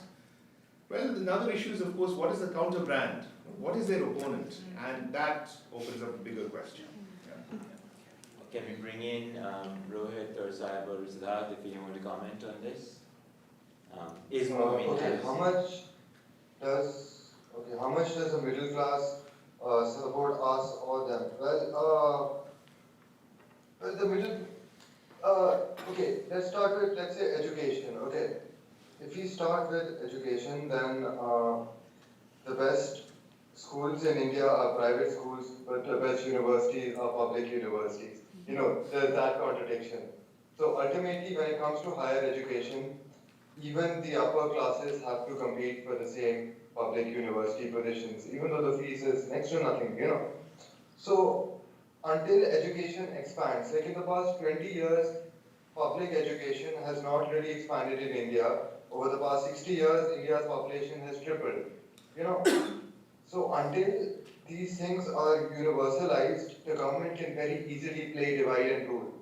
Well, another issue is, of course, what is the counter brand? What is their opponent? And that opens up a bigger question. Can we bring in Rohith or Saib or Siddharth if you want to comment on this? How much does the middle class support us or them? Well, let's start with, let's say, education. Okay, if we start with education, then the best schools in India are private schools, but the best universities are public universities. There's that contradiction. So ultimately, when it comes to higher education, even the upper classes have to compete for the same public university positions, even though the fees is next to nothing, So until education expands, like in the past 20 years, public education has not really expanded in India. Over the past 60 years, India's population has tripled, So until these things are universalized, the government can very easily play divide and rule.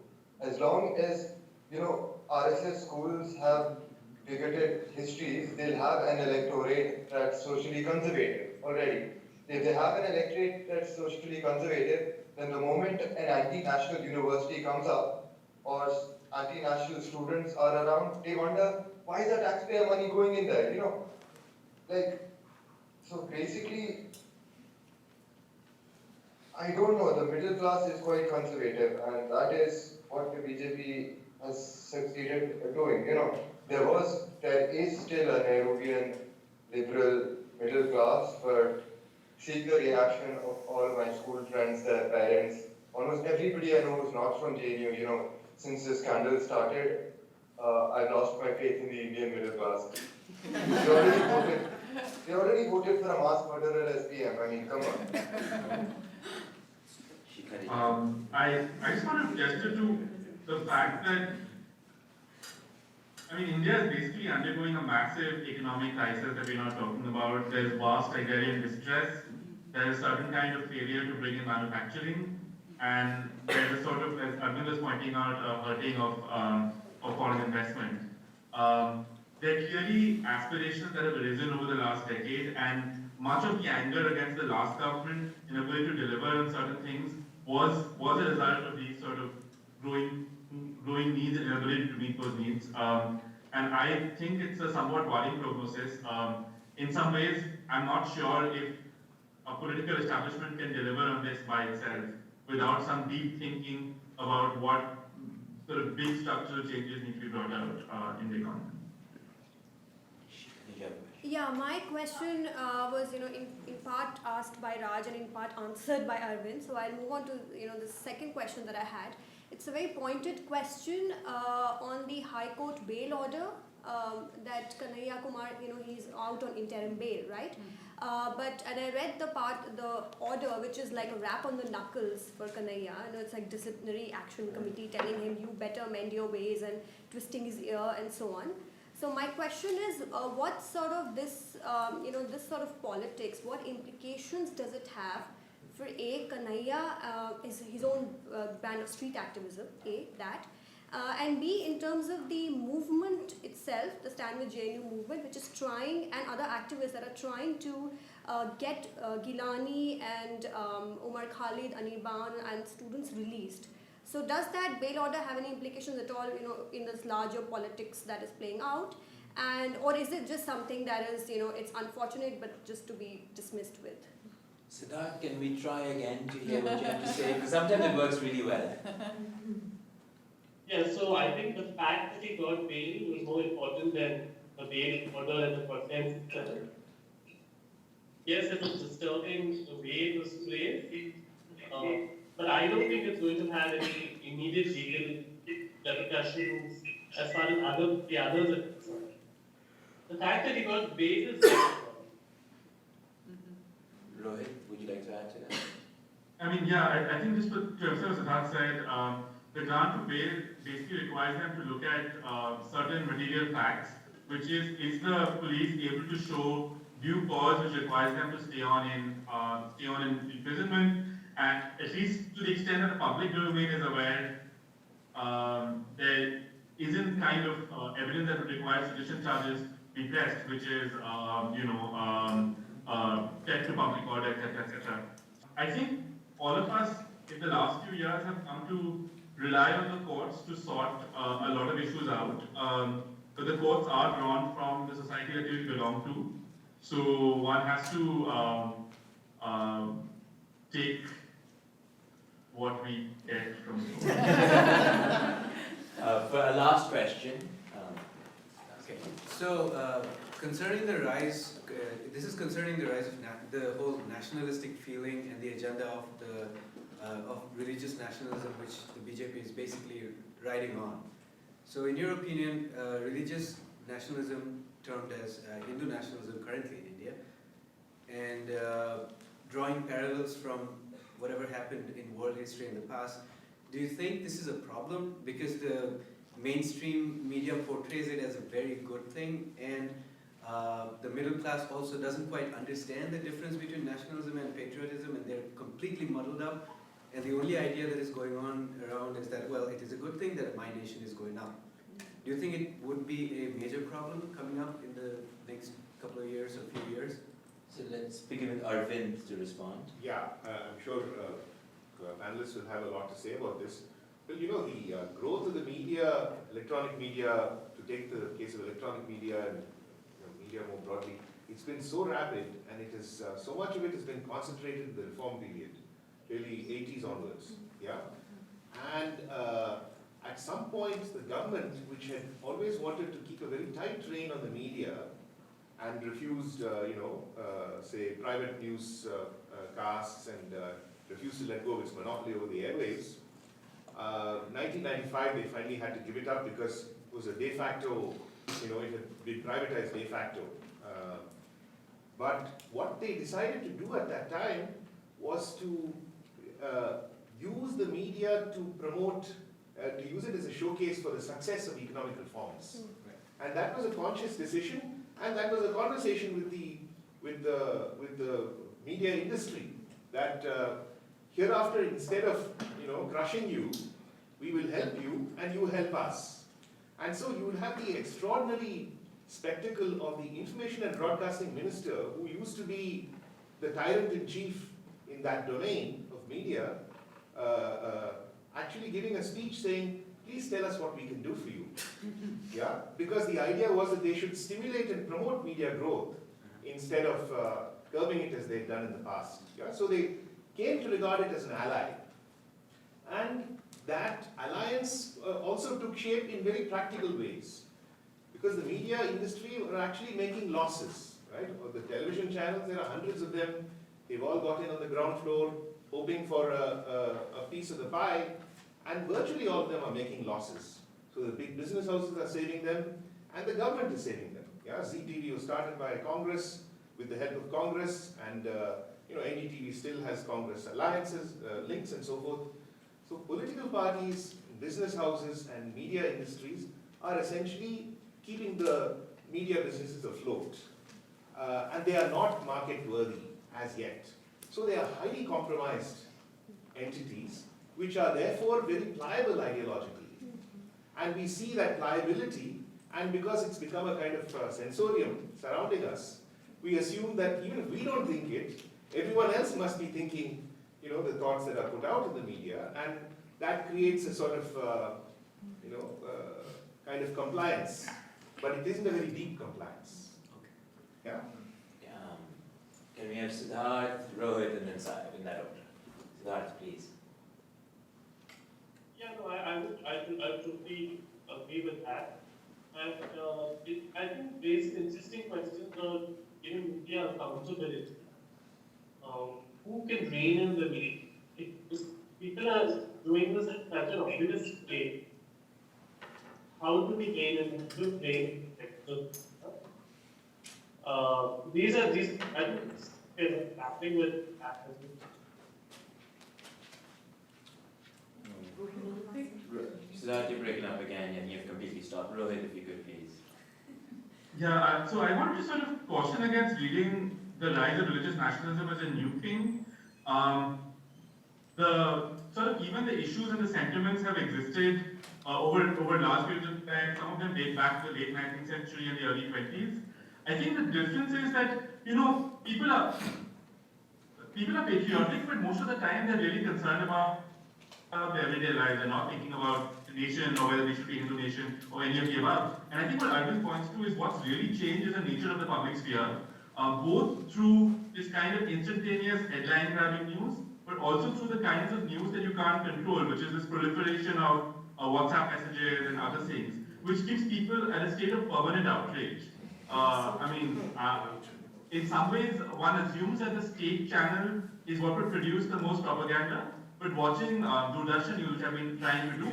As long as, RSS schools have bigoted histories, they'll have an electorate that's socially conservative already. If they have an electorate that's socially conservative, then the moment an anti-national university comes up or anti-national students are around, they wonder, why is the taxpayer money going in there, So basically, I don't know, the middle class is quite conservative, and that is what the BJP has succeeded doing. There is still a Nehruvian liberal middle class, but see the reaction of all my school friends, their parents, almost everybody I know who's not from JNU, since the scandal started, I've lost my faith in the Indian middle class. They already voted for a mass murderer as PM. I mean, come on. I just want to gesture to the fact that, India is basically undergoing a massive economic crisis that we're not talking about. There's vast agrarian distress. There's a certain kind of failure to bring in manufacturing. And there's a sort of, as Arvind was pointing out, a hurting of foreign investment. There are clearly aspirations that have arisen over the last decade, and much of the anger against the last government inability to deliver on certain things was a result of these sort of growing needs and inability to meet those needs. And I think it's a somewhat worrying prognosis. In some ways, I'm not sure if a political establishment can deliver on this by itself without some deep thinking about what sort of big structural changes need to be brought out in the economy. Yeah, my question was, in part asked by Raj and in part answered by Arvind. So I'll move on to, the second question that I had. It's a very pointed question on the High Court bail order that Kanhaiya Kumar, he's out on interim bail, right? And I read the order, which is like a rap on the knuckles for Kanhaiya. It's like disciplinary action committee telling him you better mend your ways and twisting his ear and so on. So my question is, what sort of this, this sort of politics, what implications does it have for Kanhaiya, his own brand of street activism, and B, in terms of the movement itself, the Stand With JNU movement, which is trying, and other activists that are trying to get Gilani and Omar Khalid, Anirban, and students released. So does that bail order have any implications at all, in this larger politics that is playing out? Or is it just something that is, it's unfortunate, but just to be dismissed with? Siddharth, can we try again to hear what you have to say? Because sometimes it works really well. Yeah, so I think the fact that he got bail was more important than the bail order and the contents itself. Yes, it was disturbing the way it was played, but I don't think it's going to have any immediate legal repercussions as far as the others are concerned. The fact that he got bail is Rohith, would you like to add to that? I think just to emphasize what Siddharth said, the grant to bail basically requires them to look at certain material facts, which is the police able to show due cause which requires them to stay on in imprisonment, and at least to the extent that the public domain is aware, there isn't kind of evidence that would require sedition charges be pressed, which is threat to public order, etc., etc. I think all of us in the last few years have come to rely on the courts to sort a lot of issues out. But the courts are drawn from the society that we belong to. So one has to take what we get from the courts. For a last question. Okay. So concerning the rise, this is concerning the rise of the whole nationalistic feeling and the agenda of religious nationalism, which the BJP is basically riding on. So in your opinion, religious nationalism, termed as Hindu nationalism currently in India, and drawing parallels from whatever happened in world history in the past, do you think this is a problem because the mainstream media portrays it as a very good thing, and the middle class also doesn't quite understand the difference between nationalism and patriotism, and they're completely muddled up, and the only idea that is going on around is that, well, it is a good thing that my nation is going up. Do you think it would be a major problem coming up in the next couple of years or few years? So let's begin with Arvind to respond. Yeah, I'm sure panelists will have a lot to say about this. Well, the growth of the media, electronic media, to take the case of electronic media and media more broadly, it's been so rapid, and it is so much of it has been concentrated in the reform period, really 80s onwards. Yeah, and at some point, point, the government, which had always wanted to keep a very tight rein on the media and refused, say, private news casts and refused to let go of its monopoly over the airwaves, 1995 they finally had to give it up because it was a de facto, it had been privatized de facto. But what they decided to do at that time was to use the media to promote, to use it as a showcase for the success of economic reforms. And that was a conscious decision, and that was a conversation with the media industry that hereafter, instead of crushing you, we will help you and you help us. And so you will have the extraordinary spectacle of the information and broadcasting minister, who used to be the tyrant in chief in that domain of media, actually giving a speech saying, please tell us what we can do for you. Yeah, because the idea was that they should stimulate and promote media growth instead of curbing it as they've done in the past. Yeah, so they came to regard it as an ally. And that alliance also took shape in very practical ways, because the media industry were actually making losses, right? Or the television channels, there are hundreds of them. They've all got in on the ground floor, hoping for a piece of the pie, and virtually all of them are making losses. So the big business houses are saving them, and the government is saving them. Yeah, ZTV was started by Congress with the help of Congress, and NDTV still has Congress alliances, links, and so forth. So political parties, business houses, and media industries are essentially keeping the media businesses afloat, and they are not market worthy as yet. So they are highly compromised entities, which are therefore very pliable ideologically. And we see that pliability, and because it's become a kind of sensorium surrounding us, we assume that even if we don't think it, everyone else must be thinking, the thoughts that are put out in the media, and that creates a sort of, kind of compliance. But it isn't a very deep compliance. Okay. Yeah? Can we have Siddharth, Rohith, and then Sai in that order? Siddharth, please. Yeah, no, I totally agree with that. And I think raises an interesting question on media accountability. Who can rein in the media? People are doing this in such an obvious way. How do we rein in the brain? These I think is happening with Siddharth, you're breaking up again, and you've completely stopped. Rohith, if you could, please. Yeah, so I want to sort of caution against reading the rise of religious nationalism as a new thing. Even the issues and the sentiments have existed over large periods of time. Some of them date back to the late 19th century and the early 20s. I think the difference is that, people are patriotic, but most of the time they're really concerned about their everyday lives. They're not thinking about the nation or whether they should be Hindu nation or any of the above. And I think what Arvind points to is what's really changed is the nature of the public sphere, both through this kind of instantaneous headline-grabbing news, but also through the kinds of news that you can't control, which is this proliferation of WhatsApp messages and other things, which gives people at a state of permanent outrage. In some ways, one assumes that the state channel is what would produce the most propaganda, but watching Doordarshan News, which I've been trying to do,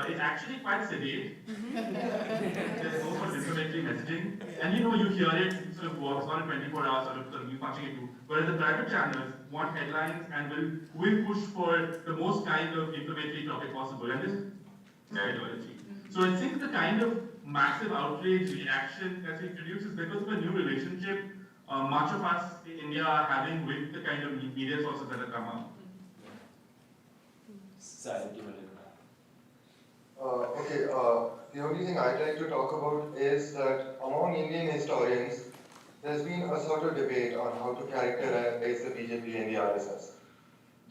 it's actually quite sedate. There's no sort of inflammatory messaging, and you hear it sort of works on 24 hours, sort of you punching it too. Whereas the private channels want headlines and will push for the most kind of inflammatory topic possible, and this is ideology. So I think the kind of massive outrage reaction that's introduced is because of a new relationship much of us in India are having with the kind of media sources that have come up. The only thing I'd like to talk about is that among Indian historians, there's been a sort of debate on how to characterize the BJP and the RSS.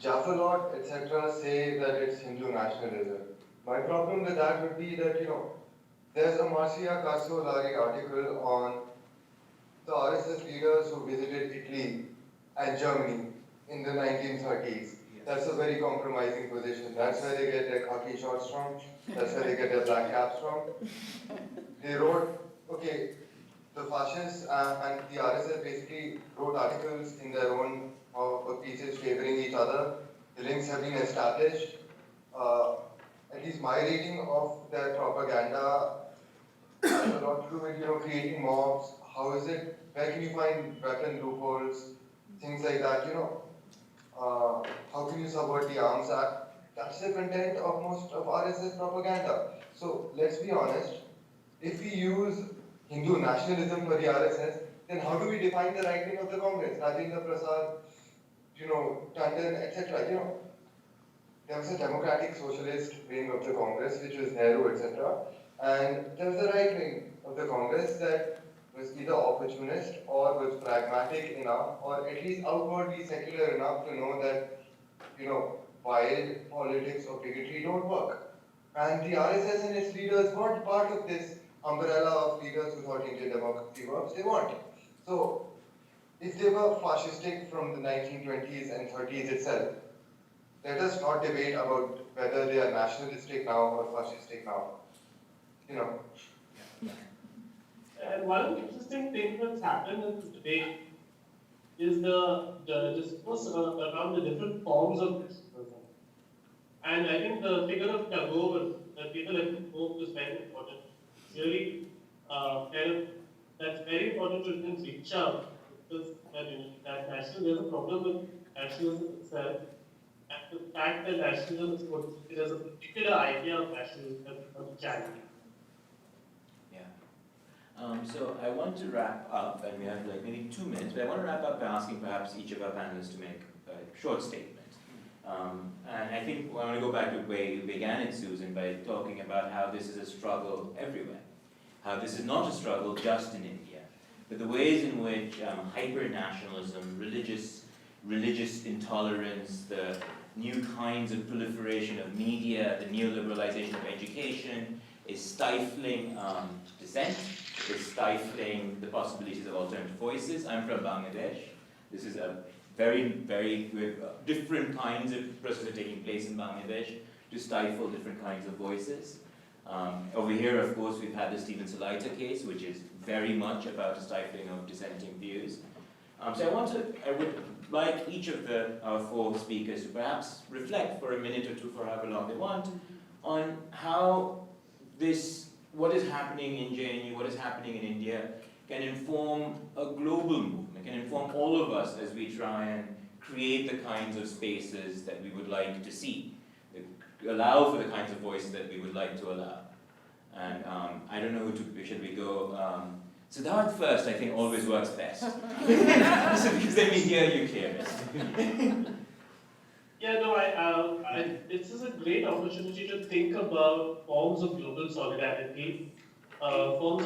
Jaffalot, etc. say that it's Hindu nationalism. My problem with that would be that, there's a Marcia Casolari article on the RSS leaders who visited Italy and Germany in the 1930s. That's a very compromising position. That's where they get their khaki shorts from. That's where they get their black caps from. They wrote, okay, the fascists and the RSS basically wrote articles in their own pieces favoring each other. The links have been established. At least my reading of their propaganda has a lot to do with, creating mobs. How is it? Where can you find weapon loopholes? Things like that, how can you subvert the Arms Act? That's the content of most of RSS propaganda. So let's be honest, if we use Hindu nationalism for the RSS, then how do we define the right wing of the Congress? Rajendra Prasad, Tandon, etc. There was a democratic socialist wing of the Congress, which was Nehru, etc. And there was a right wing of the Congress that was either opportunist or was pragmatic enough, or at least outwardly secular enough to know that, wild politics or bigotry don't work. And the RSS and its leaders weren't part of this umbrella of leaders who thought Indian democracy works. They weren't. So, if they were fascistic from the 1920s and 30s itself, let us not debate about whether they are nationalistic now or fascistic now. And one interesting thing that's happened in this debate is the discourse around the different forms of nationalism. And I think the figure of Tagore, that people like Tagore, is very important. Really, that's very important to reach out, because that there's a problem with nationalism itself. And the fact that nationalism is portrayed as a particular idea of nationalism has become challenging. So I want to wrap up, and we have maybe 2 minutes, but I want to wrap up by asking perhaps each of our panelists to make a short statement. And I think I want to go back to where you began it, Susan, by talking about how this is a struggle everywhere. How this is not a struggle just in India, but the ways in which hyper-nationalism, religious intolerance, the new kinds of proliferation of media, the neoliberalization of education, is stifling dissent, is stifling the possibilities of alternative voices. I'm from Bangladesh. This is a very, very different kinds of processes taking place in Bangladesh to stifle different kinds of voices. Over here, of course, we've had the Stephen Salaita case, which is very much about the stifling of dissenting views. So I would like each of our 4 speakers to perhaps reflect for a minute or 2, for however long they want, on how what is happening in JNU, what is happening in India, can inform a global movement, can inform all of us as we try and create the kinds of spaces that we would like to see, allow for the kinds of voices that we would like to allow. And I don't know should we go? Siddharth first, I think, always works best. Because then we hear you clearest. Yeah, no, this is a great opportunity to think about forms of global solidarity, across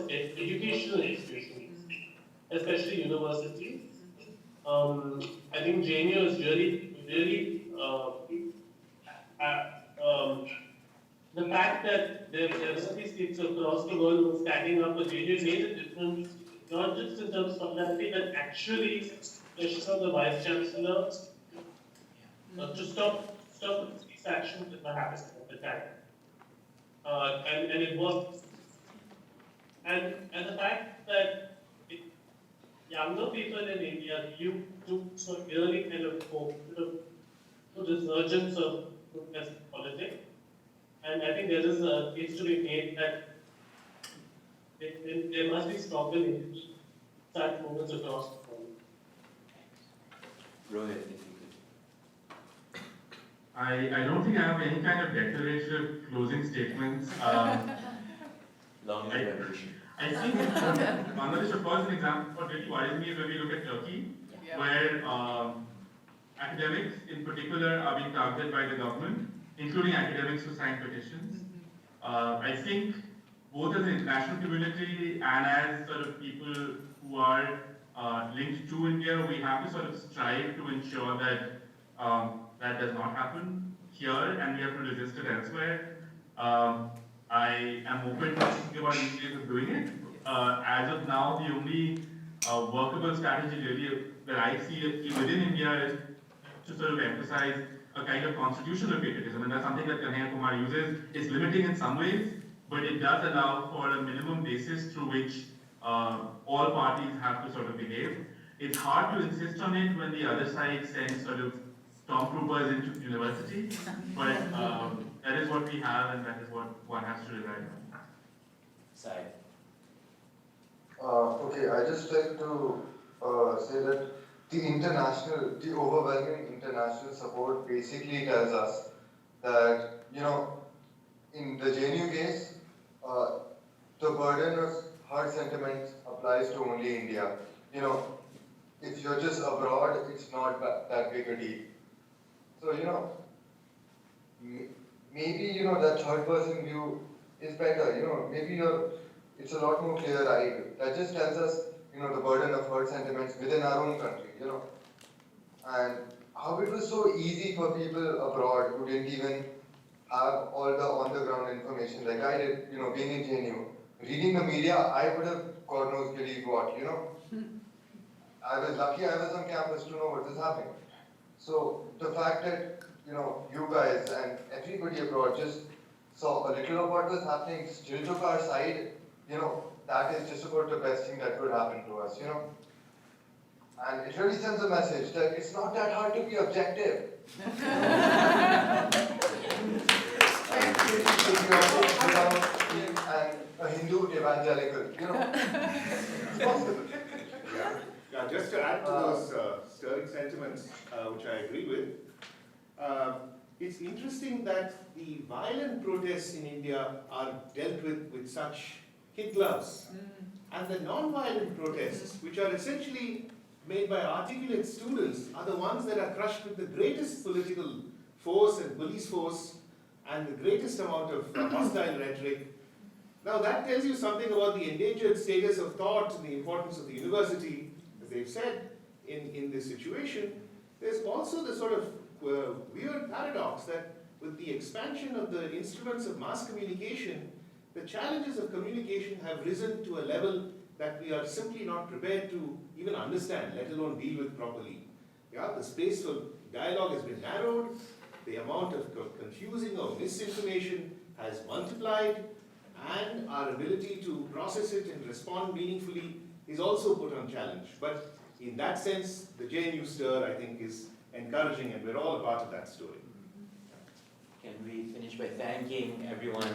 educational institutions, especially universities. I think JNU is really the fact that there are university states across the world who are standing up for JNU made a difference, not just in terms of solidarity, but actually pressure the Vice Chancellor to stop the police action that were happening at the time. And it was. And the fact that younger people in India view to really kind of the resurgence of protest politics. And I think there is a case to be made that there must be stronger such movements across the world. Rohith, if you could. I don't think I have any kind of declaration of closing statements. Long revolution. I think Bangladesh, of course, is an example. What really worries me is when we look at Turkey, where academics in particular are being targeted by the government, including academics who sign petitions. I think both as an international community and as sort of people who are linked to India, we have to sort of strive to ensure that that does not happen here, and we have to resist it elsewhere. I am open to thinking about new ways of doing it. As of now, the only workable strategy really that I see within India is to sort of emphasize a kind of constitutional patriotism, and that's something that Kanhaiya Kumar uses. It's limiting in some ways, but it does allow for a minimum basis through which all parties have to sort of behave. It's hard to insist on it when the other side sends sort of stormtroopers into university, but that is what we have, and that is what one has to rely on. Side. Okay, I just like to say that the overwhelming international support basically tells us that, in the JNU case, the burden of hard sentiments applies to only India. If you're just abroad, it's not that big a deal. So, maybe, that third person view is better, maybe it's a lot more clear-eyed. That just tells us, the burden of hurt sentiments within our own country, and how it was so easy for people abroad who didn't even have all the on-the-ground information like I did, being in JNU. Reading the media, I would have, God knows, believed what, I was lucky I was on campus to know what was happening. So the fact that, you guys and everybody abroad just saw a little of what was happening, still took our side, that is just about the best thing that could happen to us, And it really sends a message that it's not that hard to be objective. And a Hindu evangelical, it's possible. Yeah, just to add to those stirring sentiments, which I agree with, it's interesting that the violent protests in India are dealt with such kid gloves. And the non-violent protests, which are essentially made by articulate students, are the ones that are crushed with the greatest political force and police force and the greatest amount of hostile rhetoric. Now that tells you something about the endangered status of thought and the importance of the university, as they've said, in this situation. There's also the sort of weird paradox that with the expansion of the instruments of mass communication, the challenges of communication have risen to a level that we are simply not prepared to even understand, let alone deal with properly. Yeah, the space for dialogue has been narrowed, the amount of confusing or misinformation has multiplied, and our ability to process it and respond meaningfully is also put on challenge. But in that sense, the JNU stir, I think, is encouraging, and we're all a part of that story. Can we finish by thanking everyone?